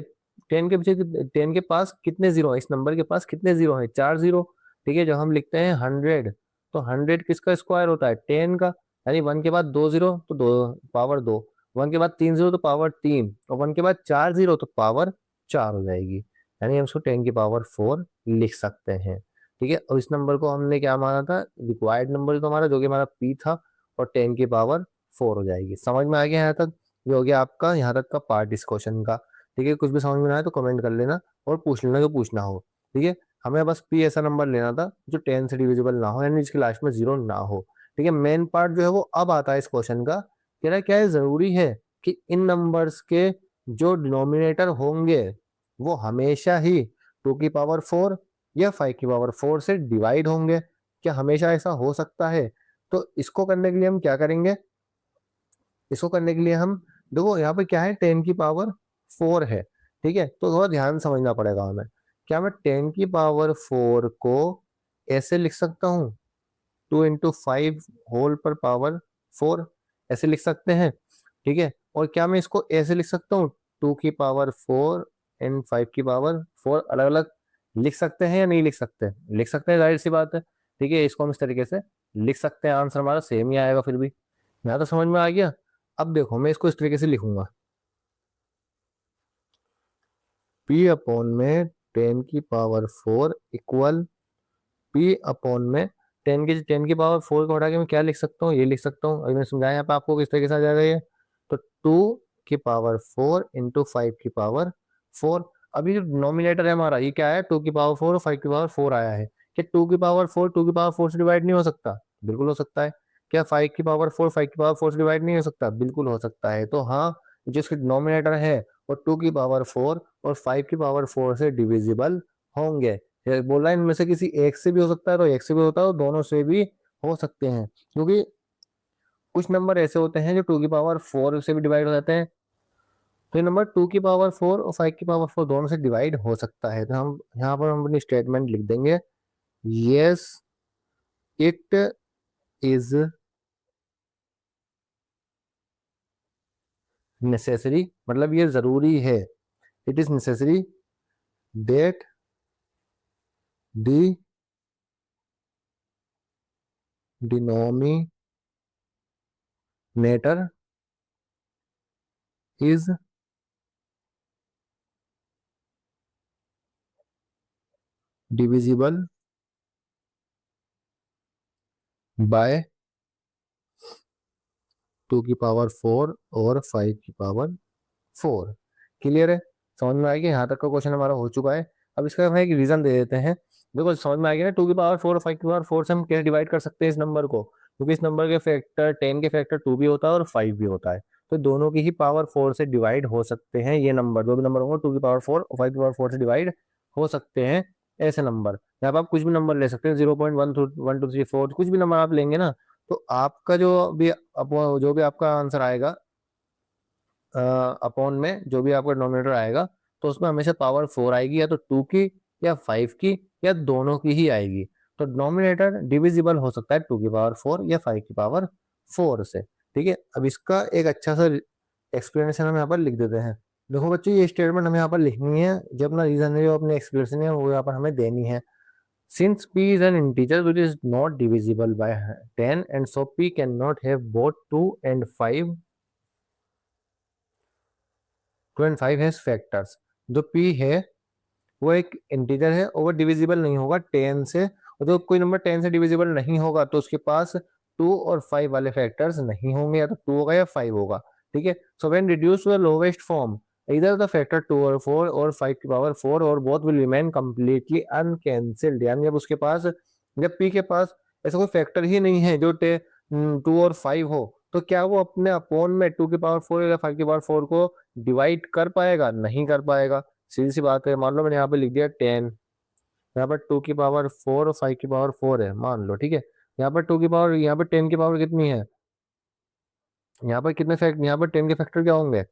पीछे 10 के पास कितने जीरो है, इस नंबर के पास कितने जीरो है? 4 जीरो। ठीक है, जब हम लिखते हैं 100, तो 100 किसका स्क्वायर होता है? 10 का। यानी 1 के बाद 2 जीरो तो 2 पावर 2, 1 के बाद 3 जीरो तो पावर 3, और 1 के बाद 4 जीरो तो पावर 4 हो जाएगी। यानी हम उसको 10 की पावर 4 लिख सकते हैं। ठीक है, और इस नंबर को हमने क्या माना था? रिक्वायर्ड नंबर तो हमारा, जो कि हमारा पी था, और 10 की पावर 4 हो जाएगी। समझ में आ गया यहाँ तक? ये हो गया आपका यहाँ तक का पार्ट इस क्वेश्चन का। ठीक है, कुछ भी समझ में ना आए तो कमेंट कर लेना और पूछ लेना जो पूछना हो। ठीक है, हमें बस पी ऐसा नंबर लेना था जो 10 से डिविजिबल ना हो, यानी जिसके लास्ट में जीरो ना हो। ठीक है, मेन पार्ट जो है वो अब आता है इस क्वेश्चन का। कह रहा है क्या है, जरूरी है कि इन नंबर्स के जो डिनोमिनेटर होंगे वो हमेशा ही 2 की पावर 4 या 5 की पावर 4 से डिवाइड होंगे। क्या हमेशा ऐसा हो सकता है? तो इसको करने के लिए हम क्या करेंगे? इसको करने के लिए हम, देखो यहाँ पे क्या है, 10 की पावर 4 है। ठीक है, तो थोड़ा ध्यान समझना पड़ेगा हमें। क्या मैं 10 की पावर 4 को ऐसे लिख सकता हूँ? 2 × 5 होल पर पावर 4, ऐसे लिख सकते हैं। ठीक है, और क्या मैं इसको ऐसे लिख सकता हूँ? 2 की पावर 4 एंड 5 की पावर 4 अलग अलग लिख सकते हैं या नहीं लिख सकते? लिख सकते हैं, जाहिर सी बात है। ठीक है, इसको हम इस तरीके से लिख सकते हैं, आंसर हमारा सेम ही आएगा फिर भी। यहाँ तो समझ में आ गया। अब देखो मैं इसको इस तरीके से लिखूंगा, p अपॉन में 10 की पावर 4 इक्वल p अपॉन में 10 की पावर 4 को हटा के मैं क्या लिख सकता हूँ? ये लिख सकता हूँ। अभी मैं समझाया यहाँ पे आपको किस तरीके से आ जाएगा ये। तो 2 की पावर 4 इंटू 5 की पावर 4। अभी जो डिनोमिनेटर है हमारा, ये क्या है? 2 की पावर 4 और 5 की पावर 4 आया है। क्या 2 की पावर 4 2 की पावर 4 से डिवाइड नहीं हो सकता? बिल्कुल हो सकता है। क्या 5 की पावर 4 5 की पावर 4 से डिवाइड नहीं हो सकता? बिल्कुल हो सकता है। तो हाँ, जिसके डिनोमिनेटर है वो 2 की पावर 4 और 5 की पावर 4 से डिविजिबल होंगे। ये बोल रहा है इनमें से किसी एक से भी हो सकता है, तो एक से भी होता है, और दोनों से भी हो सकते हैं, क्योंकि कुछ नंबर ऐसे होते हैं जो 2 की पावर 4 से भी डिवाइड हो जाते हैं। तो ये नंबर 2 की पावर 4 और 5 की पावर 4 दोनों से डिवाइड हो सकता है। तो हम यहाँ पर हम अपनी स्टेटमेंट लिख देंगे, यस इट इज नेसेसरी, मतलब ये जरूरी है। It is necessary that the denominator is divisible bye 2 की पावर 4 और 5 की पावर 4। क्लियर है? समझ में आ गया? यहाँ तक का क्वेश्चन हमारा हो चुका है। अब इसका हम एक रीजन दे देते हैं। देखो समझ में आ गया ना, 2 की पावर 4 और 5 की पावर 4 से हम कैसे डिवाइड कर सकते हैं इस नंबर को, क्योंकि इस नंबर के फैक्टर 10 के फैक्टर 2 भी होता है और 5 भी होता है। तो दोनों की ही पावर 4 से डिवाइड हो सकते हैं। ये नंबर, जो भी नंबर होंगे 2 की पावर 4 और 5 की पावर 4 से डिवाइड हो सकते हैं। ऐसे नंबर, यहाँ पर आप कुछ भी नंबर ले सकते हैं, 0.1 2 3 4, कुछ भी नंबर आप लेंगे ना, तो आपका जो भी आपका आंसर आएगा अपॉन में, जो भी आपका डिनोमिनेटर आएगा, तो उसमें हमेशा पावर 4 आएगी, या तो 2 की या 5 की या दोनों की ही आएगी। तो डिनोमिनेटर डिविजिबल हो सकता है 2 की पावर 4 या 5 की पावर 4 से। ठीक है, अब इसका एक अच्छा सा एक्सप्लेनेशन हम यहाँ पर लिख देते हैं। देखो बच्चों, ये स्टेटमेंट हमें यहाँ पर लिखनी है, जो अपना रीजन है, जो अपनी एक्सप्लेनेशन है, वो यहाँ पर हमें देनी है। Since p is an integer which is not divisible by 10, and so p cannot have both 2 and 5 has factors. जो p है वो एक इंटीजर है और वो डिविजिबल नहीं होगा 10 से, और जो कोई नंबर 10 से डिविजिबल नहीं होगा तो उसके पास 2 और 5 वाले फैक्टर्स नहीं होंगे, या तो 2 होगा या 5 होगा। ठीक है, so when reduce to the lowest form इधर द फैक्टर 2 और 4 और 5 की पावर 4 और both will remain completely uncancelled. यानी जब उसके पास, जब p के पास ऐसा कोई फैक्टर ही नहीं है जो 2 और 5 हो, तो क्या वो अपने अपॉन में 2 की पावर 4 या 5 की पावर 4 को डिवाइड कर पाएगा? नहीं कर पाएगा। सीधी सी बात है। मान लो मैंने यहाँ पे लिख दिया 10, यहाँ पर 2 की पावर 4 और 5 की पावर 4 है मान लो, ठीक है। यहाँ पर 2 की पावर, यहाँ पर 10 की पावर कितनी है, यहाँ पर कितने फैक्ट, यहाँ पर 10 के फैक्टर क्या होंगे,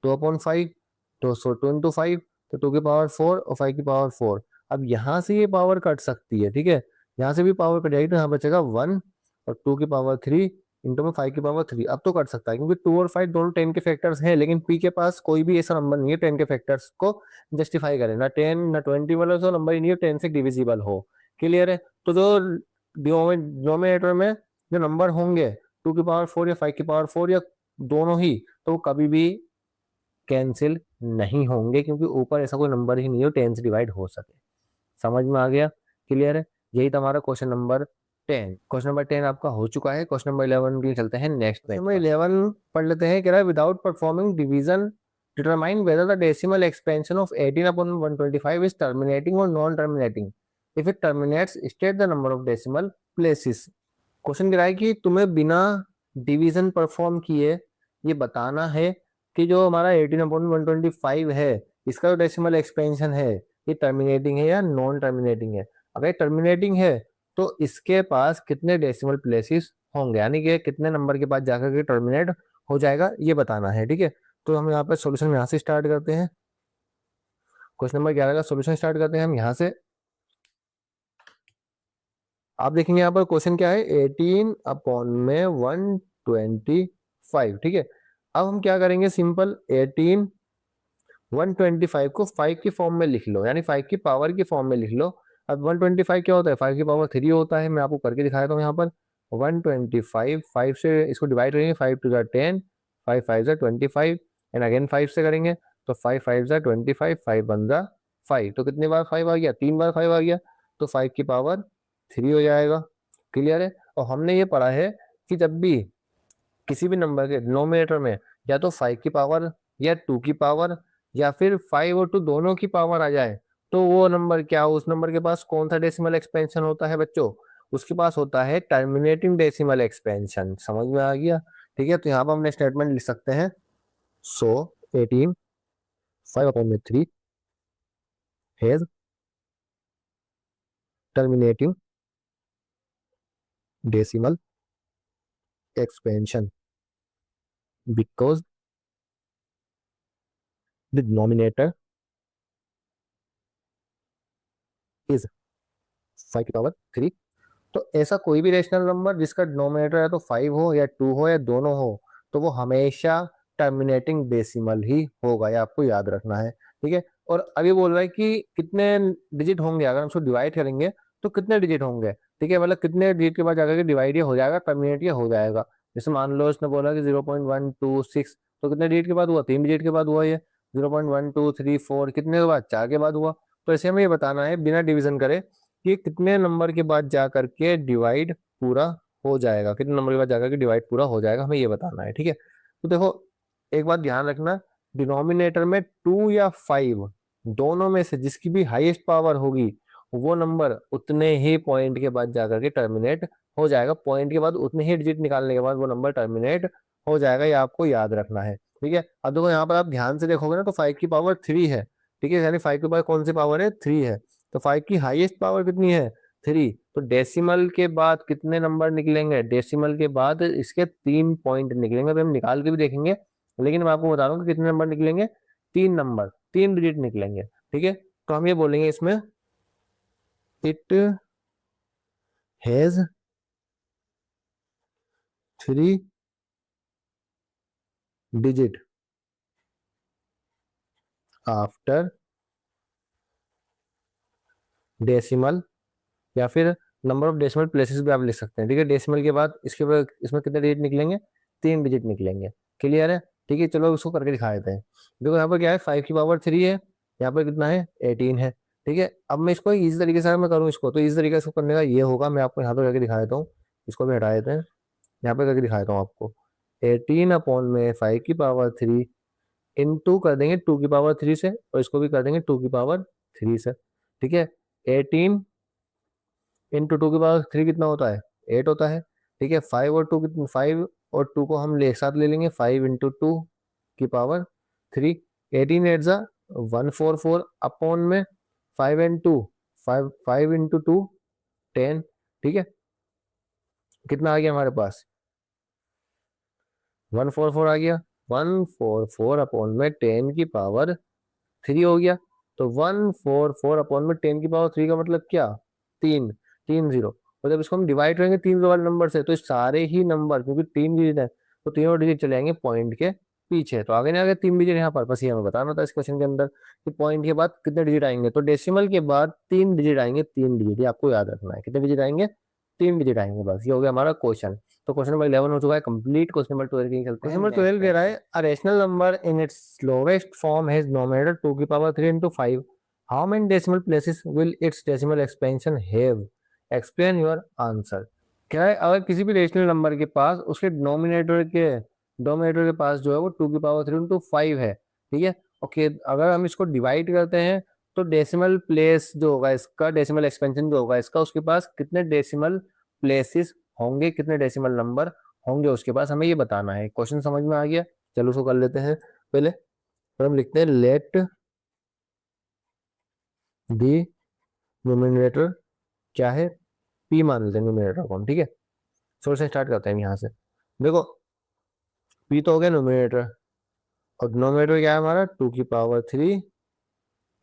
2/5, तो 2 × 5, तो 2 की पावर 4 और 5 की पावर 4। अब यहाँ से ये पावर कट सकती है, ठीक है, यहाँ से भी पावर कट जाएगी, तो यहाँ बचेगा 1 और 2 की पावर 3 इंटू में 5 की पावर 3। अब तो कट सकता है क्योंकि 2 और 5 दोनों 10 के फैक्टर्स हैं, लेकिन पी के पास कोई भी ऐसा नंबर नहीं है 10 के फैक्टर्स को जस्टिफाई करे, ना 10 ना 20 वाला जो नंबर ही नहीं है 10 से डिविजिबल हो। क्लियर है। तो जो डिनोमिनेटर में जो नंबर होंगे 2 की पावर 4 या 5 की पावर 4 या दोनों ही, तो वो कभी भी कैंसिल नहीं होंगे क्योंकि ऊपर ऐसा कोई नंबर ही नहीं है 10 से डिवाइड हो सके। समझ में आ गया? क्लियर है। यही था हमारा क्वेश्चन नंबर 10। क्वेश्चन नंबर 10 आपका हो चुका है। क्वेश्चन नंबर 11 के लिए चलते हैं नेक्स्ट नंबर 11 पढ़ लेते हैं। कह रहा है without performing division determine whether the decimal expansion of 18/125 is terminating और non terminating. If it terminates state the number of decimal places. Question कह रहा है कि तुम्हें बिना डिवीजन परफॉर्म किए ये बताना है कि जो हमारा 18/125 है इसका जो डेसिमल एक्सपेंशन है ये टर्मिनेटिंग है या नॉन टर्मिनेटिंग है। अगर टर्मिनेटिंग है तो इसके पास कितने डेसिमल प्लेसेस होंगे, यानी कि कितने नंबर के बाद जाकर के टर्मिनेट हो जाएगा ये बताना है, ठीक है। तो हम यहाँ पे सॉल्यूशन यहाँ से स्टार्ट करते हैं। क्वेश्चन नंबर 11 का सॉल्यूशन स्टार्ट करते हैं हम यहाँ से। आप देखेंगे यहाँ पर क्वेश्चन क्या है, 18/125, ठीक है। अब हम क्या करेंगे, सिंपल 18/125 को 5 की फॉर्म में लिख लो, यानी 5 की पावर की फॉर्म में लिख लो। अब 125 क्या होता है, 5 की पावर 3 होता है। मैं आपको करके दिखाया था यहाँ पर 125, 5 से इसको डिवाइड करेंगे, 5 2 10, 5 5 25 एंड अगेन 5 से करेंगे तो 5 5 25, 5 1 5। तो कितनी बार 5 आ गया, 3 बार 5 आ गया, तो 5 की पावर 3 हो जाएगा। क्लियर है। और हमने ये पढ़ा है कि जब भी किसी भी नंबर के डिनोमिनेटर में या तो 5 की पावर या 2 की पावर या फिर 5 और 2 दोनों की पावर आ जाए तो वो नंबर क्या, उस नंबर के पास कौन सा डेसिमल एक्सपेंशन होता है बच्चों, उसके पास होता है टर्मिनेटिंग डेसिमल एक्सपेंशन। समझ में आ गया? ठीक है। तो यहाँ पर हमने स्टेटमेंट लिख सकते हैं, सो 18 5/3 has terminating decimal expansion because the denominator is 5 की पावर 3। तो ऐसा कोई भी रेशनल नंबर जिसका डिनोमिनेटर या तो 5 हो या 2 हो या दोनों हो तो वो हमेशा टर्मिनेटिंग डेसिमल ही होगा, ये आपको याद रखना है। ठीक है। और अभी बोल रहा है कि कितने डिजिट होंगे, अगर हम उसको डिवाइड करेंगे तो कितने डिजिट होंगे। ठीक है, मतलब कितने डिजिट के बाद जाकर के डिवाइड ये हो जाएगा, टर्मिनेट ये हो जाएगा। जैसे मान लो इसने बोला कि 0.126, तो कितने डिजिट के बाद हुआ, 3 डिजिट के बाद हुआ ये। 0.1234 कितने के बाद, 4 के बाद हुआ। तो ऐसे हमें ये बताना है बिना डिवीजन करे कि कितने नंबर के बाद जा करके डिवाइड पूरा हो जाएगा, कितने नंबर के बाद जाकर के डिवाइड पूरा हो जाएगा, हमें ये बताना है। ठीक है। तो देखो एक बात ध्यान रखना, डिनोमिनेटर में 2 या 5 दोनों में से जिसकी भी हाईएस्ट पावर होगी वो नंबर उतने ही पॉइंट के बाद जाकर के टर्मिनेट हो जाएगा, पॉइंट के बाद उतने ही डिजिट निकालने के बाद वो नंबर टर्मिनेट हो जाएगा, ये आपको याद रखना है। ठीक है। अब देखो यहाँ पर आप ध्यान से देखोगे ना तो 5 की पावर 3 है। ठीक है, यानी 5 की पावर कौन सी पावर है, 3 है। तो 5 की हाईएस्ट पावर कितनी है, 3। तो डेसिमल के बाद कितने नंबर निकलेंगे, डेसिमल के बाद इसके 3 पॉइंट निकलेंगे। तो हम निकाल के भी देखेंगे, लेकिन मैं आपको बता रहा हूँ कि कितने नंबर निकलेंगे, 3 नंबर, 3 डिजिट निकलेंगे। ठीक है। तो हम ये बोलेंगे इसमें it has 3 digit after decimal, या फिर नंबर ऑफ डेसिमल प्लेसेस भी आप लिख सकते हैं। ठीक है, डेसिमल के बाद इसके बाद इसमें कितने डिजिट निकलेंगे, 3 डिजिट निकलेंगे। क्लियर है। ठीक है, चलो उसको करके दिखा देते हैं। देखो यहाँ पर क्या है, 5 की पावर 3 है, यहाँ पर कितना है, 18 है। ठीक है। अब मैं इसको इजी तरीके से मैं करूँ इसको, तो इस तरीके से करने का ये होगा, मैं आपको यहाँ पर करके दिखा देता हूँ। इसको भी हटा देते हैं, यहाँ पे करके दिखा देता हूँ आपको। 18/5 की पावर 3 इंटू कर देंगे 2 की पावर 3 से, और इसको भी कर देंगे 2 की पावर 3 से। ठीक है। 18 इंटू 2 की पावर 3 कितना होता है, 8 होता है। ठीक है। 5 और 2 कितना, 5 और 2 को हम एक साथ ले लेंगे, 5 इंटू 2 की पावर 3, 18 एट जा 144 अपॉन में 5 एंड 2, 5 इंटू 2 10, ठीक है। कितना आ गया हमारे पास, 144 आ गया, 144 अपॉन में 10 की पावर 3 हो गया। तो 144 अपॉन में 10 की पावर 3 का मतलब क्या, 3, 3 जीरो। और जब इसको हम डिवाइड करेंगे 3 वाले नंबर से, तो इस सारे ही नंबर, क्योंकि 3 डिजिट है तो तीनों डिजिट चले जाएंगे पॉइंट के पीछे, तो आगे नहीं आगे 3 डिजिट यहाँ पर, बस ये हमें बताना था इस क्वेश्चन के अंदर कि पॉइंट के बाद कितने डिजिट आएंगे। तो डेसिमल के बाद 3 डिजिट आएंगे, 3 डिजिट, ये आपको याद रखना है, कितने डिजिट आएंगे, 3 डिजिट आएंगे, बस ये हो गया हमारा क्वेश्चन। तो क्वेश्चन नंबर 11 हो चुका है कंप्लीट। क्वेश्चन नंबर 12 की चलते हैं। क्वेश्चन नंबर 12 कह रहा है a rational number in its lowest form has denominator 2 की power 3 into 5, how many decimal places will it's decimal expansion have, explain your answer. क्या है, अगर किसी भी रेशनल नंबर के पास उसके डोमिनेटर के पास जो है वो 2 की पावर 3 into 5 है, ठीक है। ओके, अगर हम इसको डिवाइड करते हैं तो डेसिमल प्लेस जो होगा इसका, डेसिमल एक्सपेंशन जो होगा इसका, उसके पास कितने डेसिमल प्लेसेस होंगे, कितने डेसिमल नंबर होंगे उसके पास, हमें ये बताना है। क्वेश्चन समझ में आ गया, चलो उसको कर लेते हैं। पहले तो हम लिखते हैं लेट दी न्यूमरेटर क्या है, पी मान लेते हैं न्यूमरेटर को हम, ठीक है। सोर्स से स्टार्ट करते हैं यहाँ से। देखो पी तो हो गया न्यूमरेटर, और डिनोमिनेटर क्या है हमारा 2 की पावर 3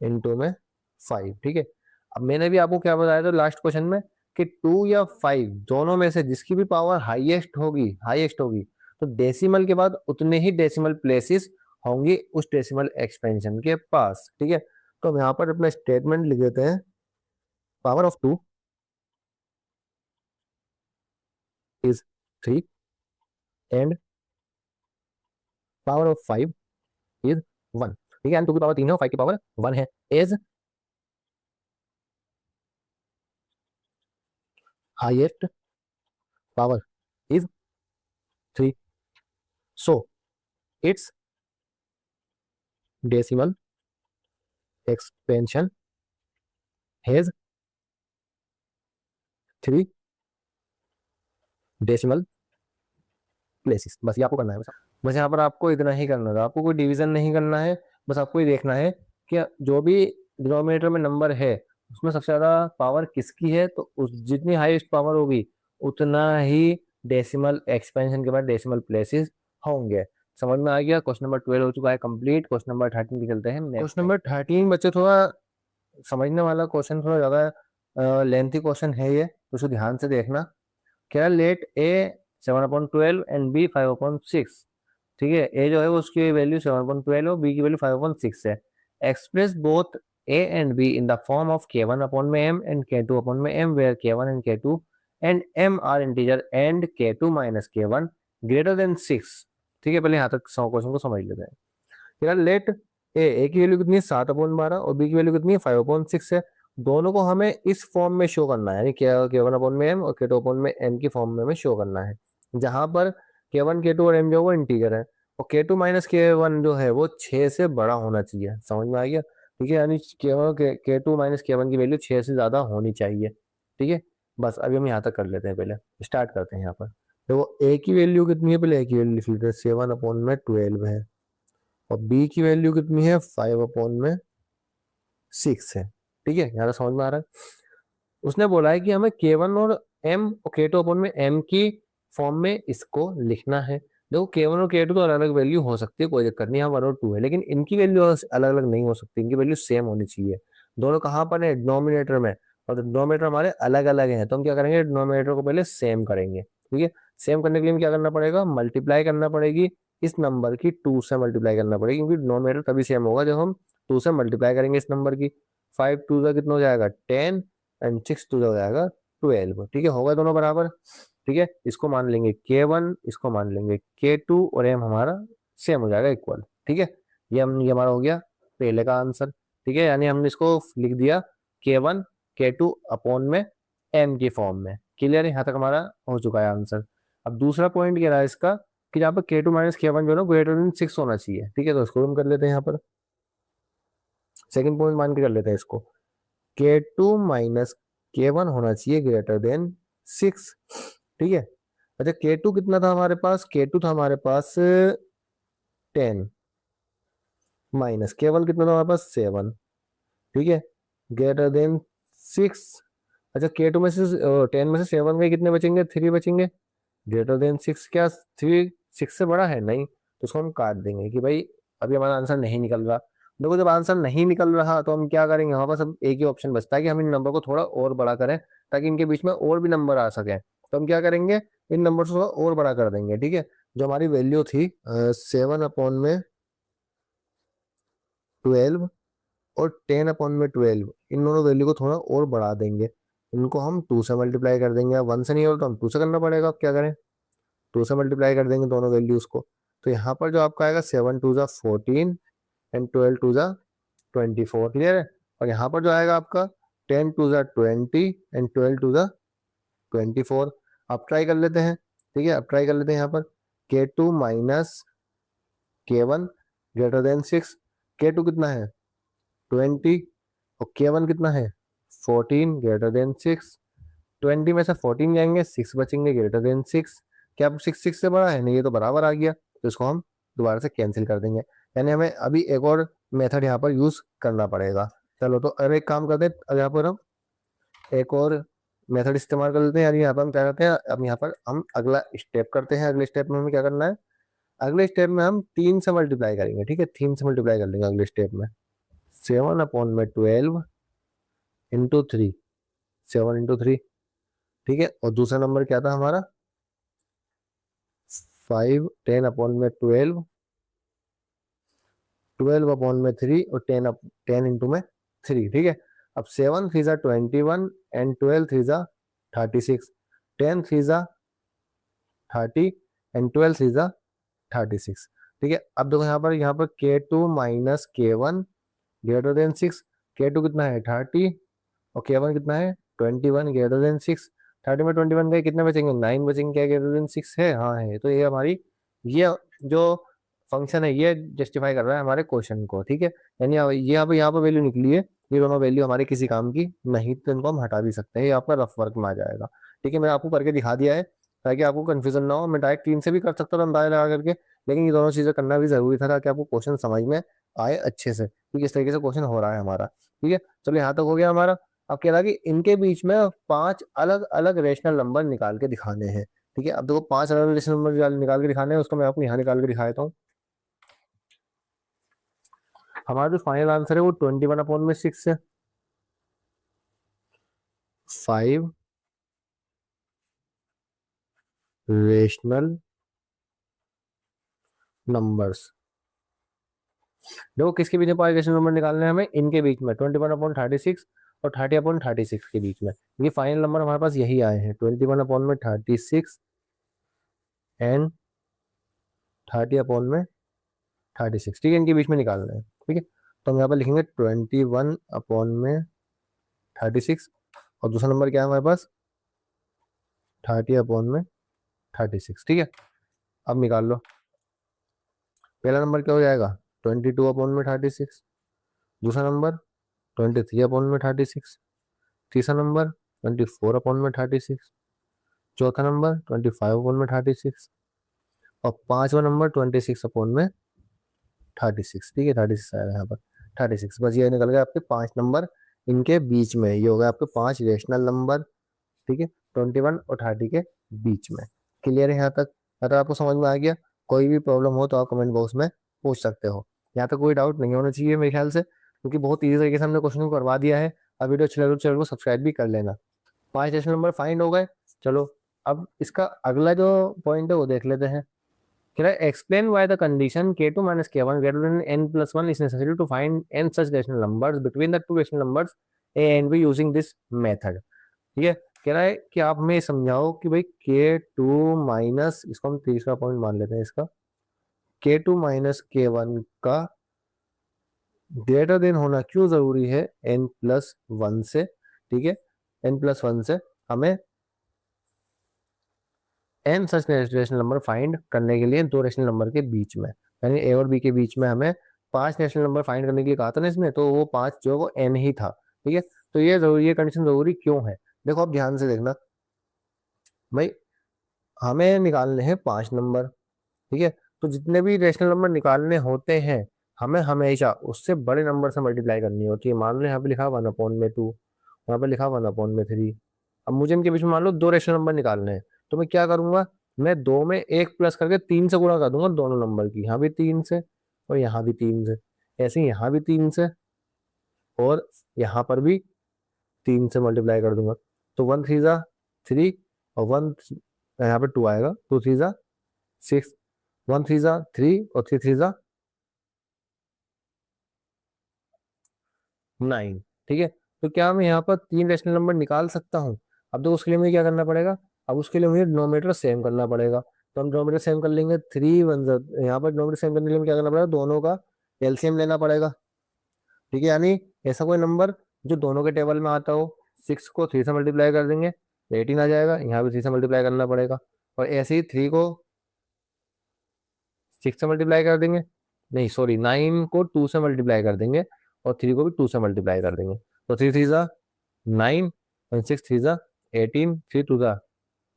इंटू में 5, ठीक है। अब मैंने भी आपको क्या बताया था लास्ट क्वेश्चन में कि 2 या 5 दोनों में से जिसकी भी पावर हाईएस्ट होगी तो डेसिमल के बाद उतने ही डेसिमल प्लेसेस होंगे उस डेसिमल एक्सपेंशन के पास, ठीक है। तो हम यहाँ पर अपना स्टेटमेंट लिख देते हैं, power of 2 is 3 and power of 5 is 1, ठीक है। एंड 2 की पावर 3 है और 5 की पावर 1 है, as highest power is 3, so its decimal expansion has 3 decimal places। बस ये आपको करना है, बस यहाँ पर आपको इतना ही करना था, आपको कोई डिवीजन नहीं करना है, बस आपको ये देखना है कि जो भी डिनोमिनेटर में नंबर है उसमें सबसे ज्यादा पावर किसकी है, तो उस जितनी हाईएस्ट पावर होगी उतना ही डेसिमल एक्सपेंशन के बाद डेसिमल प्लेसेस होंगे। समझ में आ गया। क्वेश्चन नंबर 12 हो चुका है कंप्लीट। क्वेश्चन नंबर 13 की चलते हैं। क्वेश्चन नंबर 13 बच्चे थोड़ा समझने वाला क्वेश्चन, थोड़ा ज्यादा लेंथी क्वेश्चन है ये, तो उसको ध्यान से देखना। क्या, लेट ए 7/12 एंड बी 5/6, ठीक है। ए जो है वो उसकी वैल्यू 7/12 और बी की वैल्यू 5/6 है। Express both A and B in the form of K1 upon में m एंड K2 अपॉन में m, where K1 and K2 and m are integer and K2 minus K1 greater than 6, ठीक है। पहले यहाँ तक क्वेश्चन को समझ लेते हैं। यार लेट ए की वैल्यू कितनी है 7/12 और बी की वैल्यू कितनी है 5/6 है। दोनों को हमें इस फॉर्म में शो करना है, यानी K1 अपॉन में m और K2 अपॉन में m की फॉर्म में हमें शो करना है, जहां पर K1 K2 और m जो वो इंटीजर है और K2 माइनस K1 जो है वो 6 से बड़ा होना चाहिए। समझ में आ गया, ठीक है। यानी K2 माइनस K1 की वैल्यू 6 से ज्यादा होनी चाहिए, ठीक है। बस अभी हम यहाँ तक कर लेते हैं, पहले स्टार्ट करते हैं यहाँ पर। देखो ए की वैल्यू कितनी है, पहले ए की वैल्यू लिख लेते हैं, 7/12 है, और b की वैल्यू कितनी है 5/6 है, ठीक है। यहाँ तो समझ में आ रहा है। उसने बोला है कि हमें K1 और m और K2 अपॉन में m की फॉर्म में इसको लिखना है। देखो K1 और K2 तो अलग अलग वैल्यू हो सकती है, कोई दिक्कत नहीं, यहाँ 1 और 2 है, लेकिन इनकी वैल्यू अलग अलग नहीं हो सकती, इनकी वैल्यू सेम होनी चाहिए। दोनों कहाँ पर है, डिनोमिनेटर में, और डिनोमिनेटर हमारे अलग अलग हैं, तो हम क्या करेंगे, डिनोमिनेटर को पहले सेम करेंगे, ठीक है। सेम करने के लिए क्या करना पड़ेगा, मल्टीप्लाई करना पड़ेगी, इस नंबर की 2 से मल्टीप्लाई करना पड़ेगी, क्योंकि डिनोमिनेटर तभी सेम होगा जब हम 2 से मल्टीप्लाई करेंगे इस नंबर की। 5 2 का कितना हो जाएगा 10 एंड 6 2 हो जाएगा 12, ठीक है। होगा दोनों बराबर, ठीक है। इसको मान लेंगे K1, इसको मान लेंगे K2 और m हमारा सेम हो जाएगा इक्वल, ठीक है। ये हमारा हो गया पहले का आंसर, ठीक है। यानी हमने इसको लिख दिया K1 K2 अपॉन में m की फॉर्म में। क्लियर है, यहाँ तक हमारा हो चुका है आंसर। अब दूसरा पॉइंट कह रहा है इसका कि जहाँ पर K2 माइनस K1 जो है ना ग्रेटर देन 6 होना चाहिए, ठीक है। तो इसको हम कर लेते हैं, यहाँ पर सेकंड पॉइंट मान के कर लेते हैं इसको, K2 माइनस K1 होना चाहिए ग्रेटर देन 6, ठीक है। अच्छा K2 कितना था हमारे पास, K2 था हमारे पास 10 माइनस K1 कितना था हमारे पास 7, ठीक है, ग्रेटर देन 6। अच्छा K2 में से 10 में से 7 गए, कितने बचेंगे, 3 बचेंगे, ग्रेटर देन 6, क्या 3 6 से बड़ा है, नहीं, तो उसको हम काट देंगे कि भाई अभी हमारा आंसर नहीं निकल रहा। देखो जब आंसर नहीं निकल रहा तो हम क्या करेंगे, हमारे पास अब एक ही ऑप्शन बचता है कि हम इन नंबर को थोड़ा और बड़ा करें ताकि इनके बीच में और भी नंबर आ सके। तो हम क्या करेंगे, इन नंबर को थोड़ा और बड़ा कर देंगे, ठीक है। जो हमारी वैल्यू थी 7/12 और 10/12, इन दोनों वैल्यू को थोड़ा और बढ़ा देंगे। इनको हम 2 से मल्टीप्लाई कर देंगे, अब 1 से नहीं हो तो हम 2 से करना पड़ेगा, अब क्या करें, 2 से मल्टीप्लाई कर देंगे दोनों वैल्यूज को। तो यहाँ पर जो आपका आएगा 7 2 ज़ा 14 एंड 12 2 ज़ा 24, क्लियर है। और यहाँ पर जो आएगा आपका 10 2 ज़ा 20 एंड 12 2 ज़ा 24। अब ट्राई कर लेते हैं, ठीक है, अब ट्राई कर लेते हैं यहाँ पर K2 minus K1 greater than 6। K2 कितना है 20 और K1 कितना है 14 ग्रेटर देन 6। 20 में से 14 जाएंगे, 6 बचेंगे ग्रेटर देन 6। क्या अब 6 से बड़ा है, नहीं, ये तो बराबर आ गया, तो इसको हम दोबारा से कैंसिल कर देंगे। यानी हमें अभी एक और मेथड यहाँ पर यूज करना पड़ेगा। चलो तो अब एक काम करते हैं, अब यहाँ पर हम एक और मेथड इस्तेमाल कर लेते हैं। यानी यहाँ पर हम क्या करते हैं, अब यहाँ पर हम अगला स्टेप करते हैं। अगले स्टेप में हमें क्या करना है, अगले स्टेप में हम 3 से मल्टीप्लाई करेंगे, ठीक है, 3 से मल्टीप्लाई कर लेंगे अगले स्टेप में। 7/12 इंटू 3, 7 इंटू 3, ठीक है। और दूसरा नंबर क्या था हमारा 5, 10/12, 12/3 और 10 इंटू 3, ठीक है। अब 7 3 ज़ा 21 एंड 12 3 ज़ा 36, 10 3 ज़ा 30 एंड 12 3 ज़ा 36, ठीक है। अब देखो यहाँ पर K2 minus K1 greater than 6। K2 कितना है 30 और K1 कितना है 21 ग्रेटर देन 6। 30 में 21 गए, कितने बचेंगे 9 बचेंगे, क्या ग्रेटर देन 6 है, हाँ है। तो ये हमारी ये जो फंक्शन है ये जस्टिफाई कर रहा है हमारे क्वेश्चन को, ठीक है। यानी ये यहाँ पर वैल्यू निकली है, ये दोनों वैल्यू हमारे किसी काम की नहीं, तो इनको हम हटा भी सकते हैं, ये आपका रफ वर्क में आ जाएगा, ठीक है। मैंने आपको करके दिखा दिया है ताकि आपको कंफ्यूजन ना हो। मैं डायरेक्ट 3 से भी कर सकता था अंदाजा लगा करके, लेकिन ये दोनों चीजें करना भी जरूरी था ताकि आपको क्वेश्चन समझ में आए अच्छे से, क्योंकि इस तरीके से क्वेश्चन हो रहा है हमारा, ठीक है। चलो यहाँ तक हो गया हमारा। अब कह रहा है कि इनके बीच में 5 अलग अलग रेशनल नंबर निकाल के दिखाने हैं, ठीक है। अब देखो 5 अलग रेशनल नंबर निकाल के दिखाने हैं, उसको मैं आपको यहाँ निकाल के दिखा देता हूँ। हमारा जो फाइनल आंसर है वो 21/6 है। 5 रेशनल नंबर्स, देखो किसके बीच में 5 रेशनल नंबर निकालने हैं हमें, इनके बीच में 21/36 और 30/36 के बीच में। ये फाइनल नंबर हमारे पास यही आए हैं 21/36 एंड 30/36, ठीक है, इनके बीच में निकालना है, ठीक है। तो हम यहाँ पर लिखेंगे 21/36 और दूसरा नंबर क्या है हमारे पास 30/36, ठीक है। अब निकाल लो, पहला नंबर क्या हो जाएगा 22/36, दूसरा नंबर 23/36, तीसरा नंबर 24/36, चौथा नंबर 25/36 और पांचवा नंबर 26/36, ठीक है, 36 आएगा यहाँ पर 36। बस ये निकल गए आपके 5 नंबर, इनके बीच में ये हो गया आपके 5 रेशनल नंबर, ठीक है, 21 और 30 के बीच में। क्लियर है यहाँ तक? अगर आपको समझ में आ गया, कोई भी प्रॉब्लम हो तो आप कमेंट बॉक्स में पूछ सकते हो। यहाँ तक कोई डाउट नहीं होना चाहिए मेरे ख्याल से, क्योंकि बहुत ईजी तरीके से हमने क्वेश्चन को करवा दिया है। अब वीडियो अच्छी लगे तो चैनल को सब्सक्राइब भी कर लेना। 5 रेशनल नंबर फाइंड हो गए। चलो अब इसका अगला जो पॉइंट है वो देख लेते हैं। कह रहा है explain why the condition K2 minus K1 greater than n+1 is necessary to find n such rational numbers between the two rational numbers a and b using this method। ठीक है, कह रहा है कि आप हमें समझाओ कि भाई K2 माइनस, इसको हम तीसरा पॉइंट मान लेते हैं इसका, K2 माइनस K1 का ग्रेटर देन होना क्यों जरूरी है n+1 से, ठीक है। n+1 से हमें एन सच रेशनल नंबर फाइंड करने के लिए दो रेशनल नंबर के बीच में, यानी ए और बी के बीच में हमें 5 रेशनल नंबर फाइंड करने के लिए कहा था ना इसमें, तो वो 5 जो वो एन ही था, ठीक है। तो ये जरूरी, ये कंडीशन जरूरी क्यों है, देखो आप ध्यान से देखना भाई। हमें निकालने हैं 5 नंबर, ठीक है। तो जितने भी रेशनल नंबर निकालने होते हैं हमें हमेशा उससे बड़े नंबर से मल्टीप्लाई करनी होती है। मान लो यहाँ पे लिखा 1/2, यहाँ पे लिखा 1/3। अब मुझे इनके बीच में मान लो 2 रेशनल नंबर निकालने हैं, तो मैं क्या करूंगा, मैं 2 में 1 प्लस करके 3 से गुणा कर दूंगा दोनों नंबर की, यहाँ भी 3 से और यहाँ भी 3 से, ऐसे ही यहाँ भी 3 से और यहाँ पर भी 3 से मल्टीप्लाई कर दूंगा। तो 1 3 और 1 यहाँ पे 2 आएगा, 2 3 6, 1 3 और 3 3 9, ठीक है। तो क्या मैं यहाँ पर 3 रेशनल नंबर निकाल सकता हूँ? अब तो उसके लिए मुझे क्या करना पड़ेगा, अब उसके लिए मुझे डिनोमिनेटर सेम करना पड़ेगा। तो हम डिनोमिनेटर सेम कर लेंगे, 3 1 यहाँ पर डिनोमिनेटर सेम करने के लिए क्या करना पड़ेगा, दोनों का एलसीएम लेना पड़ेगा, ठीक है। यानी ऐसा कोई नंबर जो दोनों के टेबल में आता हो, 6 को 3 से मल्टीप्लाई कर देंगे 18 आ जाएगा, यहाँ भी 3 से मल्टीप्लाई करना पड़ेगा। और ऐसे ही 3 को 6 से मल्टीप्लाई कर देंगे, नहीं सॉरी 9 को 2 से मल्टीप्लाई कर देंगे और 3 को भी 2 से मल्टीप्लाई कर देंगे। तो 3 3 9 और 6 3 18, 3 2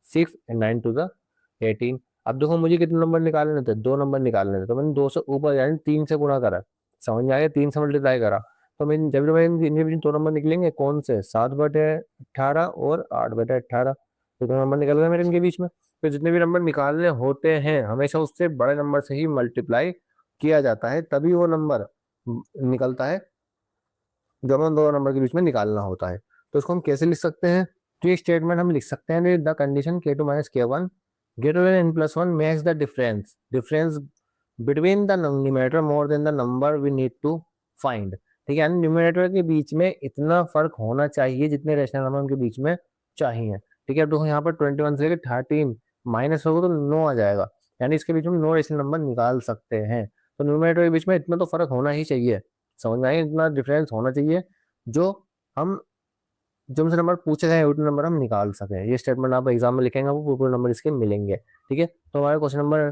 6 एंड 9 2 18। अब देखो मुझे कितने नंबर निकालने थे, 2 नंबर निकालने थे, तो मैंने 2 से ऊपर यानी 3 से गुणा करा, समझ में आ गया, 3 से मल्टीप्लाई करा। तो मैं जब मैं इनके बीच 2 नंबर निकलेंगे कौन से, 7/18 और 8/18, तो 2 नंबर निकल गए मेरे इनके बीच में। तो जितने भी नंबर निकालने होते हैं हमेशा उससे बड़े नंबर से ही मल्टीप्लाई किया जाता है, तभी वो नंबर निकलता है जो हमें 2 नंबर के बीच में निकालना होता है। तो इसको हम कैसे लिख सकते हैं, तो ये स्टेटमेंट हम लिख सकते हैं, the condition k2 - k1 greater than n+1 makes the difference between the numerator more than the number we need to find, ठीक है। यानी न्यूमरेटर के बीच में इतना फर्क होना चाहिए जितने रेशनल नंबर उनके बीच में चाहिए, ठीक है। अब देखो यहाँ पर 21 से लेकर 13 माइनस होगा तो 9 आ जाएगा, यानी इसके बीच में 9 रेशनल नंबर निकाल सकते हैं। तो न्यूमरेटर के बीच में इतना तो फर्क होना ही चाहिए, समझ में आए, इतना डिफरेंस होना चाहिए जो हम जो हमसे नंबर पूछे गए उतने नंबर हम निकाल सकें। ये स्टेटमेंट आप एग्जाम में लिखेंगे, आपको पूरे नंबर इसके मिलेंगे, ठीक है। तो हमारे क्वेश्चन नंबर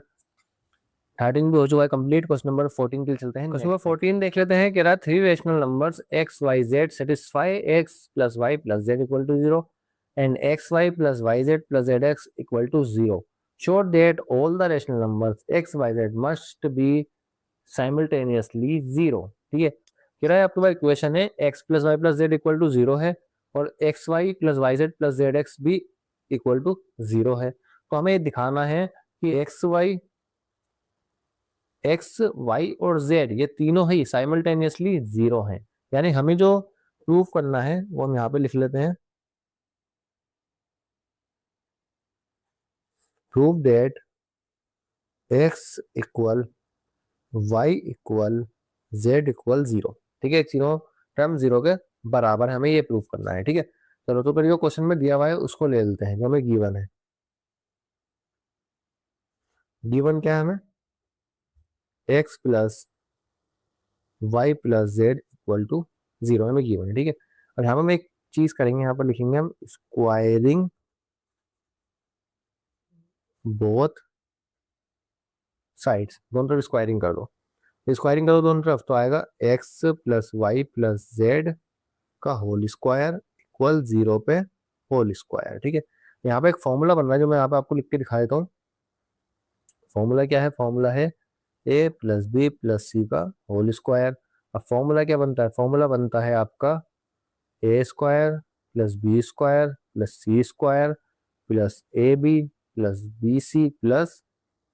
13 भी हो चुका है कंप्लीट। क्वेश्चन नंबर 14 के लिए चलते हैं। क्वेश्चन नंबर 14 देख लेते हैं, कह रहा है 3 rational numbers x y z satisfy x plus y plus z equal to 0 and x y plus y z plus z x equal to 0। Show that all the rational numbers x y z must be simultaneously 0, ठीक है। कह रहा है आपके पास इक्वेशन है x plus Y plus Z equal to 0 है और X Y plus Y Z plus Z x भी इक्वल टू 0 है। तो हमें दिखाना है कि एक्स वाई और जेड ये तीनों ही साइमल्टेनियसली 0 हैं। यानी हमें जो प्रूफ करना है वो हम यहाँ पे लिख लेते हैं, prove that X equal Y equal Z equal 0, ठीक है। तीनों टर्म 0 के बराबर है, हमें ये प्रूफ करना है, ठीक है। चलो तो फिर जो क्वेश्चन में दिया हुआ है उसको ले लेते हैं, जो हमें गिवन है। गिवन क्या है हमें, X plus Y plus Z equal to 0 हमें गिवन है, ठीक है। और यहाँ पर हम एक चीज करेंगे, यहाँ पर लिखेंगे हम स्क्वायरिंग बोथ साइड्स, दोनों तरफ स्क्वायरिंग कर दो। स्क्वायरिंग करो दोनों तरफ तो आएगा X plus Y plus Z का होल स्क्वायर इक्वल 0 पे होल स्क्वायर, ठीक है। यहाँ पे एक फॉर्मूला बन रहा है जो मैं यहाँ पे आपको लिख के दिखा देता हूँ। फॉर्मूला क्या है, फॉर्मूला है ए प्लस बी प्लस सी का होल स्क्वायर। अब फॉर्मूला क्या बनता है, फॉर्मूला बनता है आपका A square plus B square plus C square plus A B plus B C plus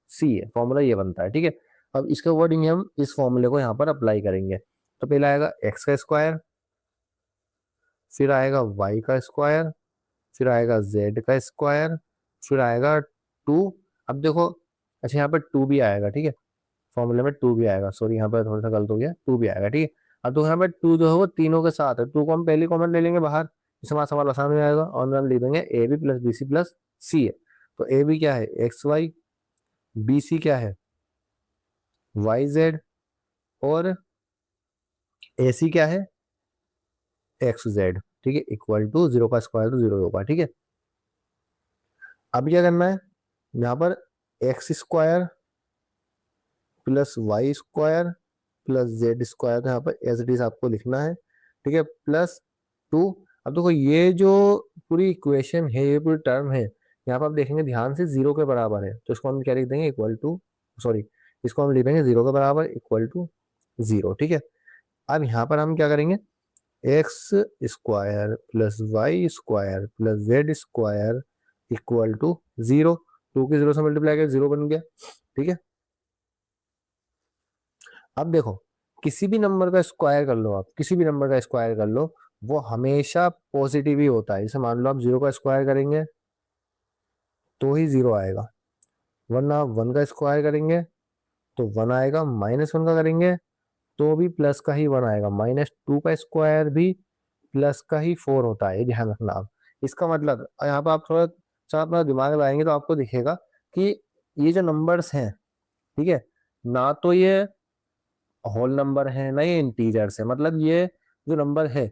C है, फॉर्मूला ये बनता है, ठीक है। अब इसके वर्डिंग हम इस फॉर्मूले को यहाँ पर अप्लाई करेंगे। तो पहला आएगा एक्स का स्क्वायर, फिर आएगा वाई का स्क्वायर, फिर आएगा जेड का स्क्वायर, फिर आएगा 2। अब देखो अच्छा यहाँ पर 2 भी आएगा, ठीक है। फॉर्मूले में 2 भी आएगा, सॉरी यहाँ पर थोड़ा सा गलत हो गया, 2 भी आएगा, ठीक है। अब तो यहाँ पर 2 जो है वो तीनों के साथ है, 2 को हम पहले कॉमन ले लेंगे बाहर, इससे हमारा सवाल आसान हो जाएगा और हम लिख देंगे A B plus B C plus C है। तो ए बी क्या है एक्स वाई, बी सी क्या है वाई जेड और ए सी क्या है एक्स जेड, ठीक है। इक्वल टू 0 का स्क्वायर तो 0 होगा, ठीक है। अब क्या करना है, यहाँ पर X square plus Y square plus Z square यहाँ पर एज इट इज आपको लिखना है, ठीक है, प्लस 2। अब देखो ये जो पूरी इक्वेशन है, ये पूरी टर्म है, यहाँ पर आप देखेंगे ध्यान से 0 के बराबर है, तो इसको हम क्या लिख देंगे, इक्वल टू, सॉरी, इसको हम लिख देंगे 0 के बराबर इक्वल टू 0, ठीक है। अब यहाँ पर हम क्या करेंगे, X square plus Y square plus Z square equal to 0, 2 की 0 से मल्टीप्लाई कर 0 बन गया, ठीक है। अब देखो, किसी भी नंबर का स्क्वायर कर लो, आप किसी भी नंबर का स्क्वायर कर लो, वो हमेशा पॉजिटिव ही होता है। जैसे मान लो आप 0 का स्क्वायर करेंगे तो ही 0 आएगा, वरना आप 1 का स्क्वायर करेंगे तो 1 आएगा, -1 का करेंगे तो भी प्लस का ही 1 आएगा, -2 का स्क्वायर भी प्लस का ही 4 होता है, ये ध्यान रखना आप। इसका मतलब यहाँ पर आप थोड़ा सा अपना दिमाग लगाएंगे तो आपको दिखेगा कि ये जो नंबर्स हैं, ठीक है, ना तो ये होल नंबर है ना ये इंटीजर्स है। मतलब ये जो नंबर है,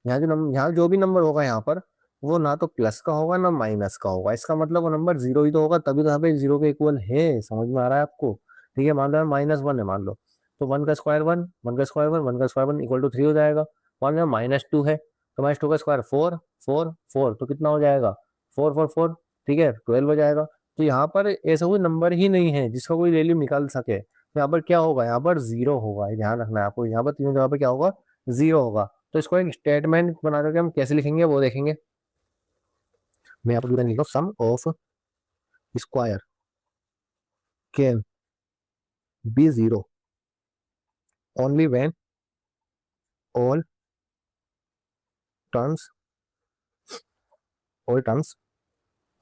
यहाँ जो भी नंबर होगा यहाँ पर, वो ना तो प्लस का होगा ना माइनस का होगा। इसका मतलब वो नंबर 0 ही तो होगा, तभी तो यहाँ पे 0 के इक्वल है। समझ में आ रहा है आपको? ठीक है, मान लो -1 है, मान लो, तो 1 का स्क्वायर 1, 1 का स्क्वायर 1, 1 का स्क्वायर 1 इक्वल टू 3 हो जाएगा। मान लो -2 है, तो -2 का स्क्वायर 4, 4, 4, तो कितना हो जाएगा, 4, 4, 4, ठीक है, 12 हो जाएगा। तो यहाँ पर ऐसा कोई नंबर ही नहीं है जिसका कोई वैल्यू निकाल सके। तो यहाँ पर क्या होगा, यहाँ पर 0 होगा, ये ध्यान रखना है आपको। यहाँ पर तीनों जगह पर क्या होगा, 0 होगा। तो इसको एक स्टेटमेंट बना करके हम कैसे लिखेंगे वो देखेंगे। मैं यहाँ पर लिख रहा हूँ, sum of square can be 0 only when all terms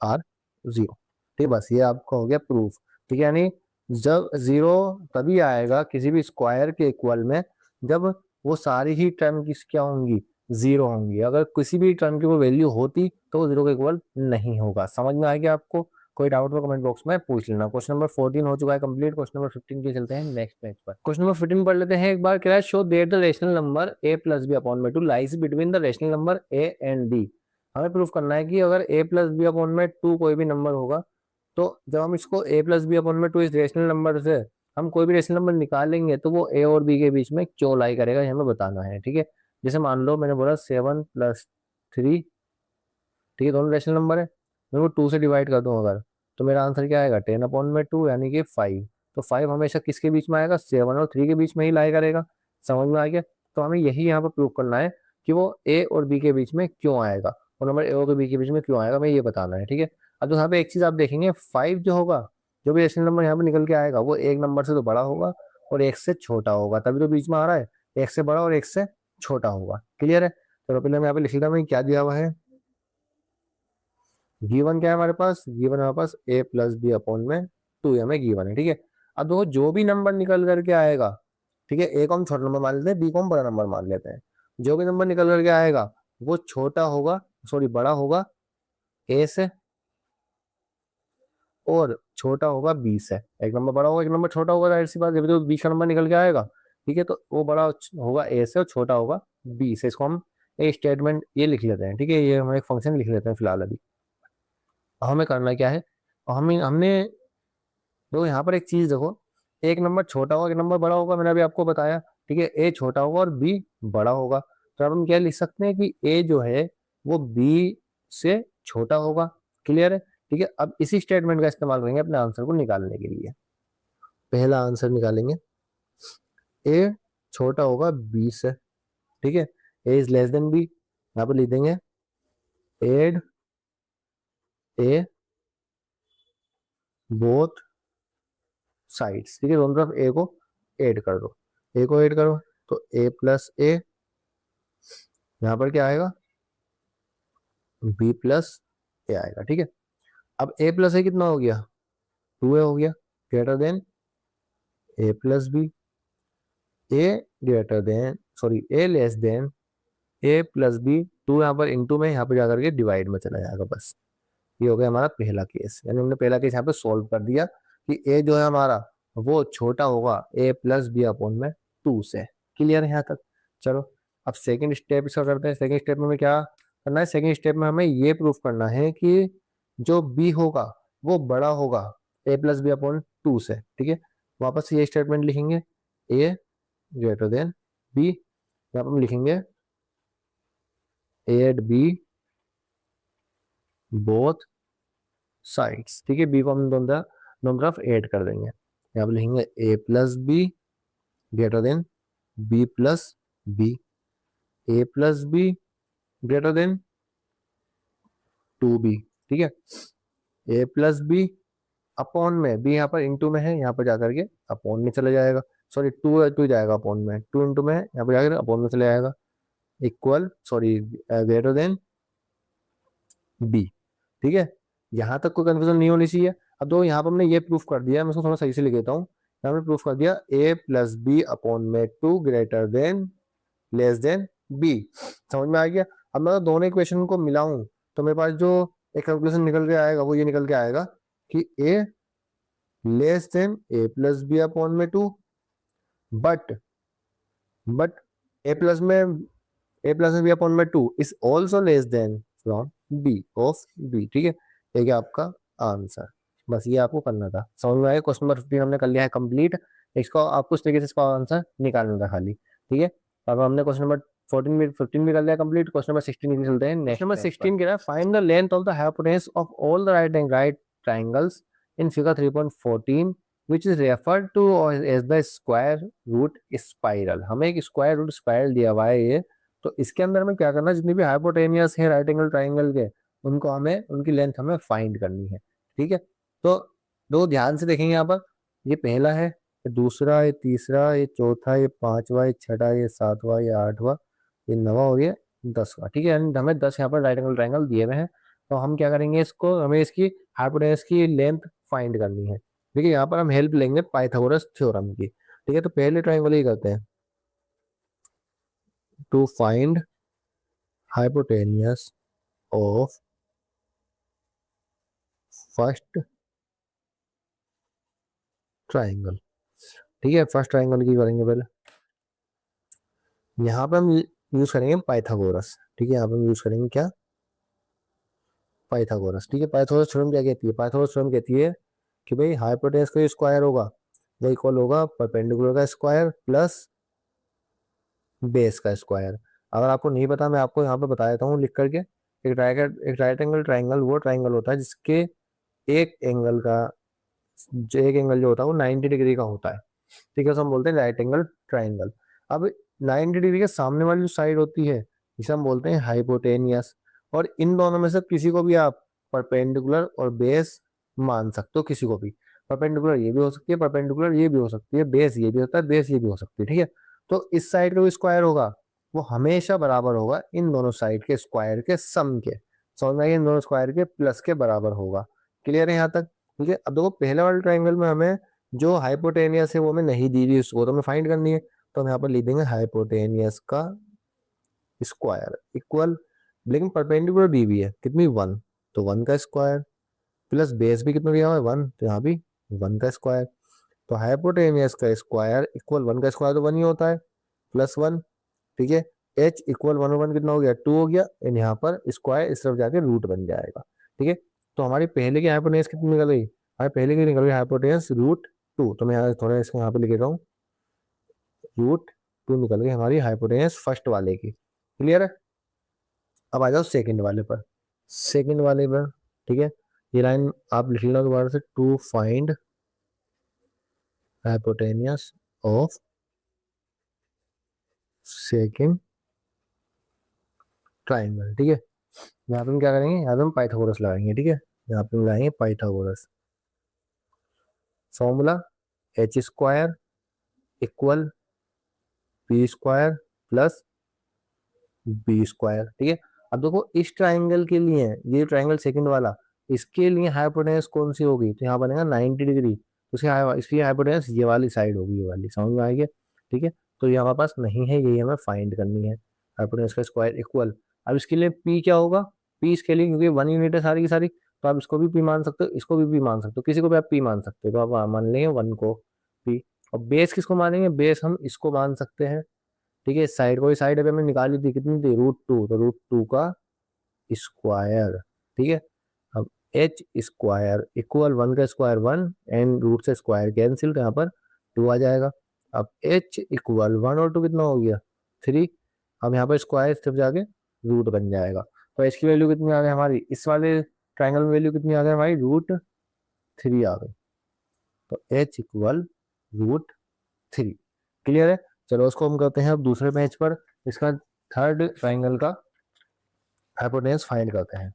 are 0। ठीक है, बस ये आपका हो गया प्रूफ। ठीक है, यानी जब 0 तभी आएगा किसी भी स्क्वायर के इक्वल में जब वो सारी ही टर्म की क्या होंगी, 0 होंगी। अगर किसी भी टर्म की वो वैल्यू होती तो वो 0 के इक्वल नहीं होगा। समझ में आ गया आपको? कोई डाउट हो कमेंट बॉक्स में पूछ लेना। क्वेश्चन नंबर 14 हो चुका है कंप्लीट। क्वेश्चन नंबर 15 के चलते हैं नेक्स्ट पेज पर। क्वेश्चन नंबर 15 पढ़ लेते हैं एक बार। क्या है, show that the rational number a plus B upon में 2 lies between the rational number a and d। हमें प्रूफ करना है कि अगर a प्लस बी अपॉन में 2 कोई भी नंबर होगा, तो जब हम इसको a प्लस बी अपॉन में 2 इस रेशनल नंबर से हम कोई भी रेशनल नंबर निकालेंगे तो वो a और b के बीच में क्यों लाई करेगा, ये हमें बताना है। ठीक है, जैसे मान लो मैंने बोला 7+3, ठीक है, दोनों रेशनल नंबर है, मैं वो 2 से डिवाइड कर दूं अगर, तो मेरा आंसर क्या आएगा, 10/2 यानी कि 5। तो 5 हमेशा किसके बीच में आएगा, 7 और 3 के बीच में ही लाई करेगा। समझ में आ गया? तो हमें यही यहाँ पर प्रूव करना है कि वो ए और बी के बीच में क्यों आएगा, और नंबर ए और बी के बीच में क्यों आएगा, हमें ये बताना है। ठीक है, अब तो यहाँ पे एक चीज आप देखेंगे, 5 जो होगा, जो भी रेशनल नंबर यहाँ पे निकल के आएगा वो एक नंबर से तो बड़ा होगा और एक से छोटा होगा, तभी तो बीच में आ रहा है। एक से बड़ा और एक से छोटा होगा। क्लियर है? तो पहले मैं यहाँ पे लिख लेता हूँ क्या दिया हुआ है। गिवन क्या है हमारे पास, गिवन हमारे पास a प्लस बी अपॉन में 2 हमें गिवन है। ठीक है, अब देखो जो भी नंबर निकल करके आएगा, ठीक है, a को हम छोटा नंबर मान लेते हैं, b को हम बड़ा नंबर मान लेते हैं। जो भी नंबर निकल करके आएगा वो छोटा होगा, सॉरी बड़ा होगा a से और छोटा होगा b से। एक नंबर बड़ा होगा एक नंबर छोटा होगा, जाहिर सी बात, जब तो b का नंबर निकल के आएगा, ठीक है, तो वो बड़ा होगा a से और छोटा होगा b से। इसको हम एक स्टेटमेंट ये लिख लेते हैं। ठीक है, ये हम एक फंक्शन लिख लेते हैं फिलहाल अभी। हमें करना क्या है, हमने तो यहाँ पर एक चीज देखो, एक नंबर छोटा होगा एक नंबर बड़ा होगा, मैंने अभी आपको बताया। ठीक है, ए छोटा होगा और बी बड़ा होगा, तो अब हम क्या लिख सकते हैं कि ए जो है वो बी से छोटा होगा। क्लियर है? ठीक है, अब इसी स्टेटमेंट का इस्तेमाल करेंगे अपने आंसर को निकालने के लिए। पहला आंसर निकालेंगे, ए छोटा होगा बी से। ठीक है, ए इज लेस देन बी, यहाँ पर लिख देंगे एड ए बोथ साइड्स। ठीक है, दोनों तरफ ए को ऐड कर दो, ए को ऐड करो तो a प्लस ए, यहाँ पर क्या आएगा, b प्लस ए आएगा। ठीक है, अब a प्लस ए कितना हो गया, 2a हो गया, greater than a plus B, A greater than, sorry A less than a plus B. 2 यहाँ पर इंटू में, यहाँ पर जाकर के डिवाइड में चला जाएगा। बस ये हो गया हमारा पहला केस, यानी हमने पहला केस यहाँ पे सॉल्व कर दिया कि a जो है हमारा वो छोटा होगा a प्लस बी अपॉन में 2 से। क्लियर है यहाँ तक? चलो अब सेकंड स्टेप इसका करते हैं। सेकंड स्टेप में हमें क्या करना है, सेकंड स्टेप में हमें ये प्रूफ करना है कि जो b होगा वो बड़ा होगा a प्लस बी अपॉन 2 से। ठीक है, वापस ये स्टेटमेंट लिखेंगे, a ग्रेटर देन b, यहाँ पर हम लिखेंगे a and b both sides, ठीक है। बी को हम दोनों तरफ ऐड कर देंगे। यहाँ पे लिखेंगे A plus B greater than B plus B, A plus B greater than 2b, ठीक है। ए प्लस बी अपॉन में, बी यहाँ पर इंटू में है, यहाँ पर जाकर के अपॉन में चला जाएगा, सॉरी टू टू जाएगा अपॉन में, टू इंटू में है, यहाँ पर जाकर अपॉन में चला जाएगा, equal sorry greater than B, ठीक है। यहाँ तक कोई कंफ्यूजन नहीं होनी चाहिए। अब दो यहाँ पर हमने ये प्रूफ कर दिया, मैं इसको थोड़ा सही से लिख देता हूँ। यहाँ पर प्रूफ कर दिया ए प्लस बी अपॉन में 2 greater than less than B, समझ में आ गया। अब मैं दोनों इक्वेशन को मिलाऊं तो मेरे पास जो एक कैलकुलेशन निकल के आएगा वो ये निकल के आएगा कि A less than A plus B upon में 2, बट ए प्लस में बी अपॉन में 2 is also less than from B of B, ठीक है। ये क्या आपका आंसर, बस ये आपको करना था। समझ में आया। क्वेश्चन नंबर 15 हमने कर लिया है कंप्लीट। इसको आपको इस तरीके से इसका आंसर निकालना था खाली, ठीक है। अब हमने क्वेश्चन नंबर 15 भी कर लिया कंप्लीट। क्वेश्चन नंबर 16 की चलते हैं। नेक्स्ट नंबर 16 कह रहा है find the length of the hypotenuse of all the right triangles in figure 3.14 which is referred to as the square root spiral। हमें एक स्क्वायर रूट स्पाइरल दिया हुआ है ये, तो इसके अंदर हमें क्या करना है, जितनी भी हाइपोटेनियस है राइट एंगल ट्राइंगल के, उनको हमें उनकी लेंथ हमें फाइंड करनी है, ठीक है। तो दो ध्यान से देखेंगे यहाँ पर, ये पहला है, ये दूसरा, ये तीसरा, ये चौथा, ये पांचवा, ये छठा, ये सातवां, ये आठवां, ये नवा और ये 10वां, ठीक है। यानी हमें 10 यहाँ पर राइट एंगल ट्राइंगल दिए हुए हैं। तो हम क्या करेंगे, इसको हमें इसकी हाइपोटेनस की लेंथ फाइंड करनी है। देखिए यहाँ पर हम हेल्प लेंगे पाइथागोरस थ्योरम की, ठीक है। तो पहले ट्राइंगल ही करते हैं, to find hypotenuse of first triangle, ठीक है। फर्स्ट ट्राइंगल की करेंगे पहले, यहाँ पे हम यूज करेंगे पाइथागोरस, ठीक है। यहाँ पे हम यूज करेंगे क्या, पाइथागोरस, ठीक है। पाइथागोरस थ्योरम क्या कहती है, पाइथागोरस थ्योरम कहती है कि भाई हाइपोटेनस का स्क्वायर होगा वो इक्वल होगा परपेंडिकुलर का स्क्वायर प्लस बेस का स्क्वायर। अगर आपको नहीं पता, मैं आपको यहाँ पे बता देता हूँ लिख करके। एक राइट एंगल ट्राइंगल वो ट्राइंगल होता है जिसके एक एंगल जो होता है वो 90 डिग्री का होता है, ठीक है। तो हम बोलते हैं राइट एंगल ट्राइंगल। अब 90 डिग्री के सामने वाली जो साइड होती है जिसे हम बोलते हैं हाइपोटेनियस, और इन दोनों में से किसी को भी आप परपेंडिकुलर और बेस मान सकते हो, किसी को भी। परपेंडिकुलर ये भी हो सकती है, परपेंडिकुलर ये भी हो सकती है, बेस ये भी होता है, बेस ये भी हो सकती है, ठीक है। तो इस साइड का जो स्क्वायर होगा वो हमेशा बराबर होगा इन दोनों साइड के स्क्वायर के सम के, समझ में आएगा, इन दोनों स्क्वायर के प्लस के बराबर होगा। क्लियर है यहाँ तक, ठीक है। अब देखो पहले वाले ट्राइंगल में हमें जो हाइपोटेनियस है वो हमें नहीं दी हुई, उसको तो हमें फाइंड करनी है। तो हम यहाँ पर लिख देंगे हाइपोटेनियस का स्क्वायर इक्वल, लेकिन परपेंडिकुलर दी हुई है कितनी 1, तो 1 का स्क्वायर प्लस बेस भी कितना दिया हुआ है 1, तो यहाँ भी 1 का स्क्वायर। तो हाइपोटेनियस का स्क्वायर इक्वल 1 का स्क्वायर तो 1 ही होता है, प्लस 1, ठीक है। h इक्वल 1 और 1 कितना हो गया, 2 हो गया, एंड यहाँ पर स्क्वायर इस तरफ जाके रूट बन जाएगा, ठीक है। तो हमारी पहले की हाइपोटेनियस कितनी निकल गई, हमारी पहले की निकल गई हाइपोटेनियस √2। तो मैं यहाँ थोड़ा इसको यहाँ पे लिख रहा हूँ, √2 निकल गई हमारी हाइपोटेनियस फर्स्ट वाले की। क्लियर है। अब आ जाओ सेकंड वाले पर, सेकंड वाले पर, ठीक है। ये लाइन आप लिख लो दोबारा से, to find hypotenuse of second triangle, ठीक है। यहाँ पे हम क्या करेंगे, यहाँ पे हम पाइथागोरस लगाएंगे, ठीक है। यहाँ पे हम लगाएंगे Pythagoras formula, h square equal p square plus b square, ठीक है। अब देखो इस ट्राइंगल के लिए, ये ट्राइंगल सेकंड वाला, इसके लिए हाइपोटेनस कौन सी होगी, तो यहाँ बनेगा 90 डिग्री, तो इसकी हाइपोटेनस ये वाली साइड होगी, ये वाली, समझ में आएगी, ठीक है। तो ये हमारे पास नहीं है, यही हमें फाइंड करनी है, हाइपोटेनस का स्क्वायर इक्वल। अब इसके लिए p क्या होगा, p इसके लिए क्योंकि 1 यूनिट है सारी की सारी, तो आप इसको भी p मान सकते हो, इसको भी p मान सकते हो, किसी को भी आप p मान सकते हो। तो आप मान लेंगे 1 को p, और बेस किसको मानेंगे, बेस हम इसको मान सकते हैं, ठीक है। इस साइड को, इस साइड पे हमने निकाली थी, कितनी थी, √2, तो √2 का स्क्वायर, ठीक है। अब h स्क्वायर इक्वल 1 का स्क्वायर 1 एंड रूट से स्क्वायर कैंसिल, तो यहाँ पर 2 आ जाएगा। अब h इक्वल 1 और 2 कितना हो गया 3, अब यहाँ पर स्क्वायर सिर्फ जाके रूट बन जाएगा। तो h की वैल्यू कितनी आ गई हमारी, इस वाले ट्राइंगल में वैल्यू कितनी आ गई हमारी, √3 आ गई। तो h इक्वल √3। क्लियर है। चलो उसको हम करते हैं अब दूसरे पेज पर, इसका थर्ड ट्राइंगल का हाइपोटेन्यूज फाइंड करते हैं।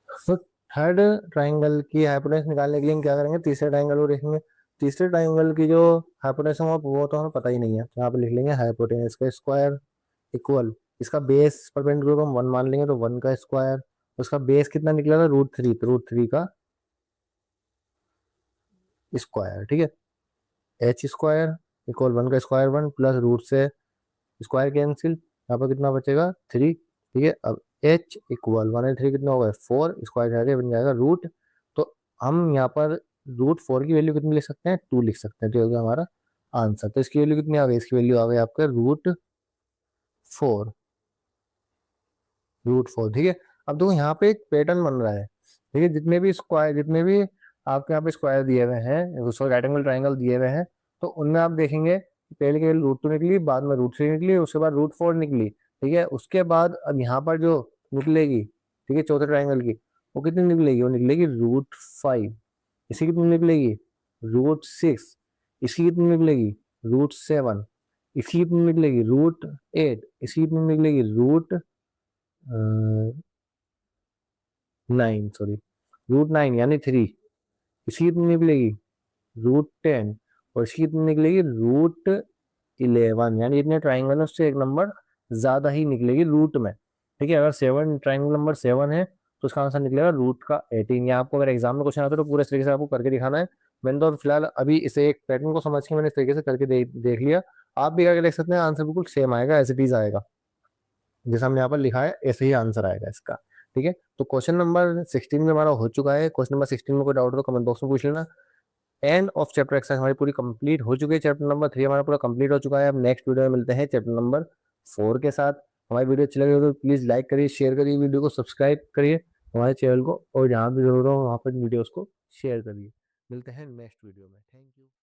तो थर्ड ट्राइंगल की हाइपोटेन्यूज निकालने के लिए हम क्या करेंगे, तीसरे ट्राइंगल को देखेंगे। तीसरे ट्राइंगल की जो हाइपोटेन्यूज है वो तो हमें पता ही नहीं है, तो यहाँ पे लिख लेंगे हाइपोटेन्यूज का स्क्वायर इक्वल, इसका बेस परपेंडिकुलर हम 1 मान लेंगे, तो 1 का स्क्वायर, उसका बेस कितना निकला था, √3, तो √3 का स्क्वायर। ठीक है, h स्क्वायर इक्वल 1 का स्क्वायर 1 प्लस रूट से स्क्वायर कैंसिल, यहाँ पर कितना बचेगा 3। ठीक है, अब h इक्वल 1 3 कितना होगा 4, स्क्वायर जाएगा बन जाएगा रूट। तो हम यहाँ पर √4 की वैल्यू कितनी लिख सकते हैं, 2 लिख सकते हैं, तो होगा हमारा आंसर। तो इसकी वैल्यू कितनी आ गई, इसकी वैल्यू आ गई आपका √4, √4। ठीक है, अब देखो यहाँ पे एक पैटर्न बन रहा है। ठीक है, जितने भी आपके यहाँ पे स्क्वायर दिए हुए हैं, सॉरी राइट एंगल ट्राइंगल दिए हुए हैं, तो उनमें आप देखेंगे पहले के √2 निकली, बाद में √3 निकली, उसके बाद √4 निकली। ठीक है, उसके बाद अब यहाँ पर जो निकलेगी, ठीक है, चौथे ट्राइंगल की, वो कितनी निकलेगी, वो निकलेगी √5। इसी कितनी निकलेगी, √6। इसकी कितनी निकलेगी, √7। इसकी कितनी निकलेगी, √8। इसकी कितनी निकलेगी, √9, सॉरी √9 यानी 3। इसकी कितनी निकलेगी, √10। और इसकी कितनी निकलेगी, √11, यानी इतने ट्राइंगल से एक नंबर ज्यादा ही निकलेगी रूट में। ठीक है, अगर 7 ट्राइंगल नंबर 7 है तो उसका आंसर निकलेगा रूट का 18। या आपको अगर एग्जाम में क्वेश्चन आता है तो पूरे तरीके से आपको करके दिखाना है। मैंने तो फिलहाल अभी इसे एक पैटर्न को समझ के मैंने इस तरीके से करके देख लिया। आप भी करके देख सकते हैं, आंसर बिल्कुल सेम आएगा, एज इट इज आएगा, जैसा हमने यहाँ पर लिखा है ऐसे ही आंसर आएगा इसका। ठीक है, तो क्वेश्चन नंबर 16 में हमारा हो चुका है। क्वेश्चन नंबर 16 में कोई डाउट हो तो कमेंट बॉक्स में पूछ लेना। एंड ऑफ चैप्टर एक्सरसाइज हमारी पूरी कंप्लीट हो चुकी है। चैप्टर नंबर 3 हमारा पूरा कंप्लीट हो चुका है। अब नेक्स्ट वीडियो में मिलते हैं चैप्टर नंबर 4 के साथ। हमारी वीडियो अच्छी लगी हो तो प्लीज लाइक करिए, शेयर करिए, वीडियो को सब्सक्राइब करिए हमारे चैनल को, और जहाँ भी जरूर हो वहाँ पर वीडियोस को शेयर करिए। मिलते हैं नेक्स्ट वीडियो में। Thank you.